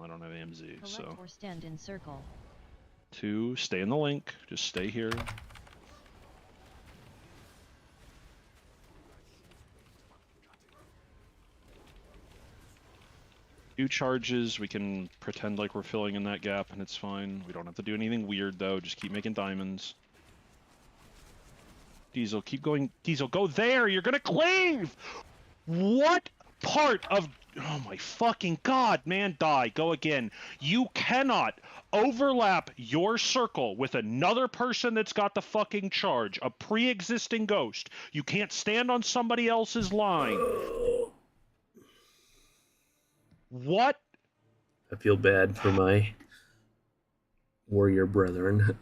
I don't have AMZ, so. Or stand in circle. 2, stay in the link. Just stay here. Two charges, we can pretend like we're filling in that gap and it's fine. We don't have to do anything weird though, just keep making diamonds. Diesel, keep going. Diesel, go there! You're gonna cleave! What part of... Oh my fucking god, man, die. Go again. You cannot overlap your circle with another person that's got the fucking charge. A pre-existing ghost. You can't stand on somebody else's line. What? I feel bad for my warrior brethren.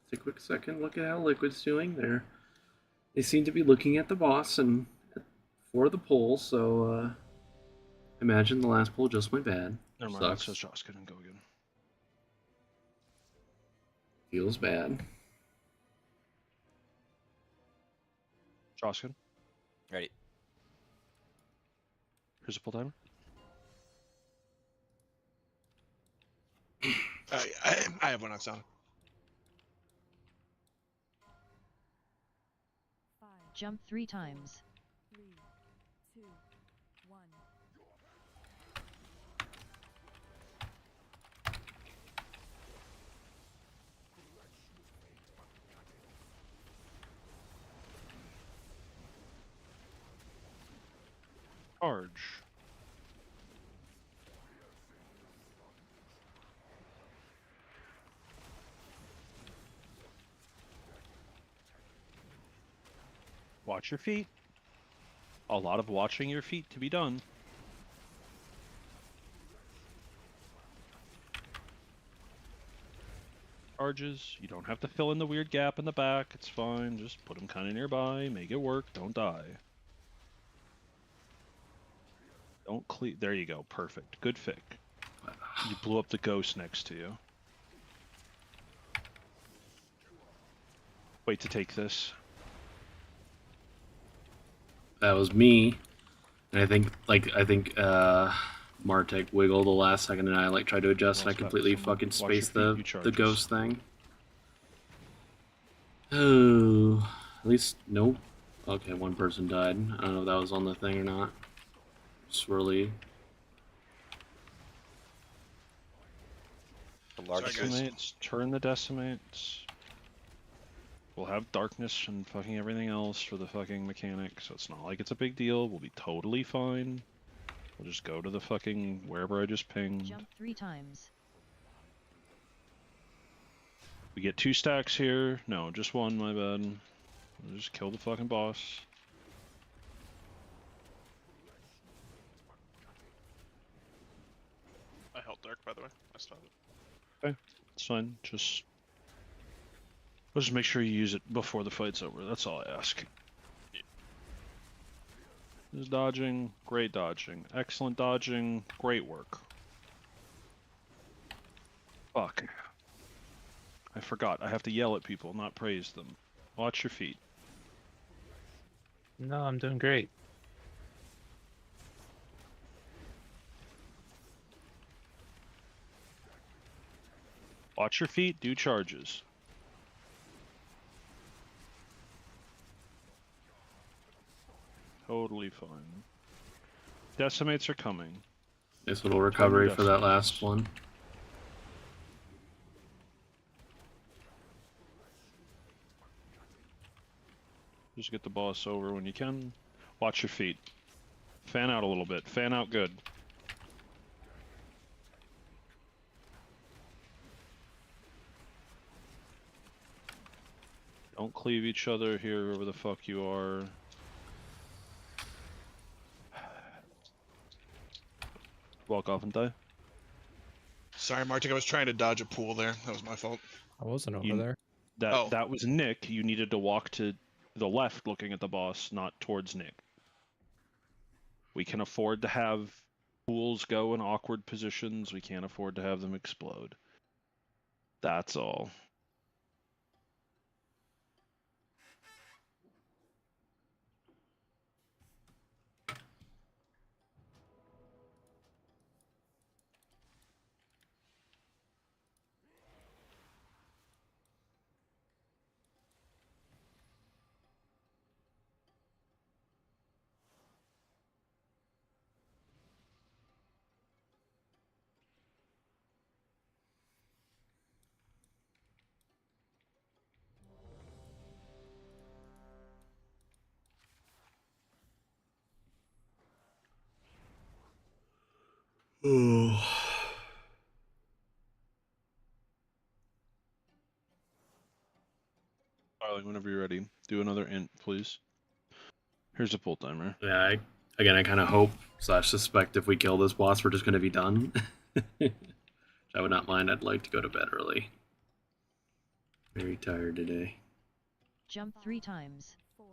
Take a quick second, look at how Liquid's doing there. They seem to be looking at the boss and for the poll, so imagine the last poll just went bad. Never mind, Sucks. let's just Josh and go again. Feels bad. Joskin? Ready. Here's a pull timer. I have one on sound. Jump 3 times. 3, 2, 1. Charge. Watch your feet. A lot of watching your feet to be done. charges. You don't have to fill in the weird gap in the back. It's fine. Just put them kind of nearby. Make it work. Don't die. Don't cleave. There you go. Perfect. Good fic. You blew up the ghost next to you. Wait to take this. That was me. And I think Martek wiggled the last second, and I like tried to adjust, and I completely fucking spaced the ghost thing. Oh, at least nope. Okay, one person died. I don't know if that was on the thing or not. Swirly. Decimates, turn the decimates. We'll have darkness and fucking everything else for the fucking mechanic, so it's not like it's a big deal. We'll be totally fine. We'll just go to the fucking wherever I just pinged. Jump 3 times. We get 2 stacks here. No, just 1, my bad. We'll just kill the fucking boss. I held dark, by the way. I started. Okay, it's fine. We'll just make sure you use it before the fight's over. That's all I ask. This is dodging, great dodging, excellent dodging, great work. Fuck. I forgot. I have to yell at people, not praise them. Watch your feet. No, I'm doing great. Watch your feet, do charges. Totally fine. Decimates are coming. Nice little recovery for that last one. Just get the boss over when you can. Watch your feet. Fan out a little bit. Fan out good. Don't cleave each other here, wherever the fuck you are. Walk off and die. Sorry, Martin. I was trying to dodge a pool there. That was my fault. I wasn't over there. That was Nick. You needed to walk to the left looking at the boss, not towards Nick. We can afford to have pools go in awkward positions. We can't afford to have them explode. That's all. Darling, whenever you're ready, do another int, please. Here's a pull timer. Yeah, I kind of hope / suspect if we kill this boss, we're just going to be done. Which I would not mind. I'd like to go to bed early. Very tired today. Jump 3 times. 4,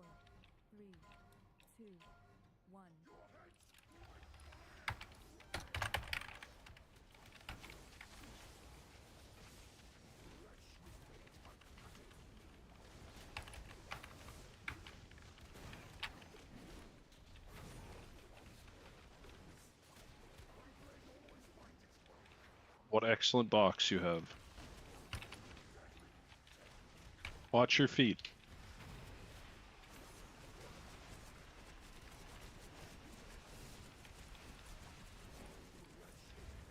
3, 2, 1. What excellent box you have. Watch your feet.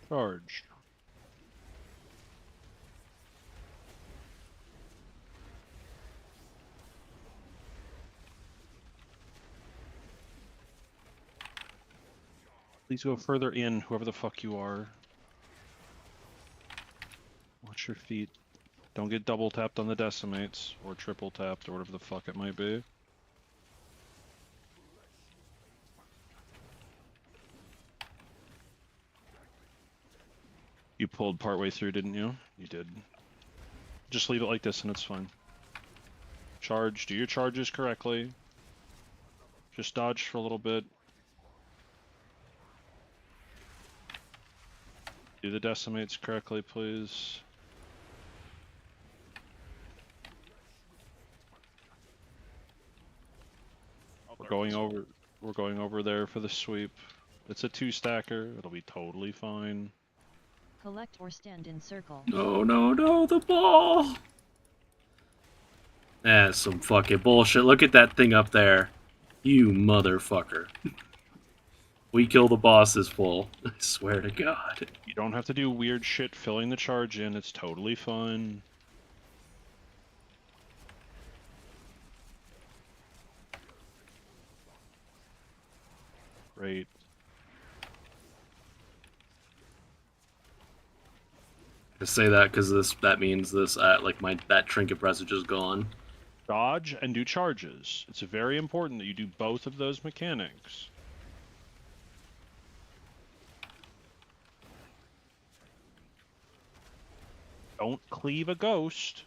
Charge. Please go further in, whoever the fuck you are. Watch your feet. Don't get double tapped on the decimates, or triple tapped, or whatever the fuck it might be. You pulled partway through, didn't you? You did. Just leave it like this and it's fine. Charge. Do your charges correctly. Just dodge for a little bit. Do the decimates correctly, please. We're going over there for the sweep. It's a 2-stacker. It'll be totally fine. Collect or stand in circle. No, no, no, the ball! That's some fucking bullshit. Look at that thing up there. You motherfucker. We kill the bosses full. I swear to God. You don't have to do weird shit filling the charge in. It's totally fine. Great. I say that because that means this like that trinket presage is gone. Dodge and do charges. It's very important that you do both of those mechanics. Don't cleave a ghost.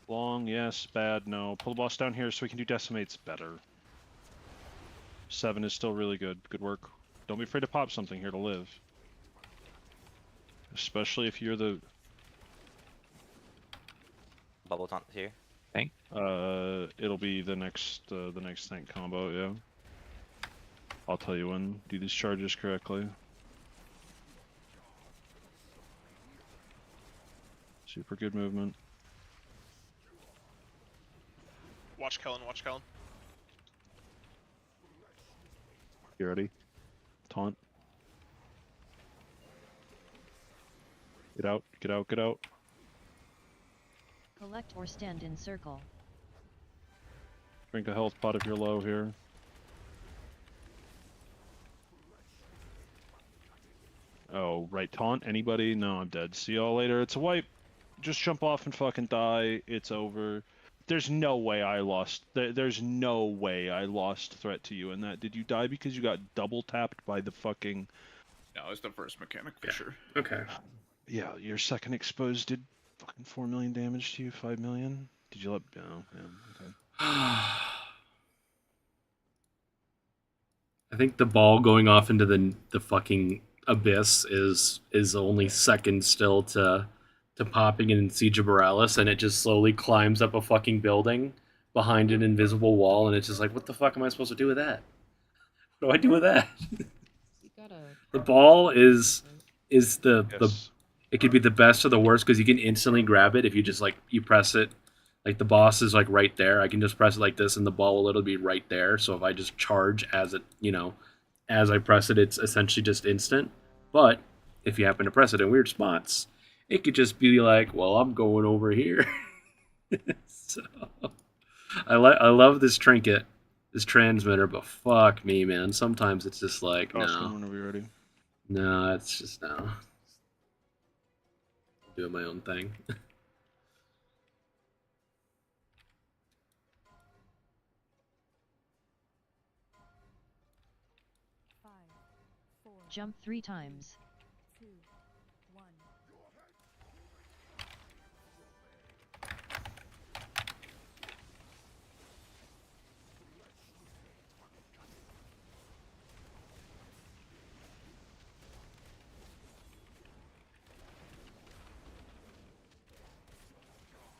Long, yes. Bad, no. Pull the boss down here so we can do decimates better. 7 is still really good. Good work. Don't be afraid to pop something here to live. Especially if you're the... Bubble taunt here. Tank? It'll be the next tank combo, yeah. I'll tell you when. Do these charges correctly. Super good movement. Watch Kellen, watch Kellen. You ready? Taunt. Get out, get out, get out. Collect or stand in circle. Drink a health pot if you're low here. Oh, right, taunt? Anybody? No, I'm dead. See y'all later. It's a wipe. Just jump off and fucking die. It's over. There's no way I lost. There's no way I lost threat to you in that. Did you die because you got double tapped by the fucking... No, it's the first mechanic for sure. Okay. Yeah, your second exposed did fucking 4 million damage to you, 5 million? Did you let... No, yeah, okay. I think the ball going off into the fucking abyss is only second still to popping in Siege of Borealis, and it just slowly climbs up a fucking building behind an invisible wall, and it's just like, what the fuck am I supposed to do with that? What do I do with that? The ball is the it could be the best or the worst because you can instantly grab it if you just like you press it. Like the boss is like right there. I can just press it like this, and the ball will literally be right there. So if I just charge as it, as I press it, it's essentially just instant. But if you happen to press it in weird spots, it could just be like, well, I'm going over here. So I love this trinket, this transmitter, but fuck me, man. Sometimes it's just like, no. Whenever you're ready. No, it's just no. Doing my own thing. Jump 3 times. 2, 1.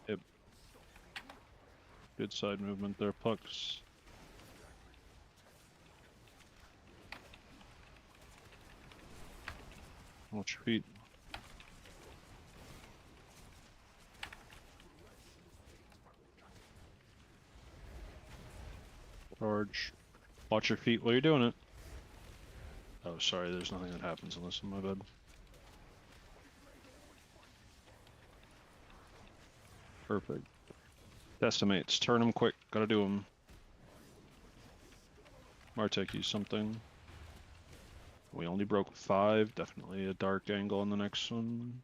Yep. Good side movement there, Pucks. Watch your feet. Charge. Watch your feet while you're doing it. Oh, sorry, there's nothing that happens unless I'm in my bed. Perfect. Decimates. Turn them quick. Gotta do them. Martek, use something. We only broke 5. Definitely a dark angle on the next one.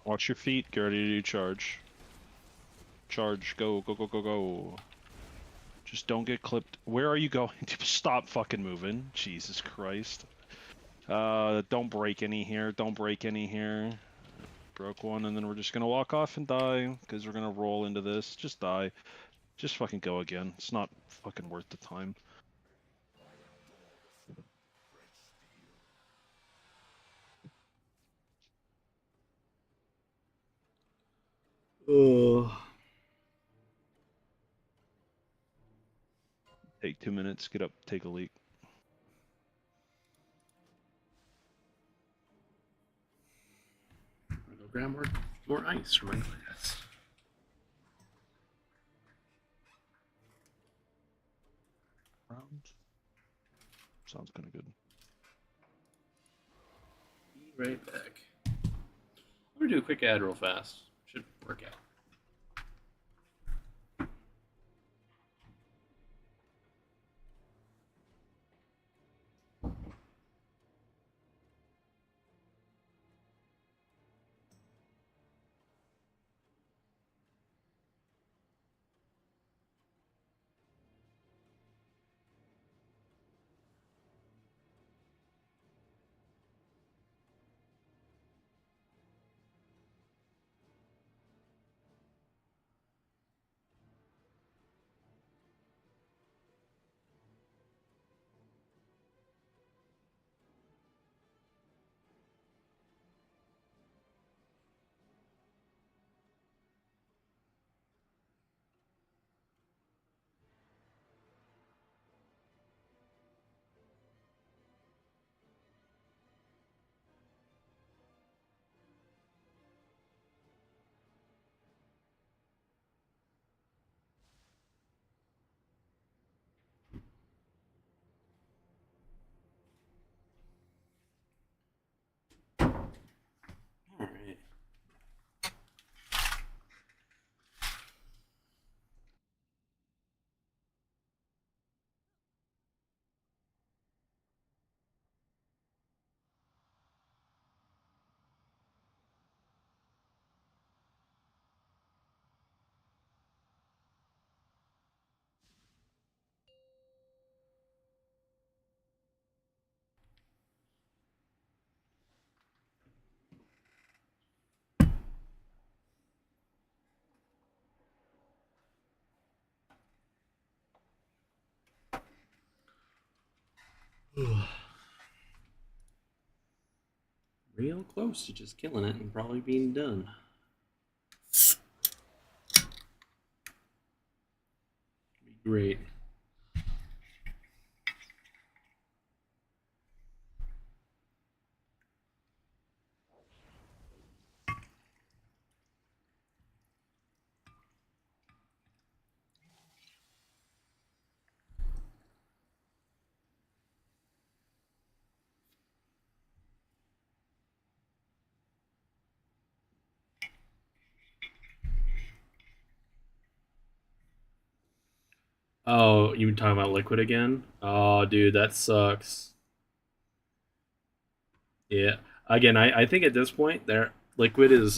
Watch your feet. Get ready to charge. Charge. Go, go, go, go, go. Just don't get clipped. Where are you going? Stop fucking moving. Jesus Christ. Don't break any here. Don't break any here. Broke one, and then we're just gonna walk off and die, because we're gonna roll into this. Just die. Just fucking go again. It's not fucking worth the time. Ugh. Take 2 minutes, get up, take a leak. I'll go grab more ice from my glass. Round. Sounds kind of good. Be right back. I'm gonna do a quick ad real fast. Should work out. Alright. Real close to just killing it and probably being done. Be great. Oh, you talking about Liquid again? Oh, dude, that sucks. Yeah. Again, I think at this point, their Liquid is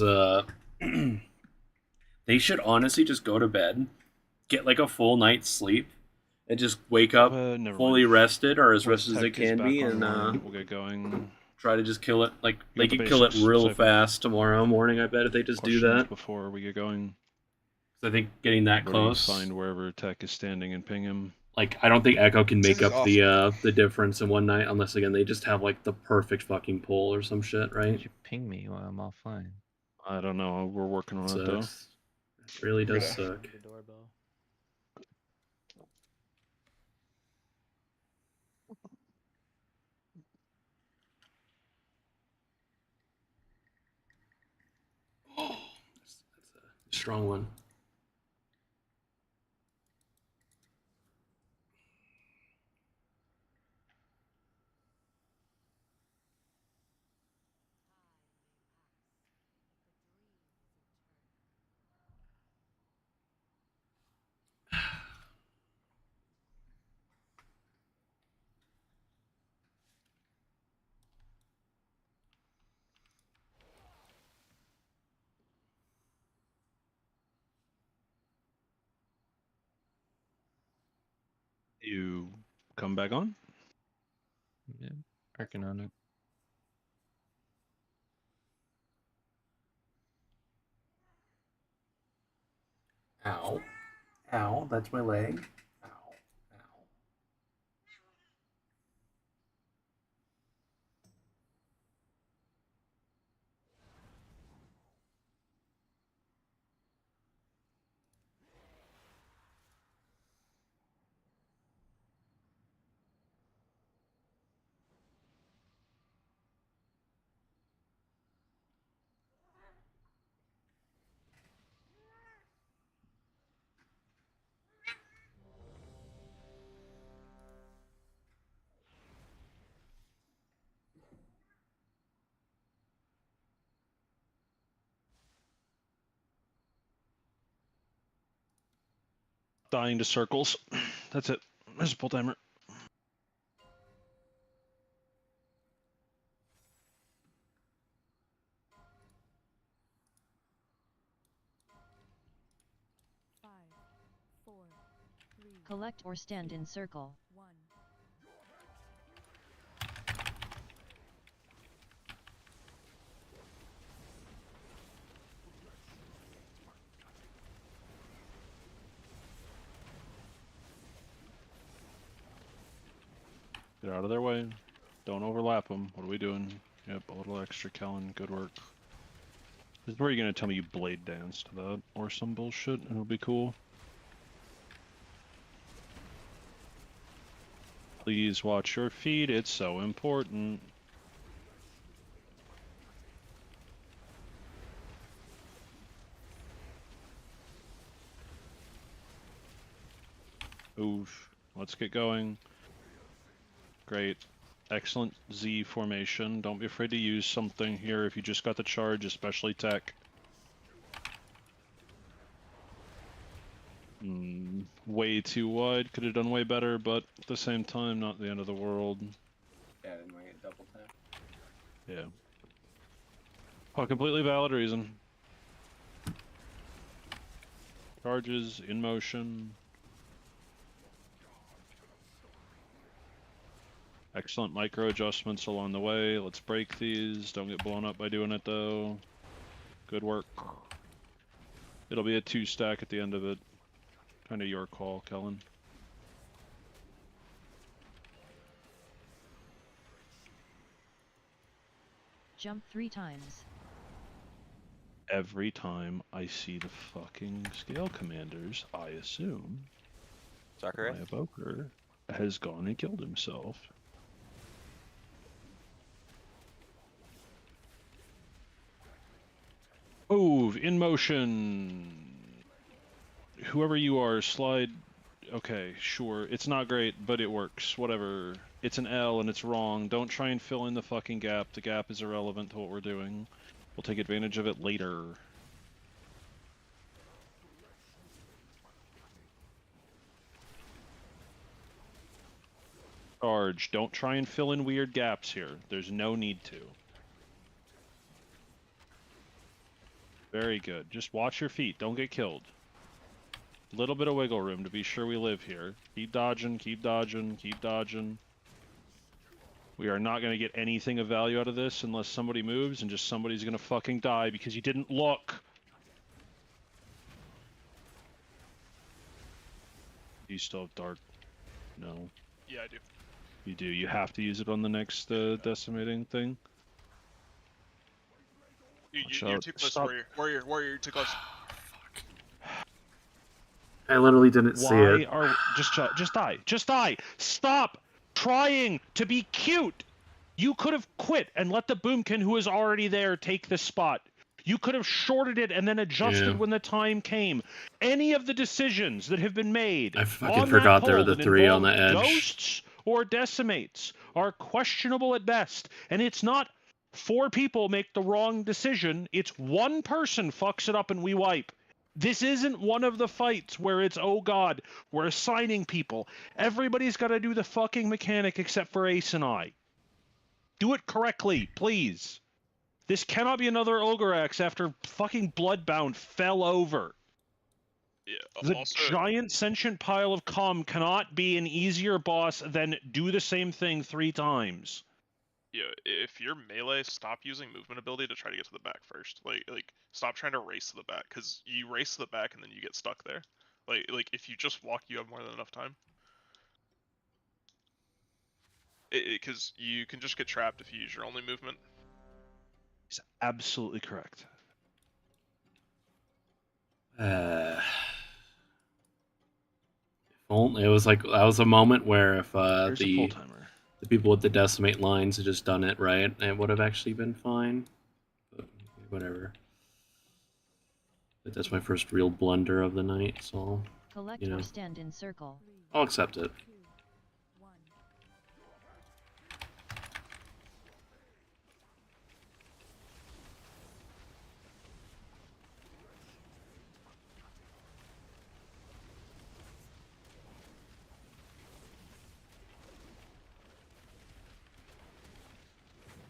they should honestly just go to bed, get like a full night's sleep, and just wake up Never fully mind. rested or as Once rested as they tech is can back be, and online, we'll get going. try to just kill it. Like You they got the could kill it basics, real so I can- fast tomorrow morning. I bet if they just do Questions that. before we get going. I think getting that Everybody close. find wherever tech is standing and ping him. Like I don't think Echo can make This is up the difference in one night unless again they just have like the perfect fucking pull or some shit, right? You ping me while I'm offline. I don't know. We're working on it though. Sucks. It really does Yeah. suck. The doorbell. That's a strong one. You come back on? Yeah, working on it. Ow. Ow, that's my leg. Ow. Ow. Dying to circles. That's it. There's a pull timer. Collect or stand in circle. Get out of their way. Don't overlap them. What are we doing? Yep, a little extra, Kellen. Good work. This is where you're gonna tell me you blade danced that or some bullshit. It'll be cool. Please watch your feet. It's so important. Oof. Let's get going. Great. Excellent Z formation. Don't be afraid to use something here if you just got the charge, especially tech. Way too wide. Could have done way better, but at the same time, not the end of the world. Yeah, I didn't want to get double tap. Yeah. For a completely valid reason. Charges in motion. Excellent micro adjustments along the way. Let's break these. Don't get blown up by doing it though. Good work. It'll be a 2-stack at the end of it. Kind of your call, Kellen. Jump 3 times. Every time I see the fucking scale commanders, I assume Sakura? my evoker has gone and killed himself. Move in motion. Whoever you are, slide. Okay, sure. It's not great, but it works. Whatever. It's an L and it's wrong. Don't try and fill in the fucking gap. The gap is irrelevant to what we're doing. We'll take advantage of it later. Charge. Don't try and fill in weird gaps here. There's no need to. Very good. Just watch your feet. Don't get killed. Little bit of wiggle room to be sure we live here. Keep dodging, keep dodging, keep dodging. We are not going to get anything of value out of this unless somebody moves and just somebody's going to fucking die because you didn't look. Do you still have dark? No. Yeah, I do. You do. You have to use it on the next decimating thing. You're too close, Stop. Warrior, you're too close. I literally didn't see it. Are just die. Just die. Stop trying to be cute. You could have quit and let the boomkin who is already there take the spot. You could have shorted it and then adjusted when the time came. Any of the decisions that have been made I fucking on forgot that there were poll the that 3 on the involve edge. Ghosts or decimates are questionable at best. And it's not 4 people make the wrong decision. It's 1 person fucks it up and we wipe. This isn't one of the fights where it's, oh god, we're assigning people. Everybody's got to do the fucking mechanic except for Ace and I. Do it correctly, please. This cannot be another Ogre Axe after fucking Bloodbound fell over. The also, giant sentient pile of calm cannot be an easier boss than do the same thing 3 times. yeah, if you're melee, stop using movement ability to try to get to the back first. Like stop trying to race to the back, because you race to the back and then you get stuck there. Like if you just walk, you have more than enough time. Because you can just get trapped if you use your only movement. He's absolutely correct. It was like that was a moment where if Here's a full-timer. the people with the decimate lines had just done it right, it would have actually been fine. But whatever. But that's my first real blunder of the night, so Collect you know, or stand in circle. I'll accept it.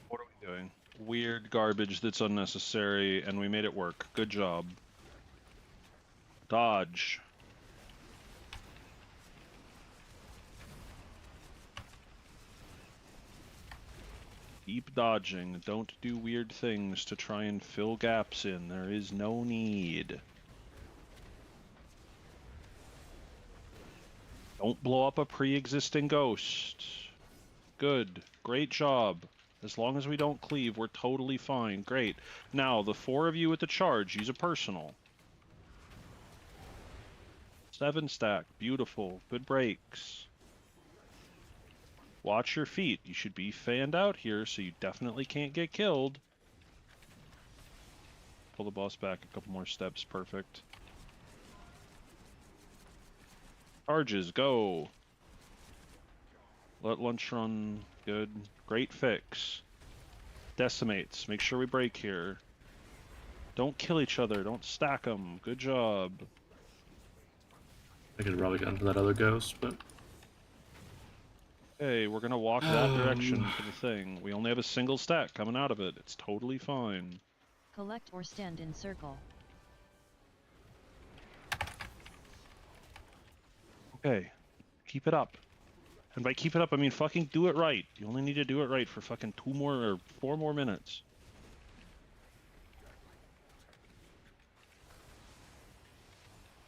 What are we doing? Weird garbage that's unnecessary, and we made it work. Good job. Dodge. Keep dodging. Don't do weird things to try and fill gaps in. There is no need. Don't blow up a pre-existing ghost. Good. Great job. As long as we don't cleave, we're totally fine. Great. Now, the 4 of you with the charge, use a personal. 7 stack. Beautiful. Good breaks. Watch your feet. You should be fanned out here, so you definitely can't get killed. Pull the boss back a couple more steps. Perfect. Charges, go. Let lunch run. Good. Great fix. Decimates. Make sure we break here. Don't kill each other. Don't stack them. Good job. I could have probably gotten to that other ghost, but... Hey, we're gonna walk that direction for the thing. We only have a single stack coming out of it. It's totally fine. Collect or stand in circle. Okay. Keep it up. And by keep it up, I mean fucking do it right. You only need to do it right for fucking 2 more or 4 more minutes.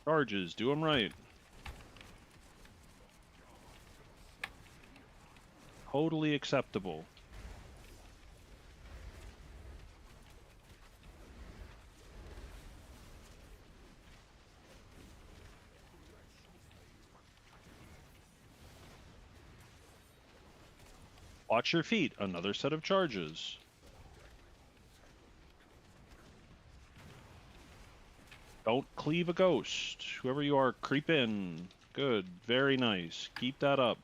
Charges, do them right. Totally acceptable. Watch your feet. Another set of charges. Don't cleave a ghost. Whoever you are, creep in. Good. Very nice. Keep that up.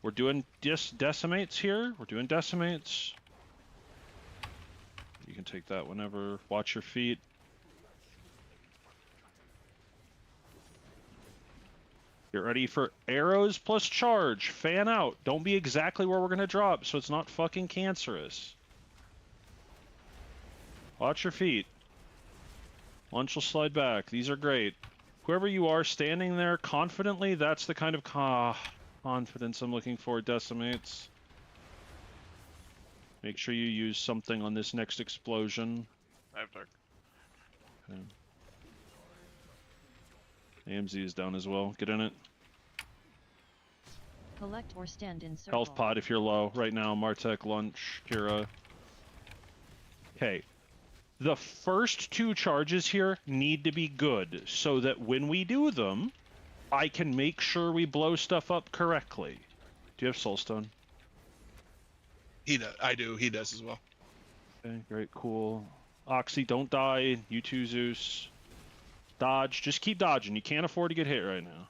We're doing decimates here. We're doing decimates. You can take that whenever. Watch your feet. Get ready for arrows plus charge. Fan out. Don't be exactly where we're going to drop so it's not fucking cancerous. Watch your feet. Lunch will slide back. These are great. Whoever you are standing there confidently, that's the kind of confidence I'm looking for. Decimates. Make sure you use something on this next explosion. I have dark. Okay. AMZ is down as well. Get in it. Collect or stand in circle. Health pod if you're low. Right now, Martek, Lunch, Kira. Okay. The first 2 charges here need to be good, so that when we do them, I can make sure we blow stuff up correctly. Do you have Soulstone? He does. I do. He does as well. Okay, great, cool. Oxy, don't die. You too, Zeus. Dodge. Just keep dodging. You can't afford to get hit right now.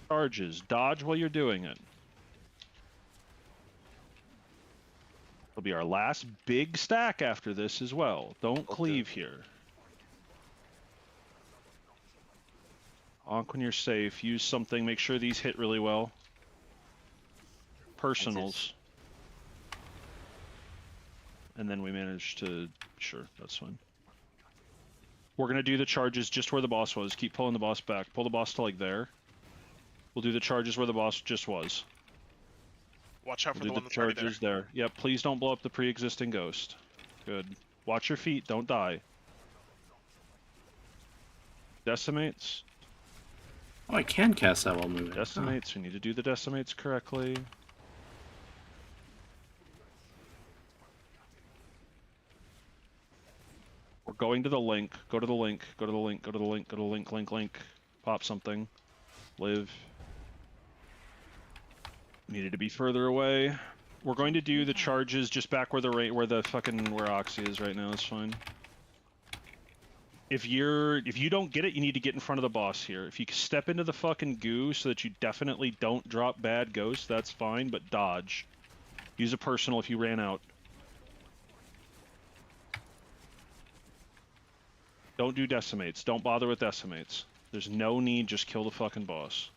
Charges. Dodge while you're doing it. It'll be our last big stack after this as well. Don't cleave here. Onk when you're safe. Use something. Make sure these hit really well. personals. And then we managed to... Sure, that's fine. We're going to do the charges just where the boss was. Keep pulling the boss back. Pull the boss to, like, there. We'll do the charges where the boss just was. Watch out for We'll the do one that's already there. charges there. Yep, please don't blow up the pre-existing ghost. Good. Watch your feet. Don't die. Decimates. Oh, I can cast that while moving. Decimates. We need to do the decimates correctly. We're going to the link. Go to the link. Go to the link. Go to the link. Go to the link. Link. Pop something. Live. Needed to be further away. We're going to do the charges just back where where Oxy is right now. It's fine. If you don't get it, you need to get in front of the boss here. If you step into the fucking goo so that you definitely don't drop bad ghosts, that's fine, but dodge. Use a personal if you ran out. Don't do decimates. Don't bother with decimates. There's no need, just kill the fucking boss.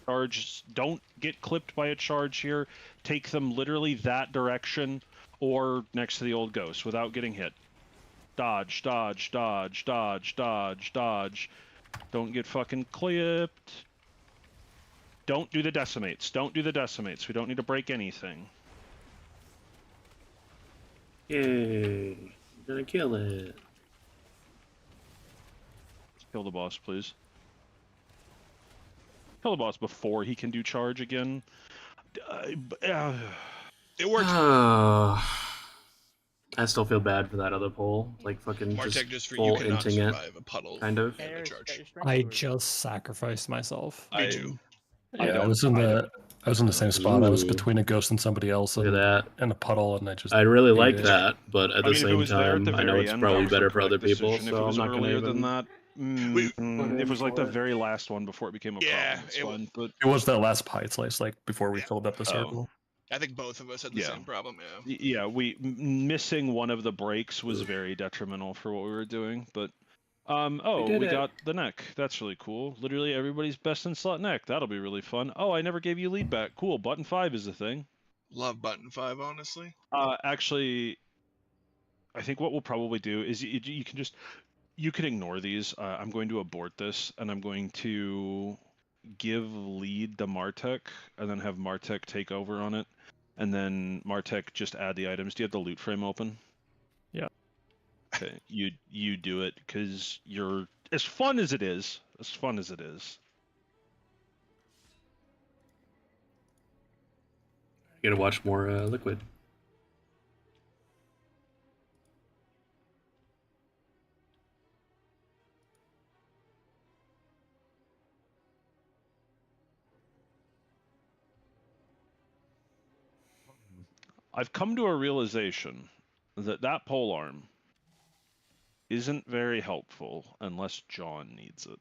Charge, don't get clipped by a charge here. Take them literally that direction or next to the old ghost without getting hit. Dodge, dodge, dodge, dodge, dodge, dodge. Don't get fucking clipped. Don't do the decimates. Don't do the decimates. We don't need to break anything. Yay. I'm gonna kill it. Kill the boss, please. Kill the boss before he can do charge again. It works. I still feel bad for that other pole. Like fucking Martek, just for full you cannot inting survive a puddle kind of. and a charge. I just sacrificed myself. Me too. Yeah, I was in the same spot. I was between a ghost and somebody else Look at that. in a puddle, and I just. I really ate like it. that, but at the if it same was there at time, the I know very it's end, probably that was the better for other correct people, decision. If so it I'm was not gonna earlier even. than that, it was like the very last one before it became a problem. It's fine, but It was that last pie slice, like before we filled up the circle. I think both of us had the Yeah. same problem. Yeah. Yeah, missing one of the breaks was very detrimental for what we were doing, but we did it. got the neck. That's really cool. Literally everybody's best in slot neck. That'll be really fun. Oh, I never gave you lead back. Cool. Button 5 is the thing. Love button 5, honestly. Actually, I think what we'll probably do is you can ignore these. I'm going to abort this, and I'm going to give lead to Martek, and then have Martek take over on it, and then Martek just add the items. Do you have the loot frame open? Yeah. Okay, you do it because you're as fun as it is. As fun as it is. I gotta watch more Liquid. I've come to a realization that that polearm isn't very helpful unless John needs it.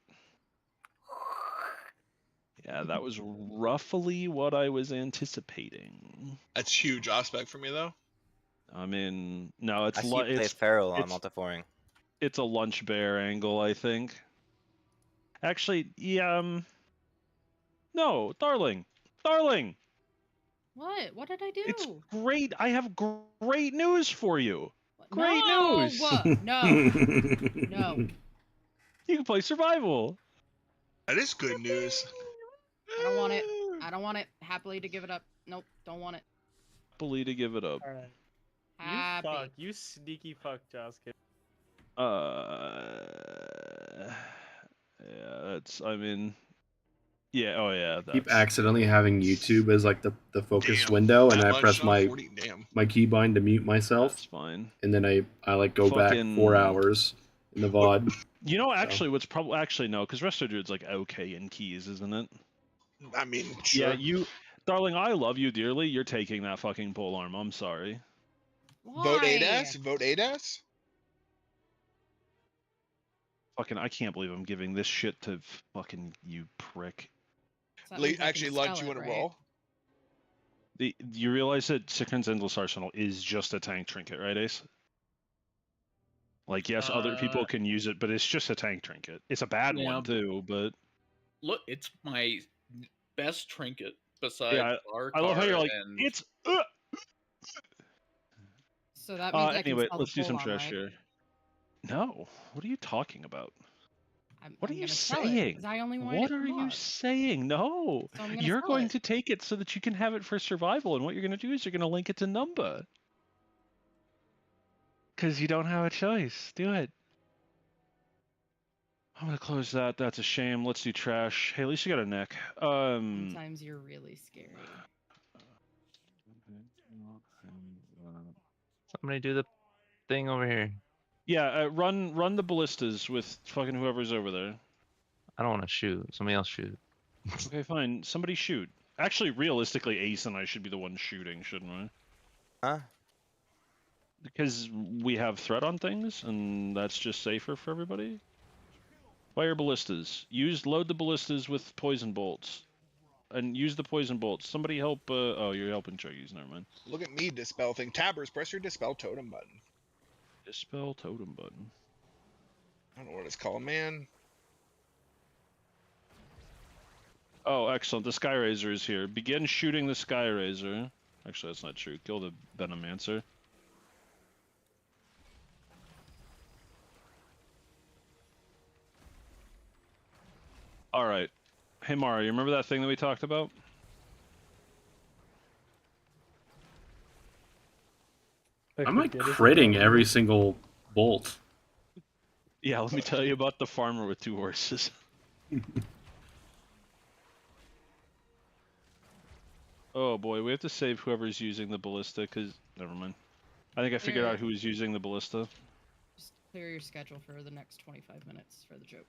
Yeah, that was roughly what I was anticipating. That's huge aspect for me, though. I mean, no, it's I see you play Feral on it's- multiforing. It's a lunch bear angle, I think. Actually, yeah. No, darling. What? What did I do? It's great. I have great news for you. Great No! news. No. No. You can play survival. That is good news. I don't want it. I don't want it. Happily to give it up. Nope. Don't want it. Happily to give it up. Alright. Happy. You fuck. You sneaky fuck, Josuke. Yeah, that's. I mean, yeah. Oh yeah. Keep That's, accidentally having YouTube as like the focus window, and That I much press on my 40, damn. my keybind to mute myself. That's fine. And then I like go back 4 hours in the VOD. You know, actually, what's probably no, because Resto Druid's like okay in keys, isn't it? I mean, sure. Yeah, you, darling. I love you dearly. You're taking that fucking polearm. I'm sorry. Vote ADAS? Vote ADAS? Fucking, I can't believe I'm giving this shit to fucking you prick. Actually, Lunch, you want to roll? You realize that Sikran's Endless Arsenal is just a tank trinket, right, Ace? Like, yes, other people can use it, but it's just a tank trinket. It's a bad Yeah, one too, but Look, it's my best trinket besides yeah, our I love how car you're like, and it's. So that means I can Anyway, sell let's the do some full-on, trash right? here. No, what are you talking about? What are I'm you gonna sell it saying? 'cause I only wanted What it for are you mods. saying? No, So I'm gonna you're sell going it. to take it so that you can have it for survival, and what you're going to do is you're going to link it to Numba. Because you don't have a choice. Do it. I'm going to close that. That's a shame. Let's do trash. Hey, at least you got a neck. Sometimes you're really scary. Somebody do the thing over here. Yeah, run the ballistas with fucking whoever's over there. I don't want to shoot. Somebody else shoot. Okay, fine. Somebody shoot. Actually, realistically, Ace and I should be the ones shooting, shouldn't we? Huh? Because we have threat on things, and that's just safer for everybody. Fire ballistas. Load the ballistas with poison bolts. And use the poison bolts. Somebody help, oh, you're helping Treggyz, never mind. Look at me dispel thing. Tabbers, press your dispel totem button. Dispel totem button. I don't know what it's called, man. Oh, excellent. The Sky Razor is here. Begin shooting the Sky Razor. Actually, that's not true. Kill the Venomancer. Alright. Hey, Mara, you remember that thing that we talked about? I'm like critting every single bolt. Yeah, let me tell you about the farmer with 2 horses. Oh boy, we have to save whoever's using the ballista, because... Never mind. I think I figured out who was using the ballista. Just clear your schedule for the next 25 minutes for the joke.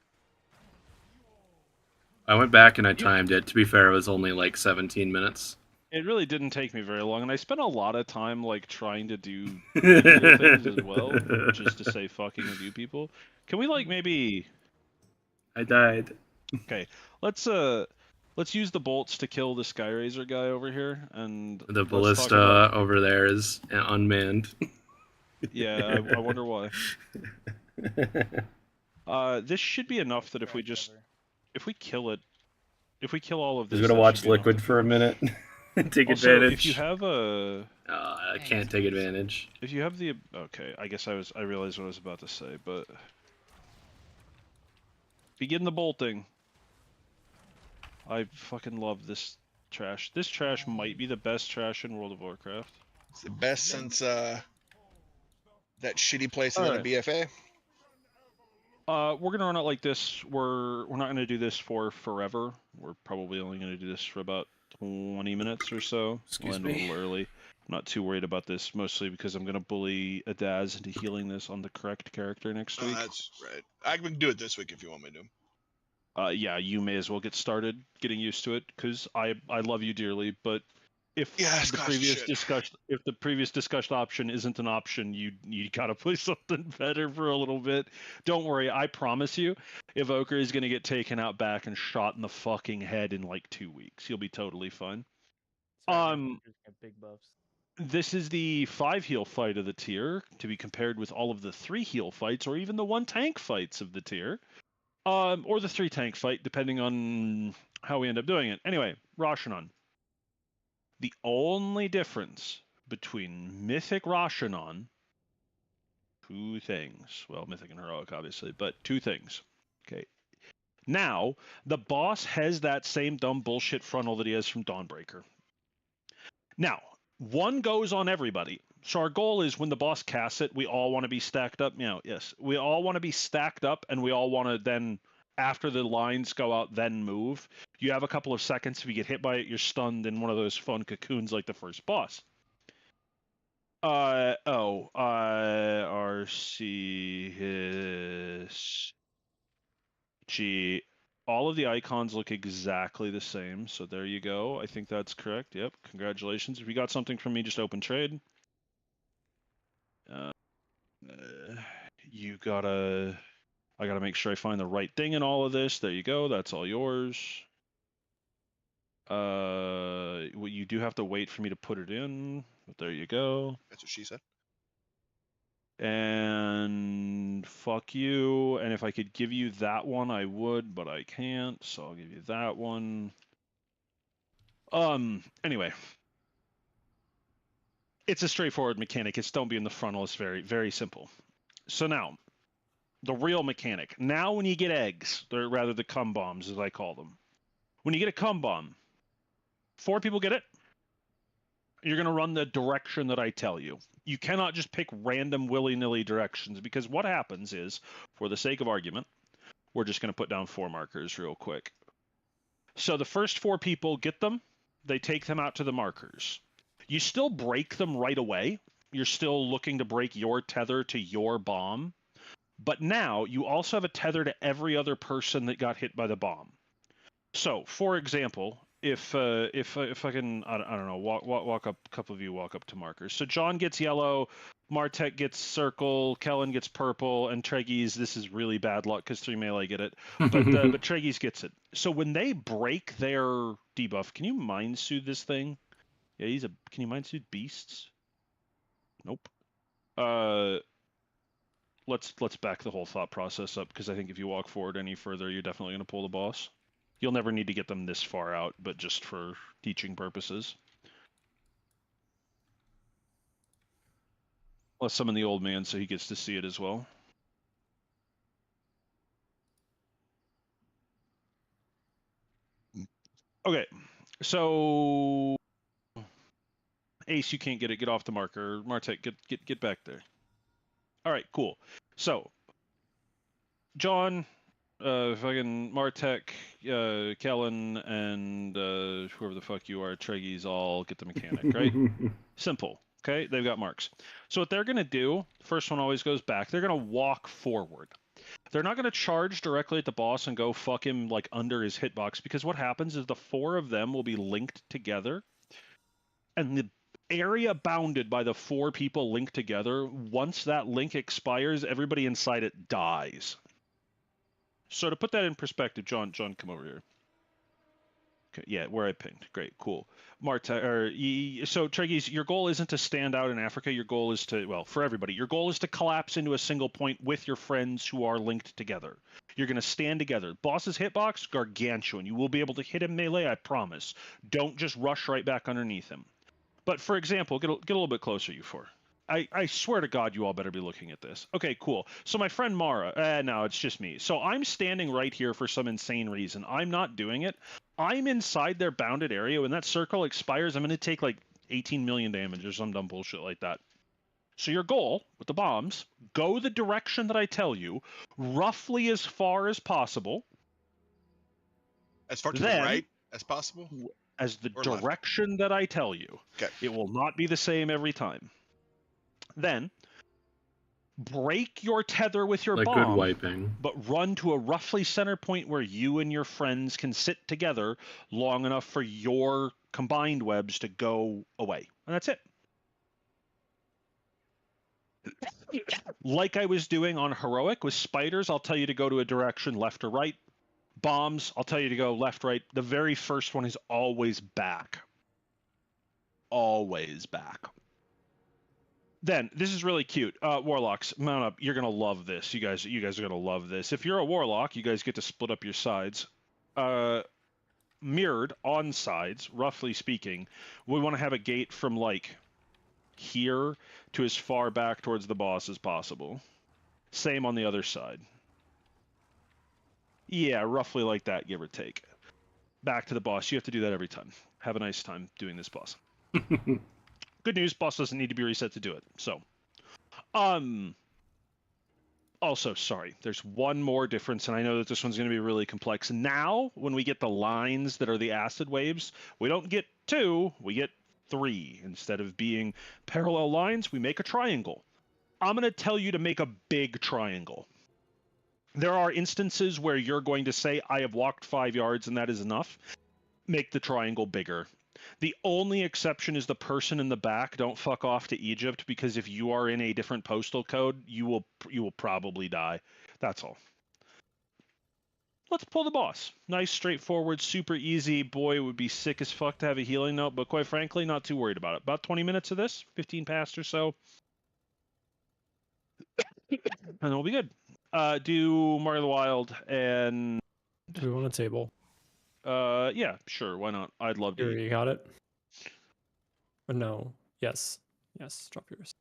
I went back and I timed it. To be fair, it was only like 17 minutes. It really didn't take me very long, and I spent a lot of time like trying to do illegal things as well, just to say fucking with you people. Can we like maybe? I died. Okay, let's use the bolts to kill the Sky Razor guy over here, and The let's ballista talk about... over there is unmanned. Yeah, I wonder why. This should be enough that if we kill it, if we kill all of this, He's gonna that watch should be enough Liquid to for a minute. Take also, advantage. if you have a... I can't take advantage. If you have the... Okay, I guess I realized what I was about to say, but... Begin the bolting. I fucking love this trash. This trash might be the best trash in World of Warcraft. It's the best since that shitty place in the BFA. We're gonna run it like this. We're not gonna do this for forever. We're probably only gonna do this for about 20 minutes or so. Excuse we'll me. end a little early. I'm not too worried about this, mostly because I'm gonna bully Adaz into healing this on the correct character next week. That's right. I can do it this week if you want me to. Yeah, you may as well get started getting used to it, because I love you dearly, but if the previous discussed option isn't an option, you gotta play something better for a little bit. Don't worry, I promise you, Evoker is gonna get taken out back and shot in the fucking head in like 2 weeks. He'll be totally fine. Big buffs. This is the 5 heal fight of the tier, to be compared with all of the 3 heal fights, or even the 1 tank fights of the tier. Or the 3 tank fight, depending on how we end up doing it. Anyway, Rasha'nan. The only difference between Mythic Rasha'nan, 2 things. Well, Mythic and Heroic, obviously, but 2 things. Okay. Now, the boss has that same dumb bullshit frontal that he has from Dawnbreaker. Now, 1 goes on everybody. So our goal is when the boss casts it, we all want to be stacked up. Yes. We all want to be stacked up, and we all want to then, after the lines go out, then move. You have a couple of seconds. If you get hit by it, you're stunned in one of those fun cocoons like the first boss. RCSG. All of the icons look exactly the same, so there you go. I think that's correct. Yep, congratulations. If you got something from me, just open trade. I gotta make sure I find the right thing in all of this. There you go. That's all yours. Well, you do have to wait for me to put it in, but there you go. That's what she said. And fuck you. And if I could give you that one, I would, but I can't. So I'll give you that one. Anyway. It's a straightforward mechanic. It's don't be in the frontal. It's very, very simple. So now, the real mechanic. Now when you get eggs, or rather the cum bombs, as I call them. When you get a cum bomb, 4 people get it. You're going to run the direction that I tell you. You cannot just pick random willy-nilly directions, because what happens is, for the sake of argument, we're just going to put down 4 markers real quick. So the first 4 people get them. They take them out to the markers. You still break them right away. You're still looking to break your tether to your bomb. But now you also have a tether to every other person that got hit by the bomb. So, for example, if I can, I don't know, walk up, a couple of you walk up to markers. So John gets yellow, Martek gets circle, Kellen gets purple, and Treggyz, this is really bad luck because 3 melee get it, but Treggyz gets it. So when they break their debuff, can you mind soothe this thing? Yeah, can you mind soothe beasts? Nope. Let's back the whole thought process up, because I think if you walk forward any further, you're definitely going to pull the boss. You'll never need to get them this far out, but just for teaching purposes. Let's summon the old man so he gets to see it as well. Okay, so Ace, you can't get it. Get off the marker. Martek, get back there. All right, cool. So, John, fucking Martek, Kellen, and whoever the fuck you are, Treggyz, all get the mechanic, right? Simple. Okay, they've got marks. So what they're going to do, first one always goes back. They're going to walk forward. They're not going to charge directly at the boss and go fuck him like under his hitbox, because what happens is the 4 of them will be linked together, and the area bounded by the 4 people linked together, once that link expires, everybody inside it dies. So to put that in perspective, John, come over here. Okay, yeah, where I pinged. Great, cool. Marta, so Treggyz, your goal isn't to stand out in Africa. Your goal is to, well, for everybody, your goal is to collapse into a single point with your friends who are linked together. You're going to stand together. Boss's hitbox, gargantuan. You will be able to hit him melee, I promise. Don't just rush right back underneath him. But for example, get a little bit closer, you 4. I swear to God, you all better be looking at this. Okay, cool. So my friend Mara, no, it's just me. So I'm standing right here for some insane reason. I'm not doing it. I'm inside their bounded area. When that circle expires, I'm going to take like 18 million damage or some dumb bullshit like that. So your goal with the bombs, go the direction that I tell you, roughly as far as possible. As far to the right as possible? As the direction that I tell you. Okay. It will not be the same every time. Then, break your tether with your bomb, good wiping, but run to a roughly center point where you and your friends can sit together long enough for your combined webs to go away. And that's it. Like I was doing on Heroic with spiders, I'll tell you to go to a direction left or right. Bombs, I'll tell you to go left, right. The very first one is always back. Always back. Then, this is really cute. Warlocks, mount up. You're going to love this. You guys are going to love this. If you're a Warlock, you guys get to split up your sides. Mirrored on sides, roughly speaking, we want to have a gate from, like, here to as far back towards the boss as possible. Same on the other side. Yeah, roughly like that, give or take. Back to the boss. You have to do that every time. Have a nice time doing this boss. Good news, boss doesn't need to be reset to do it. So, also, sorry, there's one more difference, and I know that this one's going to be really complex. Now, when we get the lines that are the acid waves, we don't get 2, we get 3. Instead of being parallel lines, we make a triangle. I'm going to tell you to make a big triangle. There are instances where you're going to say, I have walked 5 yards and that is enough. Make the triangle bigger. The only exception is the person in the back. Don't fuck off to Egypt, because if you are in a different postal code, you will probably die. That's all. Let's pull the boss. Nice, straightforward, super easy. Boy, it would be sick as fuck to have a healing note, but quite frankly, not too worried about it. About 20 minutes of this, 15 past or so. And then we'll be good. Do Mario the Wild and. Do we want a table? Yeah, sure. Why not? I'd love to. Here, you got it. Or no. Yes. Yes. Drop yours.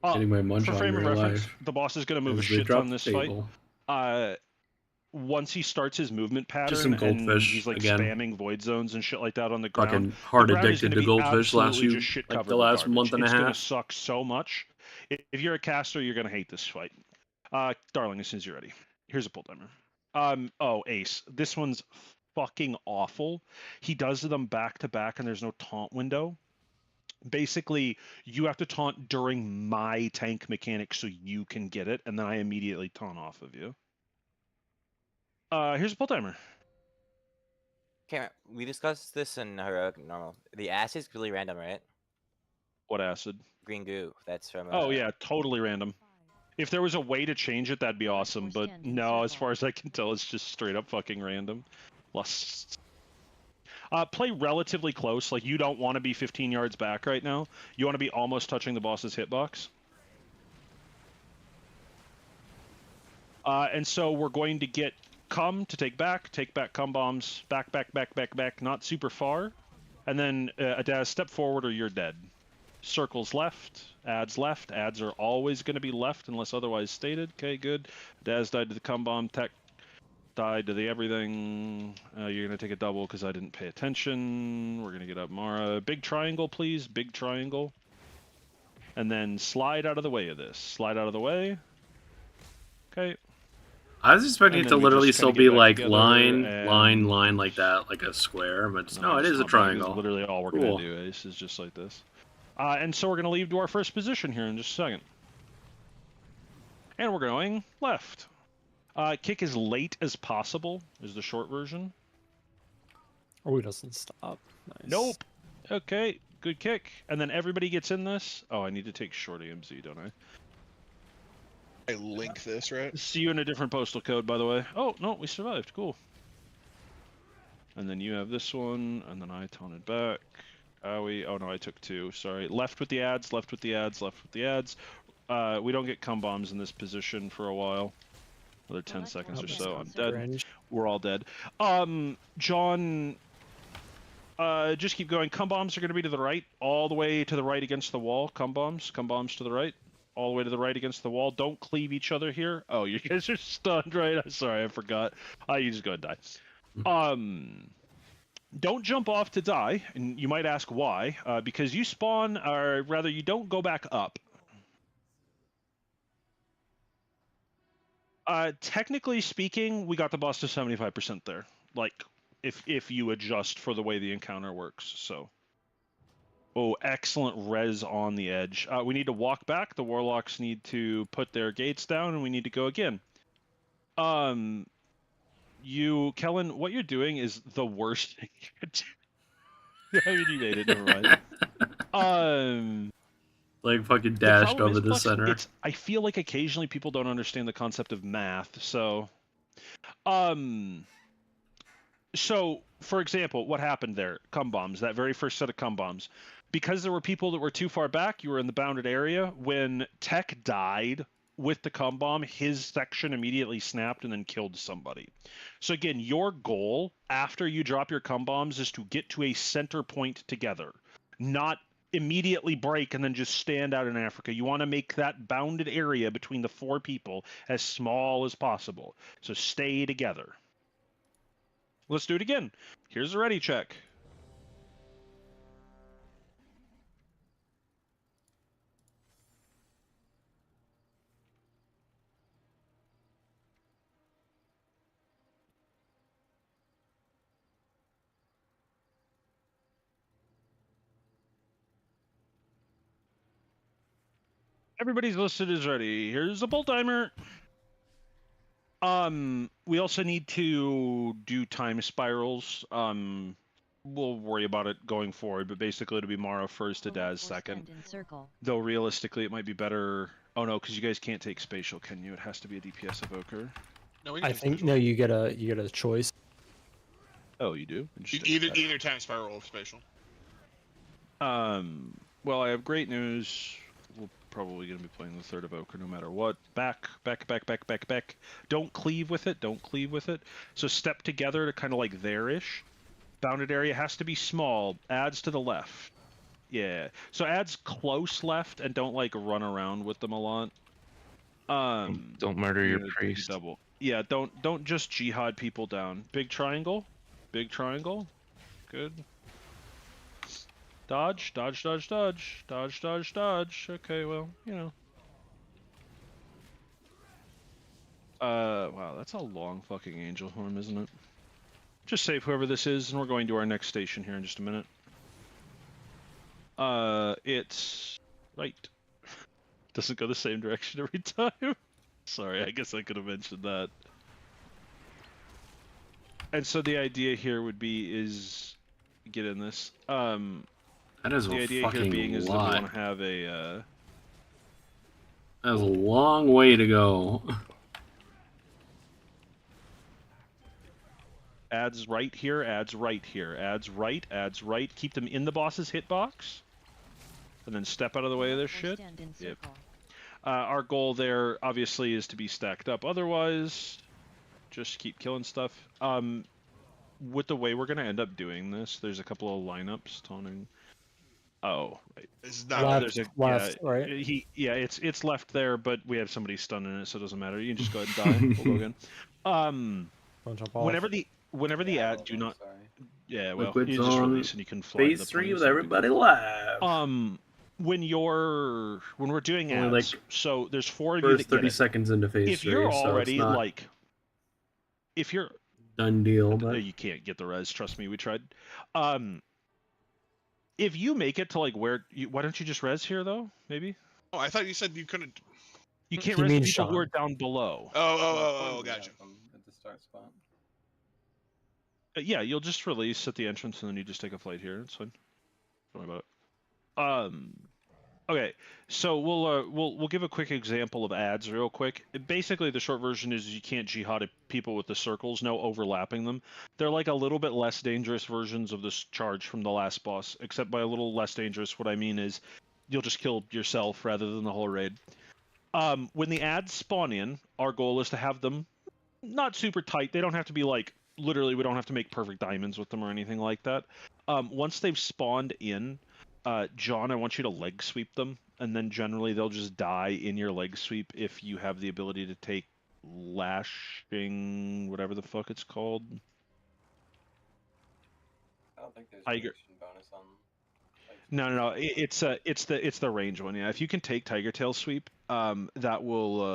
Getting my munch For on frame of real reference, life. the boss is going to move a As they shit drop ton this the fight. table. Once he starts his movement pattern, some and goldfish he's like again. spamming void zones and shit like that on the ground. Fucking hard the ground is addicted gonna to be goldfish last absolutely few, just shit like covered the with last garbage. month and a It's gonna half. suck so much. If you're a caster, you're gonna hate this fight. Darling, as soon as you're ready, here's a pull timer. Oh, Ace, this one's fucking awful. He does them back to back, and there's no taunt window. Basically, you have to taunt during my tank mechanic so you can get it, and then I immediately taunt off of you. Here's a pull timer. Okay, we discussed this in heroic normal. The acid is really random, right? What acid? Green goo. That's from. Oh yeah, totally random. If there was a way to change it, that'd be awesome. But no, as far as I can tell, it's just straight up fucking random. Lusts. Play relatively close. Like, you don't want to be 15 yards back right now. You want to be almost touching the boss's hitbox. And so we're going to get come to take back come bombs, back, not super far. And then Adaz, step forward or you're dead. Circles left, adds left. Adds are always going to be left unless otherwise stated. Okay, good. Adaz died to the come bomb. Tech died to the everything. You're going to take a double because I didn't pay attention. We're going to get up Mara. Big triangle, please. Big triangle. And then slide out of the way of this. Slide out of the way. Okay. I was expecting And it then to we literally just still kinda get be back like together line, and- line like that, like a square. But no, it it's is a not bad, 'cause triangle. Literally all we're Cool. going to do, Ace, is just like this. And so we're going to leave to our first position here in just a second. And we're going left. Kick as late as possible is the short version. Oh, he doesn't stop. Nice. Nope. Okay, good kick. And then everybody gets in this. Oh, I need to take short AMZ, don't I? I link this, right? See you in a different postal code, by the way. Oh, no, we survived. Cool. And then you have this one, and then I taunted back. Oh no, I took two. Sorry. Left with the ads, left with the ads, left with the ads. We don't get cum bombs in this position for a while. Another 10 seconds or so. I'm dead. We're all dead. John, just keep going. Cum bombs are going to be to the right, all the way to the right against the wall. Cum bombs to the right, all the way to the right against the wall. Don't cleave each other here. Oh, you guys are stunned, right? I'm sorry, I forgot. You just go and die. Don't jump off to die, and you might ask why. Because you spawn, or rather, you don't go back up. Technically speaking, we got the boss to 75% there. Like, if you adjust for the way the encounter works, so. Oh, excellent res on the edge. We need to walk back. The warlocks need to put their gates down, and we need to go again. Kellen, what you're doing is the worst thing you could do. I mean, you made it, never mind. Like fucking The dashed problem over is, the plus, center. I feel like occasionally people don't understand the concept of math, so... So, for example, what happened there? Cum bombs, that very first set of cum bombs. Because there were people that were too far back, you were in the bounded area. When Tech died with the cum bomb, his section immediately snapped and then killed somebody. So again, your goal after you drop your cum bombs is to get to a center point together, not immediately break and then just stand out in Africa. You want to make that bounded area between the four people as small as possible. So stay together. Let's do it again. Here's a ready check. Everybody's listed as ready. Here's a pull timer. We also need to do time spirals. We'll worry about it going forward, but basically it'll be Mara first, Adaz second. Though realistically, it might be better. Oh no, because you guys can't take spatial, can you? It has to be a DPS evoker. No, we I think no. You get a choice. Oh, you do? Either time spiral or spatial. Well, I have great news. We're probably going to be playing the third evoker no matter what. Back. Don't cleave with it. Don't cleave with it. So step together to kind of like there-ish. Bounded area has to be small. Adds to the left. Yeah. So adds close left and don't like run around with them a lot. Don't murder your priest. Double. Yeah, don't just jihad people down. Big triangle. Big triangle. Good. Dodge. Okay, well, you know. Wow, that's a long fucking angel horn, isn't it? Just save whoever this is, and we're going to our next station here in just a minute. It's right. Doesn't go the same direction every time. Sorry, I guess I could have mentioned that. And so the idea here would be is get in this. That is the a idea fucking here being is that we lot. want to have a. That was a long way to go. Adds right here, adds right here, adds right. Keep them in the boss's hitbox. And then step out of the way of this shit. Yep. Our goal there, obviously, is to be stacked up. Otherwise, just keep killing stuff. With the way we're going to end up doing this, there's a couple of lineups, taunting. Oh, right. It's not Left, there's left, yeah, right? it's left there, but we have somebody stunned in it, so it doesn't matter. You can just go ahead and die. We'll go again. Don't jump off. Whenever the ad do not. Yeah, well, Liquid's you just on release and you can fly. phase the 3 planes with and everybody live. When we're doing Only, ads, like, so there's 4 of you First that get 30 it. seconds into phase If 3, you're so already it's not like, if you're done deal, but you can't get the res. Trust me, we tried. If you make it to like where, why don't you just res here though? Maybe Oh, I thought you said you couldn't. you can't He res the means people who Sean. are down below. Oh, gotcha. At the start spot. Yeah, you'll just release at the entrance and then you just take a flight here. It's fine. Don't worry about it. Okay, so we'll give a quick example of ads real quick. Basically, the short version is you can't jihad at people with the circles, no overlapping them. They're like a little bit less dangerous versions of this charge from the last boss, except by a little less dangerous. What I mean is you'll just kill yourself rather than the whole raid. When the ads spawn in, our goal is to have them not super tight. They don't have to be like, literally, we don't have to make perfect diamonds with them or anything like that. Once they've spawned in, John, I want you to leg sweep them, and then generally they'll just die in your leg sweep if you have the ability to take lashing, whatever the fuck it's called. I don't think there's Tiger. reaction bonus on. No. It's the range one. Yeah, if you can take Tiger Tail sweep, that will. I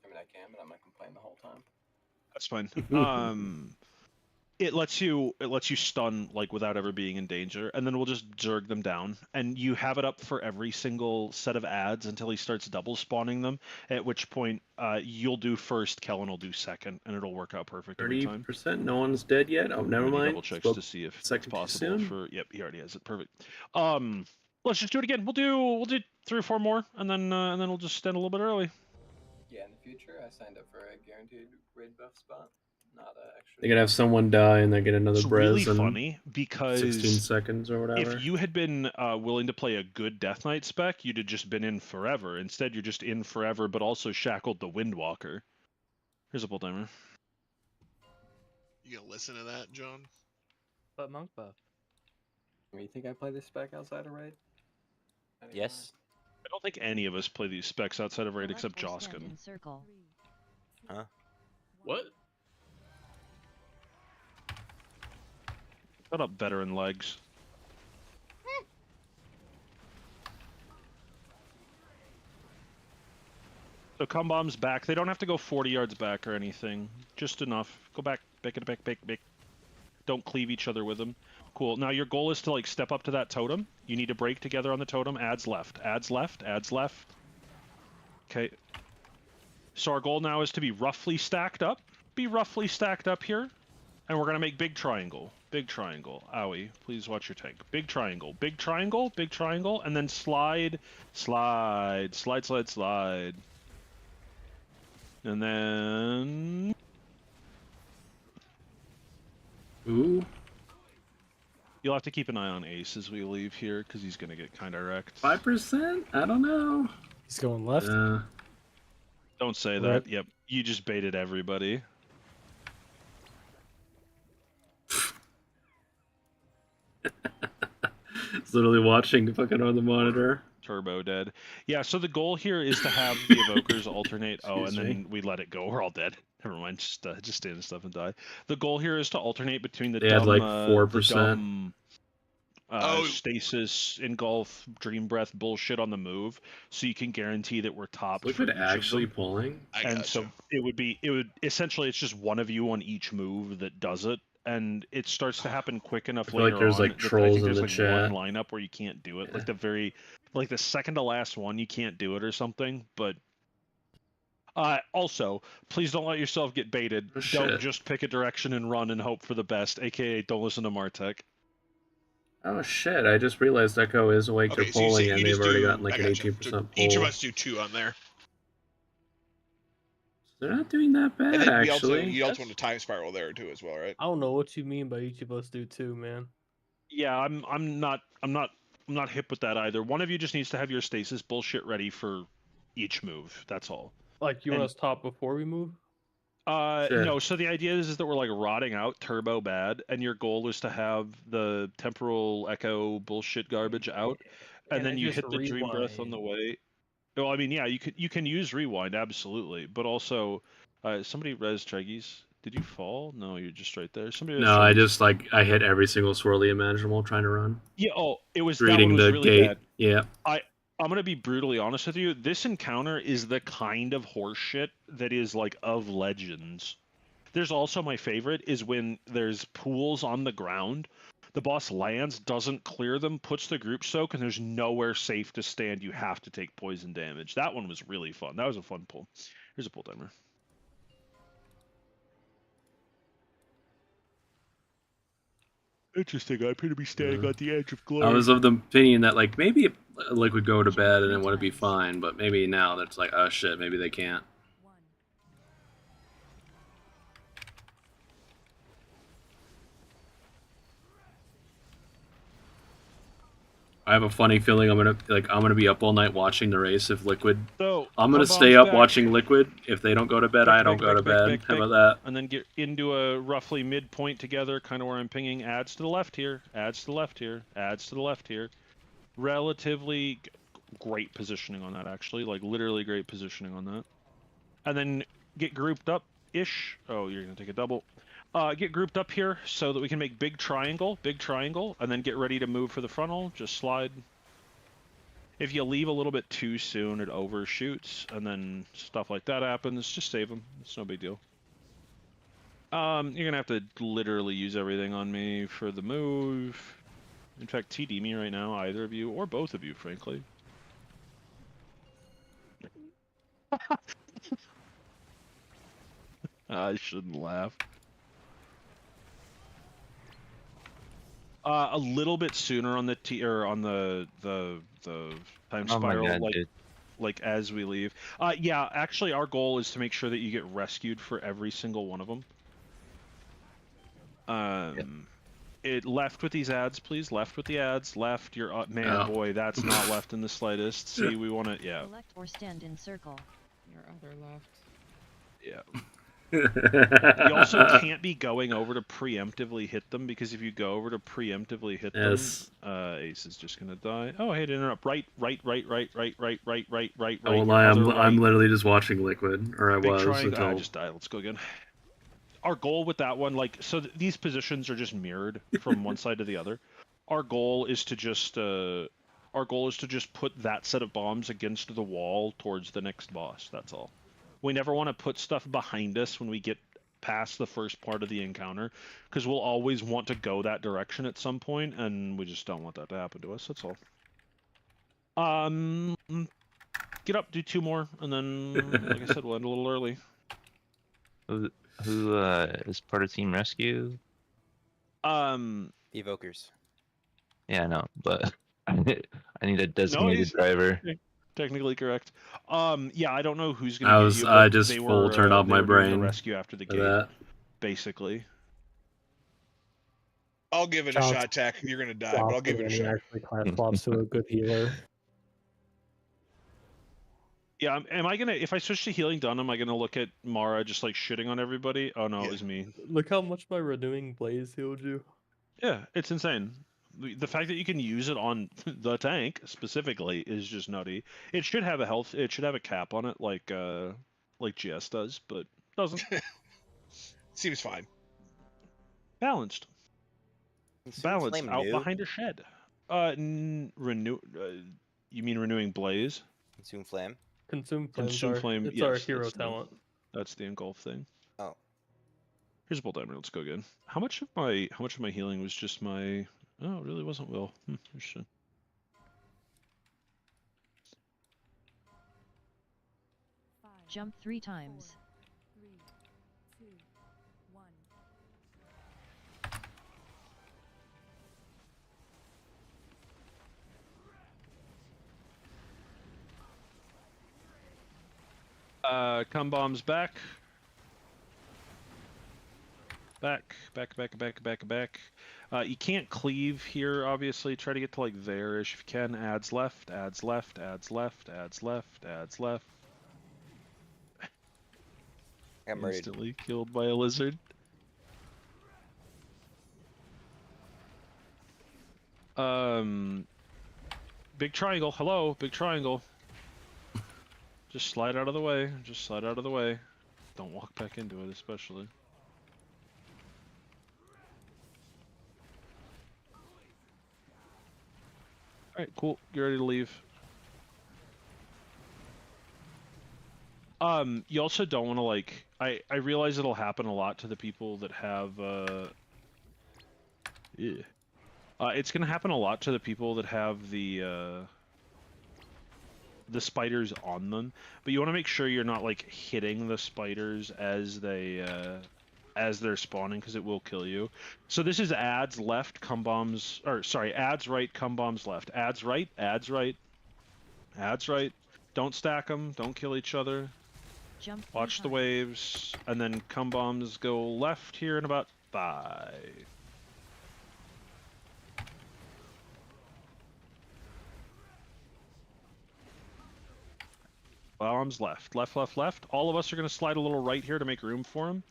mean, I can, but I'm not complaining the whole time. That's fine. It lets you stun like without ever being in danger, and then we'll just zerg them down. And you have it up for every single set of ads until he starts double spawning them. At which point, you'll do first, Kellen will do second, and it'll work out perfect every time. 30%. No one's dead yet. Oh, never And he mind. double checks Spoke to see if it's second too possible soon. for. Yep, he already has it. Perfect. Let's just do it again. We'll do 3 or 4 more, and then we'll just end a little bit early. Yeah, in the future, I signed up for a guaranteed raid buff spot, not extra. They could have someone die and they get another It's brez really in funny because 16 seconds or whatever. if you had been willing to play a good Death Knight spec, you'd have just been in forever. Instead, you're just in forever, but also shackled the Windwalker. Here's a pull timer. You gonna listen to that, John? But monk buff. You think I play this spec outside of raid? Yes. I don't think any of us play these specs outside of raid except Joskin. Huh? What? Shut up, veteran legs. So cum bombs back. They don't have to go 40 yards back or anything. Just enough. Go back. Back. Don't cleave each other with them. Cool. Now your goal is to like step up to that totem. You need to break together on the totem. Adds left. Adds left. Adds left. Okay. So our goal now is to be roughly stacked up. Be roughly stacked up here. And we're going to make big triangle. Big triangle. Owie. Please watch your tank. Big triangle. Big triangle. Big triangle. And then slide. Slide. Slide, slide, slide. And then... Ooh. You'll have to keep an eye on Ace as we leave here, because he's gonna get kind of wrecked. 5%? I don't know. He's going left. Don't say Right. that. Yep, you just baited everybody. It's literally watching fucking on the monitor. Turbo dead. Yeah, so the goal here is to have the evokers alternate. Oh, and Excuse then we let it go. We're all dead. Never mind. Just stay in stuff and die. The goal here is to alternate between the They dumb, had like the 4%. dumb, stasis, engulf, dream breath bullshit on the move, so you can guarantee that we're top. Liquid actually pulling? And so it would essentially it's just one of you on each move that does it, and it starts to happen quick enough I feel later like there's on. like that I trolls think in there's the like chat. one lineup where you can't do it, like the second to last one you can't do it or something. But also, please don't let yourself get baited. Don't shit. just pick a direction and run and hope for the best. AKA, don't listen to Martek. Oh shit, I just realized Echo is awake Okay, to so you polling say and you they've just already do- gotten like I an gotcha. 18% So poll. each of us do 2 on there. They're not doing that bad, And then we actually. you also want a time spiral there too, as well, right? I don't know what you mean by each of us do too, man. Yeah, I'm not hip with that either. One of you just needs to have your stasis bullshit ready for each move. That's all. Like you want us top before we move? No, so the idea is that we're like rotting out turbo bad, and your goal is to have the temporal echo bullshit garbage out, and And then I you just hit the dream breath on the way. Well, I mean, yeah, you can use rewind absolutely, but also somebody res Treggyz. Did you fall? No, you're just right there. Somebody res No, I Treggyz. just like I hit every single swirly imaginable trying to run. Yeah. Oh, it was that Reading one was the really gate. bad. Yeah. I'm gonna be brutally honest with you. This encounter is the kind of horseshit that is like of Legends. There's also my favorite is when there's pools on the ground. The boss lands, doesn't clear them, puts the group soak, and there's nowhere safe to stand. You have to take poison damage. That one was really fun. That was a fun pull. Here's a pull timer. Interesting. I appear to be standing on the edge of glory. I was of the opinion that like maybe like would go to bed and it would be fine, but maybe now that's like oh shit, maybe they can't. I have a funny feeling I'm gonna be up all night watching the race if Liquid. So I'm gonna stay up watching Liquid. If they don't go to bed, I don't go to bed. How about that? And then get into a roughly midpoint together, kind of where I'm pinging. Adds to the left here. Adds to the left here. Adds to the left here. Relatively great positioning on that, actually. Like literally great positioning on that. And then get grouped up ish. Oh, you're gonna take a double. Get grouped up here so that we can make big triangle, and then get ready to move for the frontal. Just slide. If you leave a little bit too soon, it overshoots, and then stuff like that happens. Just save them. It's no big deal. You're gonna have to literally use everything on me for the move. In fact, TD me right now, either of you, or both of you, frankly. I shouldn't laugh. A little bit sooner on the on the time Oh my spiral, God, dude. like as we leave. Yeah, actually, our goal is to make sure that you get rescued for every single one of them. It left with these ads, please. Left with the ads. Left. You're man, Oh. boy, that's not left in the slightest. See, we want to, yeah, Select or stand in circle. Your other left. yeah. You also can't be going over to preemptively hit them, because if you go over to preemptively hit Yes. them, Ace is just gonna die. Oh, hey, to interrupt. Right. I won't lie, I'm literally just watching Liquid, or I Big was triangle. until. I just died. Let's go again. Our goal with that one, like, so these positions are just mirrored from one side to the other. Our goal is to just put that set of bombs against the wall towards the next boss. That's all. We never want to put stuff behind us when we get past the first part of the encounter, because we'll always want to go that direction at some point, and we just don't want that to happen to us. That's all. Get up, do 2 more, and then, like I said, we'll end a little early. Who is part of Team Rescue? Evokers. Yeah, I know, but I need a designated driver. Technically correct. Yeah, I don't know who's gonna get you. I but just they full were, turned off they my were doing the brain rescue after the for gate, that. basically. I'll give it a shot, Tack. You're gonna die, but I'll give it a He shot. actually class swaps to a good healer. Yeah, am I gonna if I switch to healing done, am I gonna look at Mara just like shitting on everybody? Oh no, it was me. Look how much my renewing blaze healed you. Yeah, it's insane. The fact that you can use it on the tank specifically is just nutty. It should have a health. It should have a cap on it, like GS does, but doesn't. Seems fine. Balanced. Balanced Flame out noob? behind a shed. Renew. You mean renewing blaze? Consume flame. Consume flame. Consume flame. It's Yes, our hero that's talent. That's the engulf thing. Oh. Here's a bolt diamond. Let's go again. How much of my healing was just my? Oh, it really wasn't Will. Interesting. Jump 3 times. 3, 2, 1. Cum bombs back. Back. You can't cleave here, obviously. Try to get to like there-ish if you can. Adds left, adds left, adds left, adds left, adds left. Got murdered. Instantly killed by a lizard. Big triangle. Hello, big triangle. Just slide out of the way. Just slide out of the way. Don't walk back into it, especially. Alright, cool. Get ready to leave. You also don't want to, like... I realize it'll happen a lot to the people that have, yeah. It's gonna happen a lot to the people that have the spiders on them, but you want to make sure you're not, like, hitting the spiders as they're spawning, because it will kill you. So this is adds left, cum bombs, or sorry, adds right, cum bombs left. Adds right, adds right, adds right. Don't stack them, don't kill each other. Jump 3 Watch the times. waves, and then cum bombs go left here in about 5. Bombs left, left, left, left. All of us are going to slide a little right here to make room for him.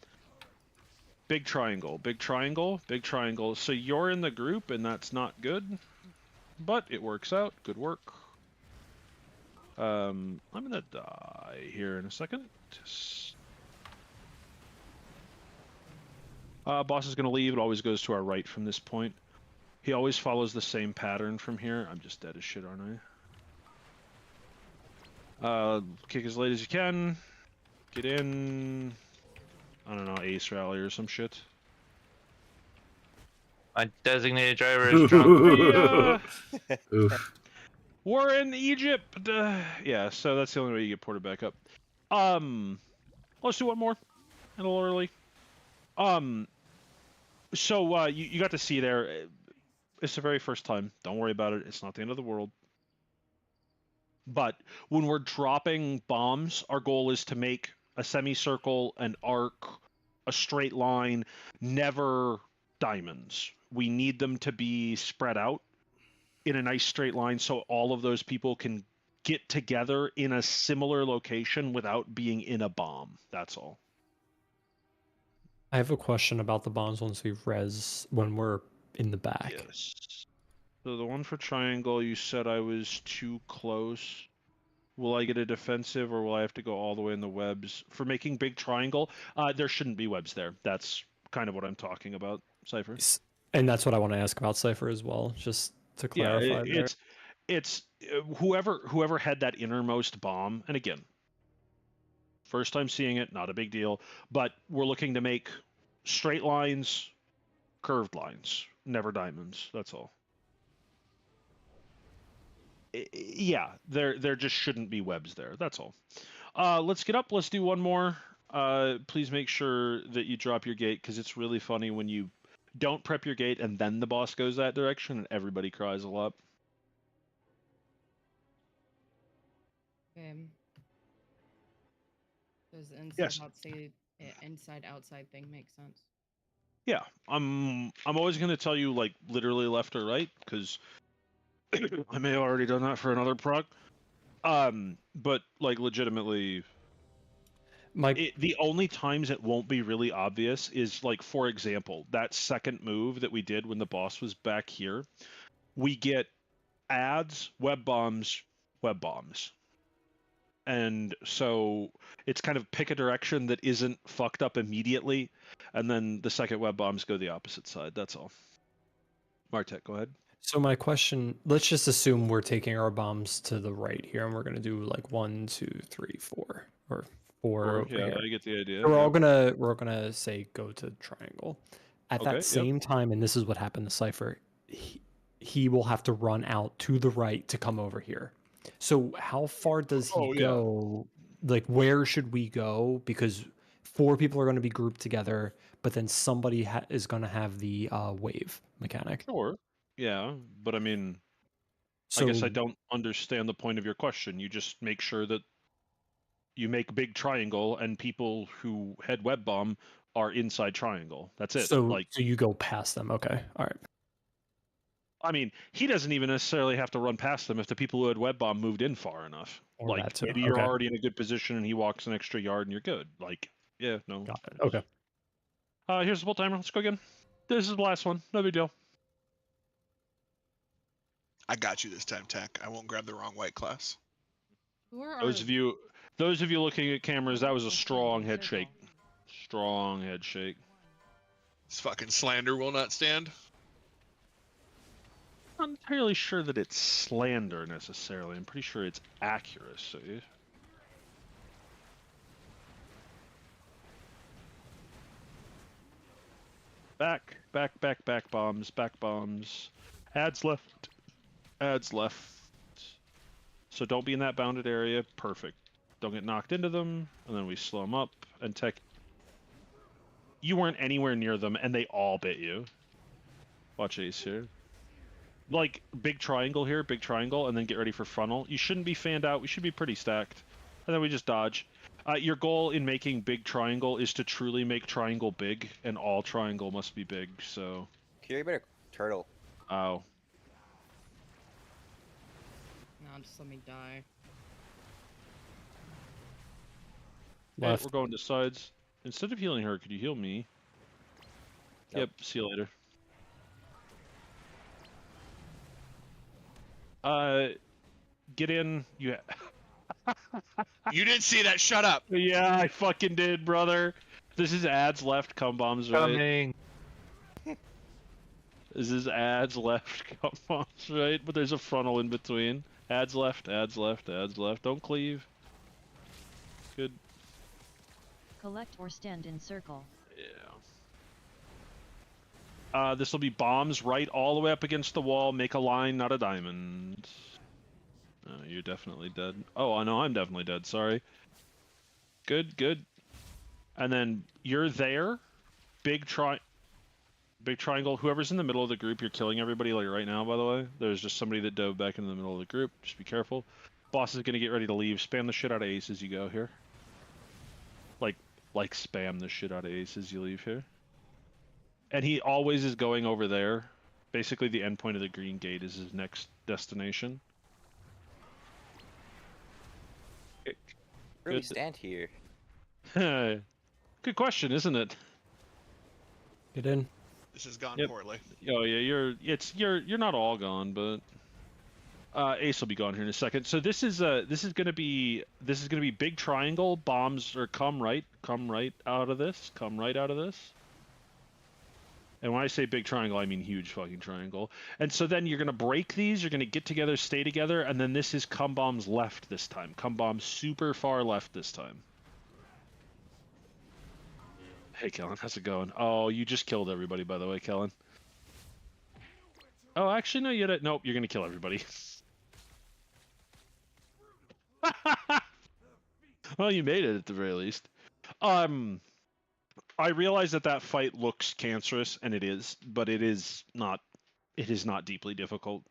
Big triangle, big triangle, big triangle. So you're in the group, and that's not good, but it works out. Good work. I'm gonna die here in a second. Boss is gonna leave. It always goes to our right from this point. He always follows the same pattern from here. I'm just dead as shit, aren't I? Kick as late as you can. Get in. I don't know, ace rally or some shit. My designated driver is drunk. Oof. We're in Egypt. Yeah, so that's the only way you get ported back up. Let's do one more. A little early. So you got to see there. It's the very first time. Don't worry about it. It's not the end of the world. But when we're dropping bombs, our goal is to make a semicircle, an arc, a straight line, never diamonds. We need them to be spread out in a nice straight line so all of those people can get together in a similar location without being in a bomb. That's all. I have a question about the bombs once we res when we're in the back. Yes. So the one for triangle, you said I was too close. Will I get a defensive, or will I have to go all the way in the webs? For making big triangle, there shouldn't be webs there. That's kind of what I'm talking about, Cypher. And that's what I want to ask about Cypher as well, just to clarify. Yeah, it's whoever had that innermost bomb, and again, first time seeing it, not a big deal, but we're looking to make straight lines, curved lines, never diamonds. That's all. Yeah, there just shouldn't be webs there. That's all. Let's get up. Let's do one more. Please make sure that you drop your gate, because it's really funny when you don't prep your gate and then the boss goes that direction and everybody cries a lot. Okay. Does Yes. inside outside thing make sense? Yeah, I'm always gonna tell you like literally left or right because I may have already done that for another prog. But like legitimately, the only times it won't be really obvious is like, for example, that second move that we did when the boss was back here. We get ads, web bombs, web bombs. And so it's kind of pick a direction that isn't fucked up immediately, and then the second web bombs go the opposite side. That's all. Martek, go ahead. So my question, let's just assume we're taking our bombs to the right here, and we're gonna do like 1, 2, 3, 4, or 4 over Yeah, here. I get the idea. So we're Yep. all gonna say go to triangle. At Okay, that yep. same time, and this is what happened to Cypher, he will have to run out to the right to come over here. So how far does he Oh, yeah. go? Like, where should we go? Because 4 people are going to be grouped together, but then somebody is going to have the wave mechanic. Sure. Yeah, but I mean, I guess I So don't understand the point of your question. You just make sure that you make big triangle, and people who head web bomb are inside triangle. That's it. so Like, so you go past them. Okay. All right. I mean, he doesn't even necessarily have to run past them if the people who had web bomb moved in far enough. Or Like, that too. maybe you're Okay. already in a good position, and he walks an extra yard, and you're good. Like, yeah, no. Got it. Okay. Here's the full timer. Let's go again. This is the last one. No big deal. I got you this time, Tech. I won't grab the wrong white class. Who are Those of you looking at cameras, that was a strong head shake. Strong head shake. This fucking slander will not stand. I'm not entirely sure that it's slander necessarily. I'm pretty sure it's accuracy. Back bombs, back bombs. Ads left. Ads left. So don't be in that bounded area. Perfect. Don't get knocked into them, and then we slow them up. And Tech, you weren't anywhere near them, and they all bit you. Watch Ace here. Like, big triangle here, big triangle, and then get ready for frontal. You shouldn't be fanned out. We should be pretty stacked. And then we just dodge. Your goal in making big triangle is to truly make triangle big, and all triangle must be big, so... Kiri better turtle. Ow. No, just let me die. Left. We're going to sides. Instead of healing her, could you heal me? Nope. Yep, see you later. Get in. You didn't see that. Shut up. Yeah, I fucking did, brother. This is ads left, cum bombs right. Coming. This is ads left, cum bombs right. But there's a frontal in between. Ads left, ads left, ads left. Don't cleave. Good. Collect or stand in circle. Yeah. This will be bombs right all the way up against the wall. Make a line, not a diamond. You're definitely dead. Oh, I know, I'm definitely dead. Sorry. Good, good. And then you're there. Big triangle. Whoever's in the middle of the group, you're killing everybody like right now, by the way. There's just somebody that dove back in the middle of the group. Just be careful. Boss is going to get ready to leave. Spam the shit out of Ace as you go here. Like spam the shit out of Ace as you leave here. And he always is going over there. Basically, the end point of the green gate is his next destination. Where do we stand here? Good question, isn't it? Get in. This has gone Yep. poorly. Oh yeah, you're not all gone, but Ace will be gone here in a second. So this is gonna be big triangle bombs or come right out of this. And when I say big triangle, I mean huge fucking triangle. And so then you're gonna break these. You're gonna get together, stay together, and then this is cum bombs left this time. Cum bombs super far left this time. Hey Kellen, how's it going? Oh, you just killed everybody, by the way, Kellen. Oh, actually, no, you nope. You're gonna kill everybody. Well, you made it at the very least. I realize that fight looks cancerous, and it is, but it is not deeply difficult.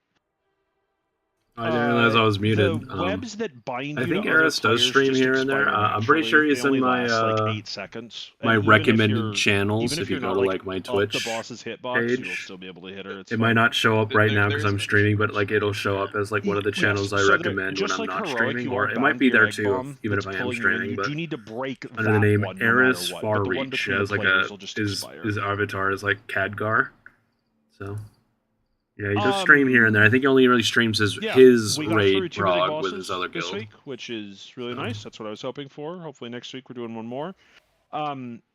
I didn't realize I was muted. The webs that bind I you think to other Eris does players stream just here and there. expire I'm pretty sure naturally. he's They only in my last, like 8 seconds. my And even if recommended you're- channels. even If you're you go not, to like my up Twitch the boss's hitbox, you'll page, still be able to hit her. It's it fine. might not show up right now because there's I'm streaming, but like it'll show up as like one of the channels I so recommend when just I'm like not Heroic, streaming, you or are it might bound be to your there egg too, bomb even that's if I am pulling you in. streaming. You But do need to break under the that name one, no Eris matter what, but the one Farreach, between it has the like players a will just his expire. avatar is like Khadgar. So yeah, he does stream here and there. I think he only really streams his Yeah, his we got through raid 2 mythic prog bosses with his other this guild. week, which is really nice. That's what I was hoping for. Hopefully next week we're doing one more.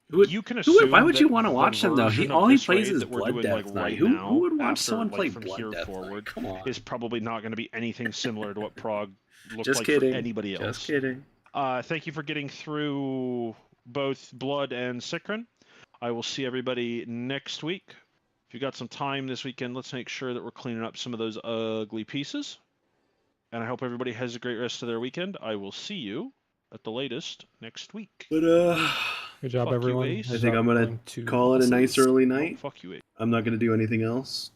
You can assume Why would you that want to the watch him though? version All of he this plays raid is that we're Blood doing, Death like, Knight. right Who now, would watch after, someone like, play from Blood here Death forward, Knight? Come on. is probably not going to be anything similar to what Prague looked Just like kidding. for anybody else. Just kidding. Thank you for getting through both Blood and Sikran. I will see everybody next week. If you got some time this weekend, let's make sure that we're cleaning up some of those ugly pieces. And I hope everybody has a great rest of their weekend. I will see you at the latest next week. But Good job, Fuck you, everyone. Ace. I think I'm gonna call it a nice early night. Fuck you, Ace. I'm not gonna do anything else,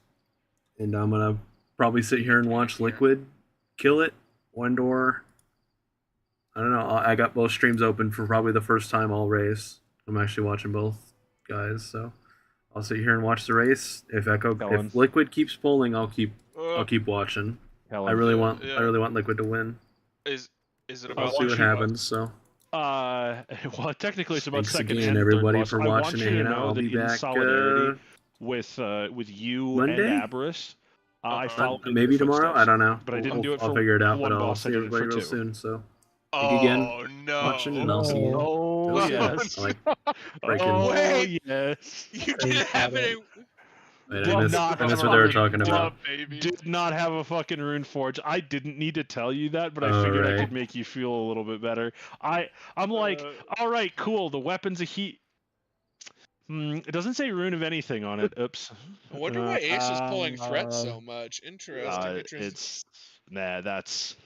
and I'm gonna probably sit here and watch Liquid kill it. One door. I don't know. I got both streams open for probably the first time all race. I'm actually watching both guys, so I'll sit here and watch the race. If Liquid keeps pulling, I'll keep watching. I really want Liquid to win. Is it I'll about see what happens. So. Well, technically it's about Thanks second again, and everybody, third boss. for I want watching you and to hanging out. know I'll that be in back, solidarity with you Monday? and Abris, I followed in maybe your tomorrow. footsteps, I don't know. but I didn't do it for I'll figure it out. one But I'll boss. I see did it everybody for real 2. soon. So thank you again no. watching, and I'll see you. Oh, yes. I like breaking. Oh, Wait. yes. You didn't have it. Wait, I missed what they were talking about. Did not have a fucking rune forge. I didn't need to tell you that, but I Oh, figured I right. could make you feel a little bit better. I'm like, all right, cool. The weapon's a heat. It doesn't say rune of anything on it. Oops. I wonder why Ace is pulling threat so much. Interesting. It's that's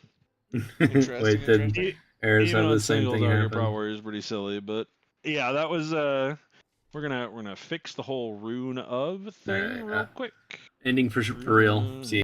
Interesting. Wait, did Eris even have on the same singles, thing Archer happen? Power Warrior is pretty silly, but yeah, that was we're gonna fix the whole rune of thing Alright, real quick. Ending for real. See.